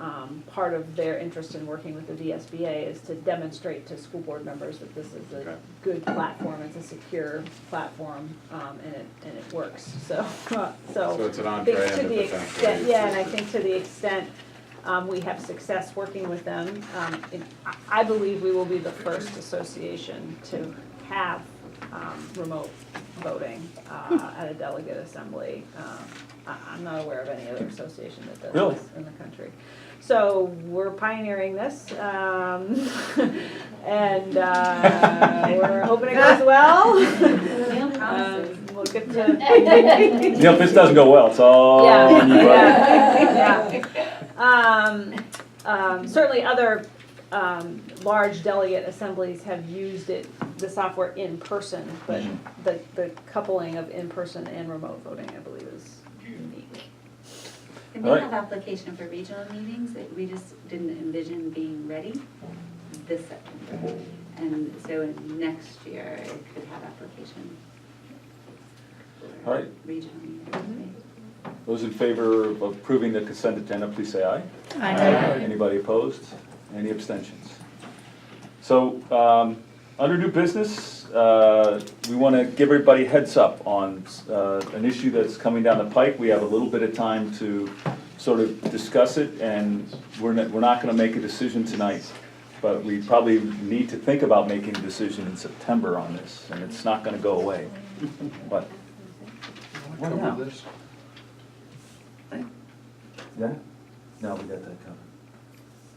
part of their interest in working with the VSBA is to demonstrate to school board members that this is a good platform, it's a secure platform, and it works. So it's an I entree think to into the potentially extent, yeah, and I think to the extent we have success working with them, I believe we will be the first association to have remote voting at a delegate assembly. I'm not aware of any other association that does Really? this in the country. So we're pioneering this, and we're hoping it goes well. We'll get to. You know, if this doesn't go well, it's all on you, brother. Certainly other large delegate assemblies have used the software in person, but the coupling of in-person and remote voting, I believe, is unique. And they have application for regional meetings that we just didn't envision being ready this September. And so in next year, it could have application All right. for regional meetings. Those in favor of approving the consent agenda, please say aye. Aye. Anybody opposed? Any abstentions? So, under new business, we want to give everybody a heads up on an issue that's coming down the pike. We have a little bit of time to sort of discuss it, and we're not going to make a decision tonight. But we probably need to think about making a decision in September on this, and it's not going to go away. But what now? This. Yeah? No, we got that covered.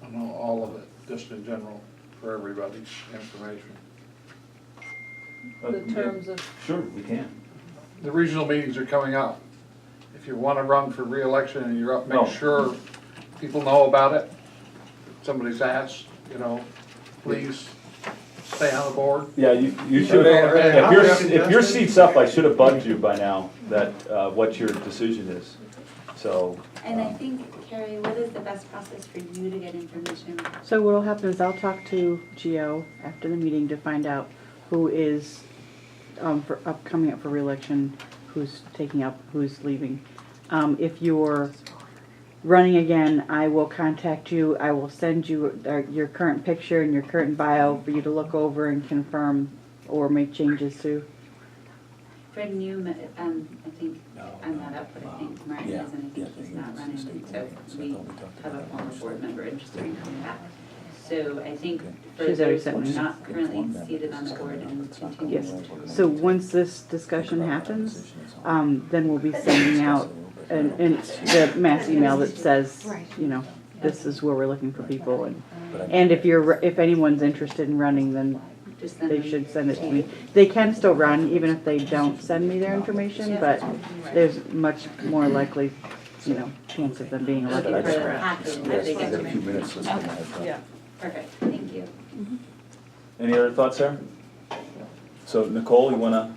I know all of it, just in general, for everybody's information. The terms of. Sure, we can. The regional meetings are coming up. If you want to run for re-election and you're up, No. make sure people know about it. Somebody's asked, please stay on the board. Yeah, you should, if your seat's up, I should have bugged you by now that, what your decision is, so. And I think, Carrie, what is the best process for you to get information? So what'll happen is I'll talk to Gio after the meeting to find out who is coming up for reelection, who's taking up, who's leaving. If you're running again, I will contact you. I will send you your current picture and your current bio for you to look over and confirm or make changes to. For new, I think I'm not up, but I think Martin is, and I think he's not running, and so we have a former board member interested in coming back. So I think for She's already those sent who are me. not currently seated on the board and continue Yes. to. So once this discussion happens, then we'll be sending out the mass email that says, this is where we're looking for people, and if anyone's interested in running, then they should send it to me. They can still run even if they don't send me their information, but there's much more likely, chance of them being elected. A few minutes. Yeah. Perfect, thank you. Any other thoughts there? So Nicole, you wanna?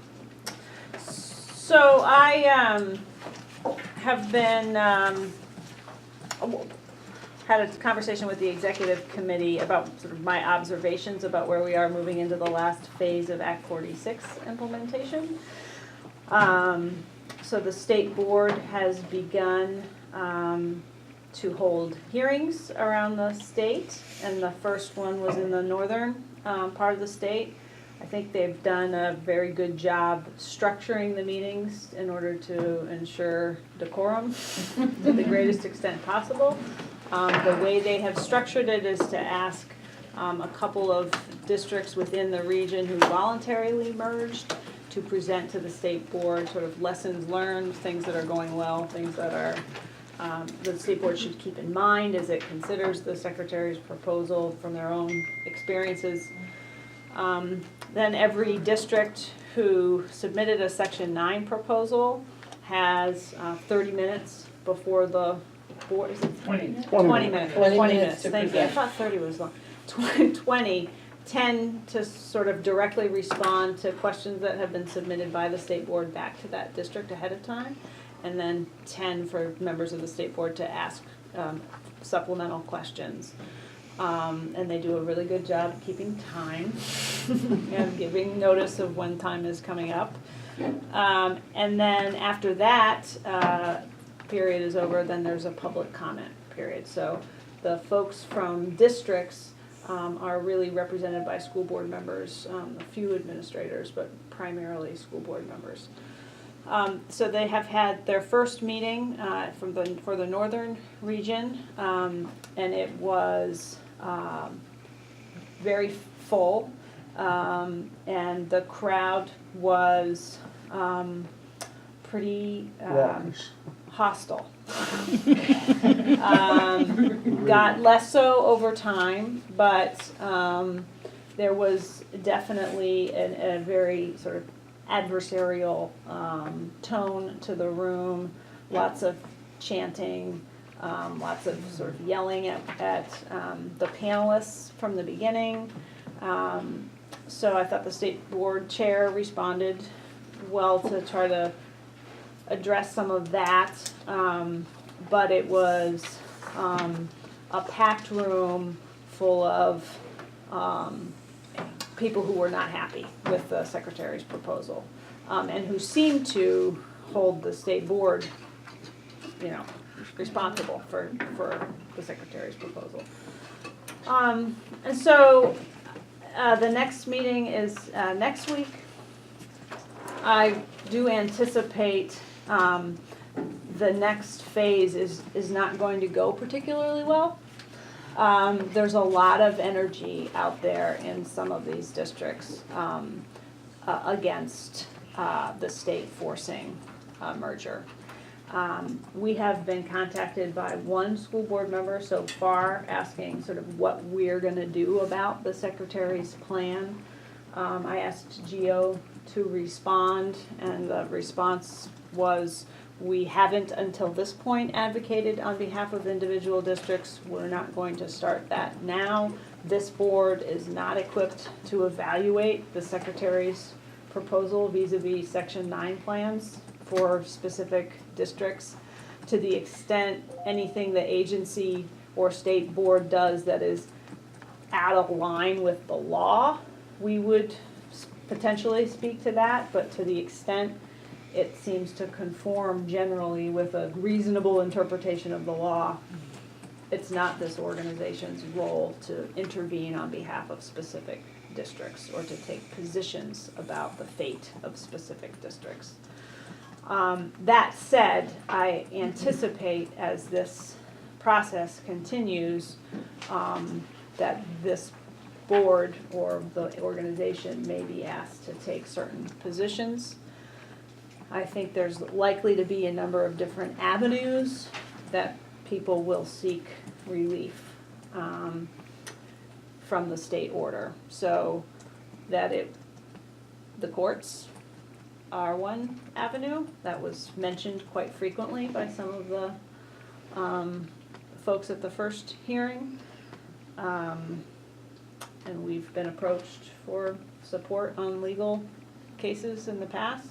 So I have been, had a conversation with the executive committee about sort of my observations about where we are moving into the last phase of Act 46 implementation. So the state board has begun to hold hearings around the state, and the first one was in the northern part of the state. I think they've done a very good job structuring the meetings in order to ensure decorum to the greatest extent possible. The way they have structured it is to ask a couple of districts within the region who voluntarily merged to present to the state board sort of lessons learned, things that are going well, things that are the state board should keep in mind as it considers the secretary's proposal from their own experiences. Then every district who submitted a Section 9 proposal has 30 minutes before the board, is it 20 minutes? 20 minutes, thank you. I thought 30 was long. 20, 10 to sort of directly respond to questions that have been submitted by the state board back to that district ahead of time, and then 10 for members of the state board to ask supplemental questions. And they do a really good job keeping time and giving notice of when time is coming up. And then after that period is over, then there's a public comment period. So the folks from districts are really represented by school board members, a few administrators, but primarily school board members. So they have had their first meeting for the northern region, and it was very full, and the crowd was pretty hostile. Got less so over time, but there was definitely a very sort of adversarial tone to the room, lots of chanting, lots of sort of yelling at the panelists from the beginning. So I thought the state board chair responded well to try to address some of that, but it was a packed room full of people who were not happy with the secretary's proposal, and who seemed to hold the state board, responsible for the secretary's proposal. And so the next meeting is next week. I do anticipate the next phase is not going to go particularly well. There's a lot of energy out there in some of these districts against the state forcing a merger. We have been contacted by one school board member so far asking sort of what we're going to do about the secretary's plan. I asked Geo to respond, and the response was, we haven't until this point advocated on behalf of individual districts. We're not going to start that now. This board is not equipped to evaluate the secretary's proposal vis-a-vis Section 9 plans for specific districts. To the extent anything the agency or state board does that is out of line with the law, we would potentially speak to that, but to the extent it seems to conform generally with a reasonable interpretation of the law, it's not this organization's role to intervene on behalf of specific districts or to take positions about the fate of specific districts. That said, I anticipate as this process continues that this board or the organization may be asked to take certain positions. I think there's likely to be a number of different avenues that people will seek relief from the state order. So that the courts are one avenue that was mentioned quite frequently by some of the folks at the first hearing. And we've been approached for support on legal cases in the past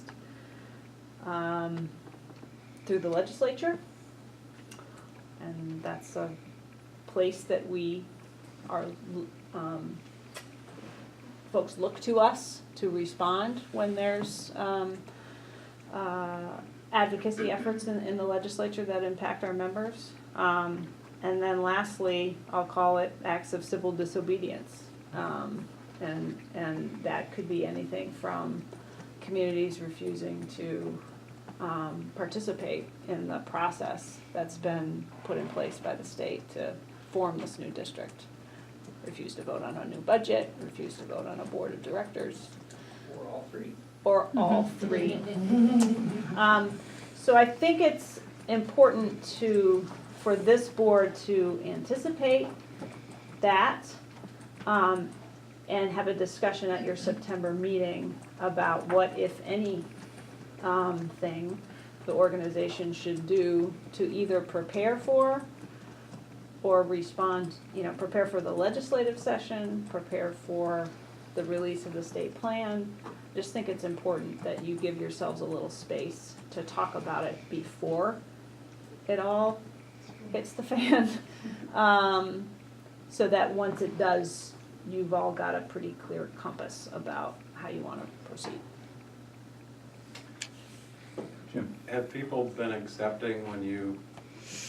through the legislature. And that's a place that we are, folks look to us to respond when there's advocacy efforts in the legislature that impact our members. And then lastly, I'll call it acts of civil disobedience. And that could be anything from communities refusing to participate in the process that's been put in place by the state to form this new district. Refuse to vote on a new budget, refuse to vote on a board of directors. Or all three. Or all three. So I think it's important for this board to anticipate that and have a discussion at your September meeting about what, if any, thing the organization should do to either prepare for or respond, prepare for the legislative session, prepare for the release of the state plan. Just think it's important that you give yourselves a little space to talk about it before it all hits the fan. So that once it does, you've all got a pretty clear compass about how you want to proceed. have people been accepting when you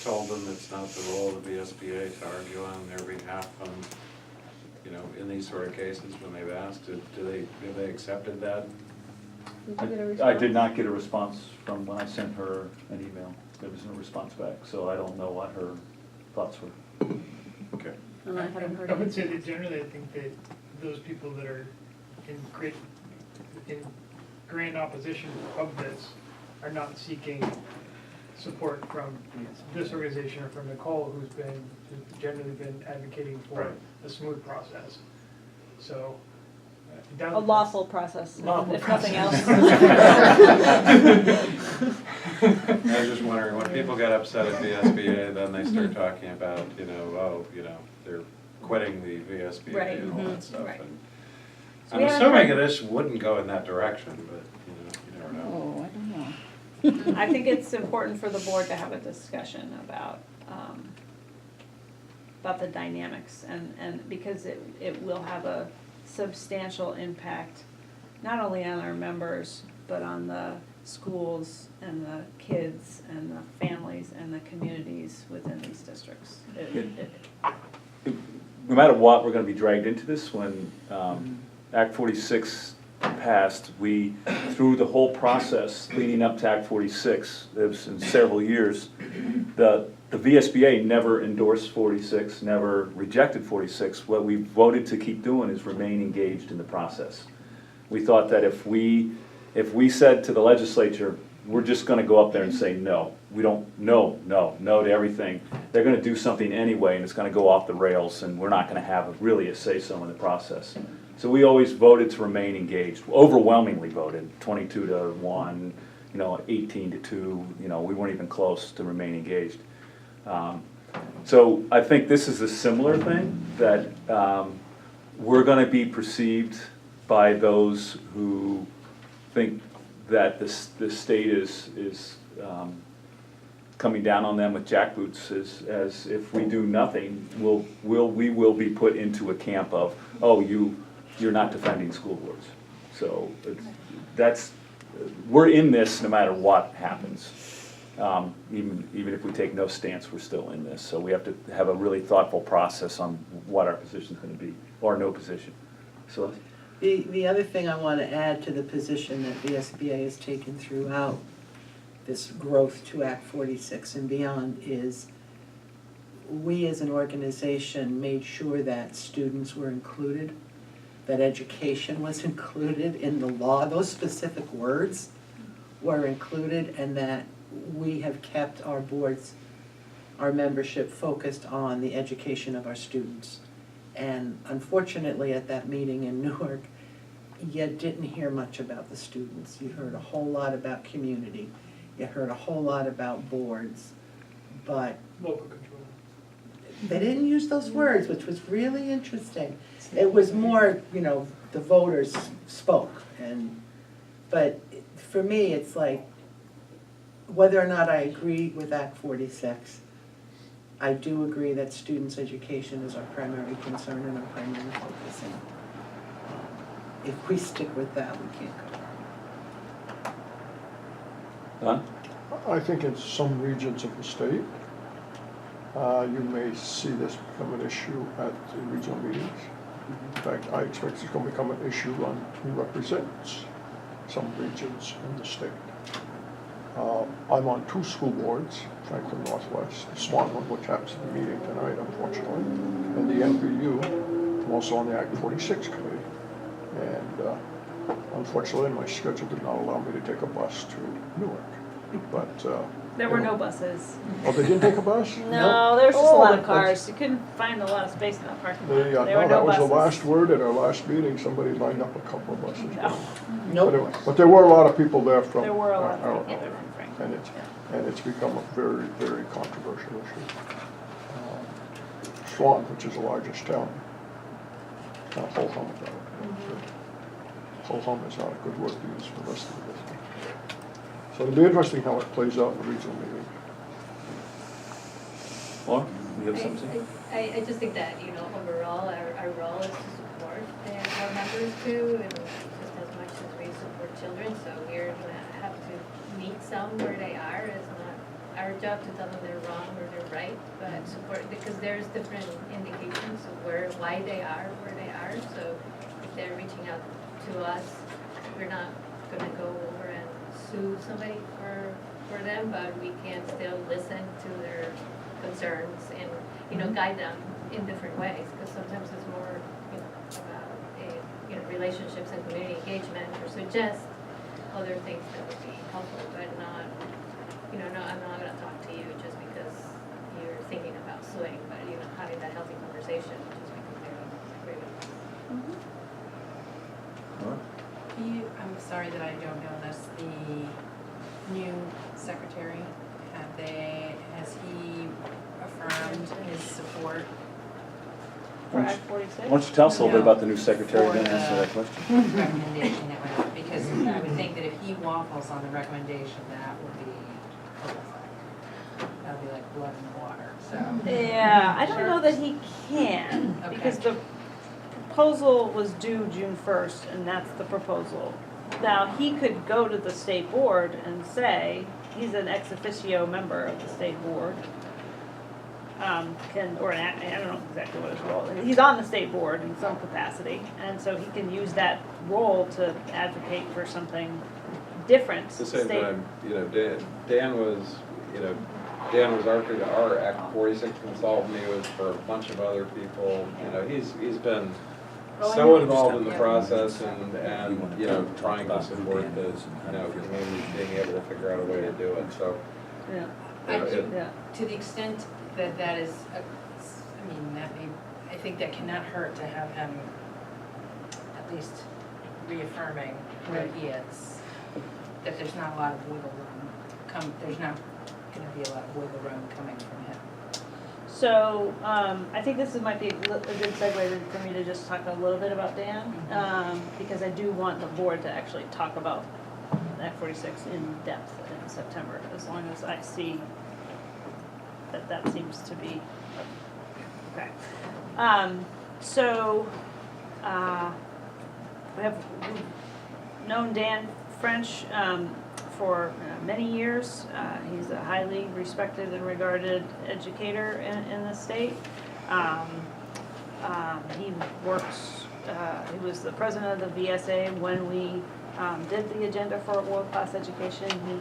told them it's not the role of the VSBA to argue on their behalf on, you know, in these sort of cases when they've asked, have they accepted that? I did not get a response from when I sent her an email. There was no response back, so I don't know what her thoughts were. Okay. And I haven't heard I would anything. say that generally, I think that those people that are in grand opposition of this are not seeking support from this organization or from Nicole, who's generally been advocating for Right. a smooth process. So. A lawful process, Lawful if nothing else. I was just wondering, when people get upset at VSBA, then they start talking about, you know, they're quitting the VSBA Right, and all that mhm, stuff. right. And So I'm we haven't assuming heard- this wouldn't go in that direction, but, you never know. Oh, I don't know. I think it's important for the board to have a discussion about the dynamics and because it will have a substantial impact, not only on our members, but on the schools and the kids and the families and the communities within these districts. No matter what, we're gonna be dragged into this. When Act 46 passed, we, through the whole process leading up to Act 46, it was in several years, the VSBA never endorsed 46, never rejected 46. What we voted to keep doing is remain engaged in the process. We thought that if we said to the legislature, we're just gonna go up there and say no, we don't, no to everything, they're gonna do something anyway and it's gonna go off the rails and we're not gonna have really a say-so in the process. So we always voted to remain engaged, overwhelmingly voted, 22-1, 18-2, we weren't even close to remain engaged. So I think this is a similar thing, that we're gonna be perceived by those who think that the state is coming down on them with jackboots, as if we do nothing, we will be put into a camp of, oh, you're not defending school boards. So we're in this no matter what happens. Even if we take no stance, we're still in this. So we have to have a really thoughtful process on what our position's gonna be, or no position. So. The other thing I want to add to the position that VSBA has taken throughout this growth to Act 46 and beyond is we as an organization made sure that students were included, that education was included in the law, those specific words were included, and that we have kept our boards, our membership focused on the education of our students. And unfortunately, at that meeting in Newark, you didn't hear much about the students. You heard a whole lot about community. You heard a whole lot about boards, but Local control. they didn't use those words, which was really interesting. It was more, the voters spoke, but for me, it's like, whether or not I agree with Act 46, I do agree that students' education is our primary concern and our primary focus. And if we stick with that, we can't go wrong. Don? I think in some regions of the state, you may see this become an issue at the regional meetings. In fact, I expect it's going to become an issue on who represents some regions in the state. I'm on 2 school boards, Franklin Northwest, the Swan one, which happens to be meeting tonight, unfortunately, and the NPU. I'm also on the Act 46 committee. And unfortunately, my schedule did not allow me to take a bus to Newark. But There were no buses. Oh, they didn't take a bus? No, there was just a lot of cars. You couldn't find a lot of space in that parking lot. There were No, no that was buses. the last word at our last meeting. Somebody lined up a couple of buses. No. But there were a lot of people there from. There were a lot of people there from Franklin. And it's become a very, very controversial issue. Swan, which is the largest town, kind of ho-hum about it. Ho-hum is not a good word to use for the rest of the district. So it'll be interesting how it plays out in the regional meeting. Laura, you have something? I just think that, overall, our role is to support our members too, and just as much as we support children, so we're gonna have to meet some where they are. It's not our job to tell them they're wrong or they're right, but support, because there's different indications of why they are where they are. So if they're reaching out to us, we're not gonna go over and sue somebody for them, but we can still listen to their concerns and, guide them in different ways, because sometimes it's more, about relationships and community engagement, or suggest other things that would be helpful, but not, no, I'm not gonna talk to you just because you're thinking about suing, but, having that healthy conversation just because they don't agree with us. I'm sorry that I don't know this, the new secretary, has he affirmed his support? For Act 46? Why don't you tell us a little bit about the new secretary, For then the answer that question. recommendation that went out, because I would think that if he waffles on the recommendation, that would be horrific. That would be like blood in the water, so. Yeah, I don't know that he can, Okay. because the proposal was due June 1st, and that's the proposal. Now, he could go to the state board and say, he's an ex officio member of the state board. I don't know exactly what his role is. He's on the state board in some capacity, and so he can use that role to advocate for something different. At the same time, Dan was our Act 46 consultant. He was for a bunch of other people. He's been so involved in the process and trying to support the community being able to figure out a way to do it. So Yeah. To the extent that is, I think that cannot hurt to have him at least reaffirming where he is, that there's not a lot of wiggle room there's not gonna be a lot of wiggle room coming from him. So, I think this might be a good segue for me to just talk a little bit about Dan, because I do want the board to actually talk about Act 46 in depth in September, as long as I see that seems to be, okay. We've known Dan French for many years. He's a highly respected and regarded educator in the state. He was the president of the VSA when we did the agenda for world-class education. He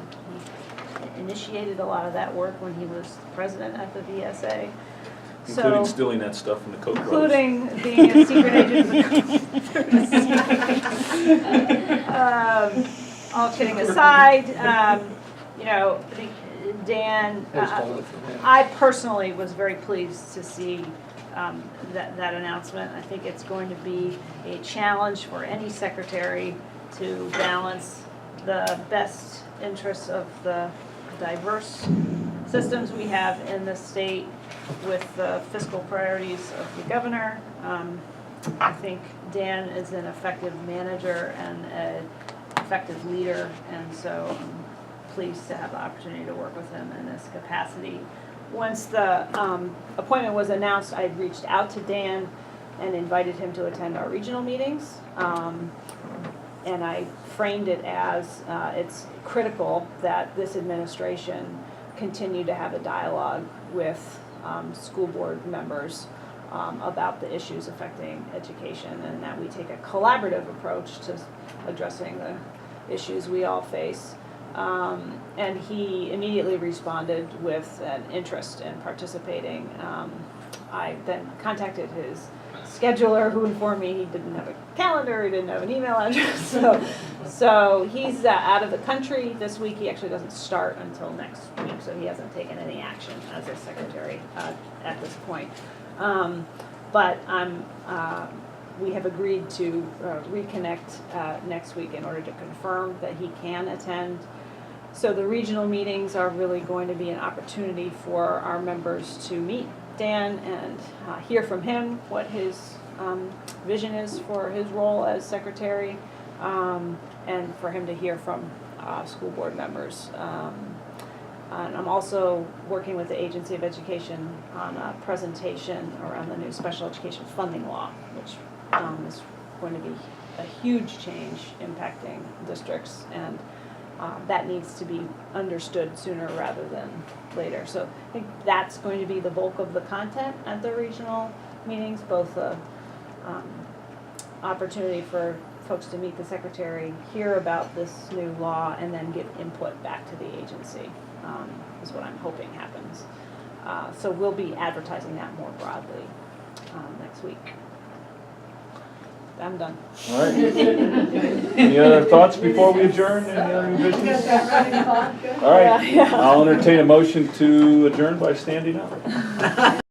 initiated a lot of that work when he was president at the VSA. Including stealing that stuff from the Koch brothers. Including being a secret agent of the Koch. All kidding aside, Dan, I personally was very pleased to see that announcement. I think it's going to be a challenge for any secretary to balance the best interests of the diverse systems we have in the state with the fiscal priorities of the governor. I think Dan is an effective manager and an effective leader, and so I'm pleased to have the opportunity to work with him in this capacity. Once the appointment was announced, I reached out to Dan and invited him to attend our regional meetings. And I framed it as it's critical that this administration continue to have a dialogue with school board members about the issues affecting education, and that we take a collaborative approach to addressing the issues we all face. And he immediately responded with an interest in participating. I then contacted his scheduler, who informed me he didn't have a calendar, he didn't have an email address. So he's out of the country this week. He actually doesn't start until next week, so he hasn't taken any action as a secretary at this point. But we have agreed to reconnect next week in order to confirm that he can attend. So the regional meetings are really going to be an opportunity for our members to meet Dan and hear from him what his vision is for his role as secretary, and for him to hear from school board members. And I'm also working with the Agency of Education on a presentation around the new special education funding law, which is going to be a huge change impacting districts. And that needs to be understood sooner rather than later. So I think that's going to be the bulk of the content at the regional meetings, both the opportunity for folks to meet the secretary, hear about this new law, and then give input back to the agency, is what I'm hoping happens. So we'll be advertising that more broadly next week. I'm done. All right. Any other thoughts before we adjourn? Any other new business? All right, Yeah. I'll entertain a motion to adjourn by standing up.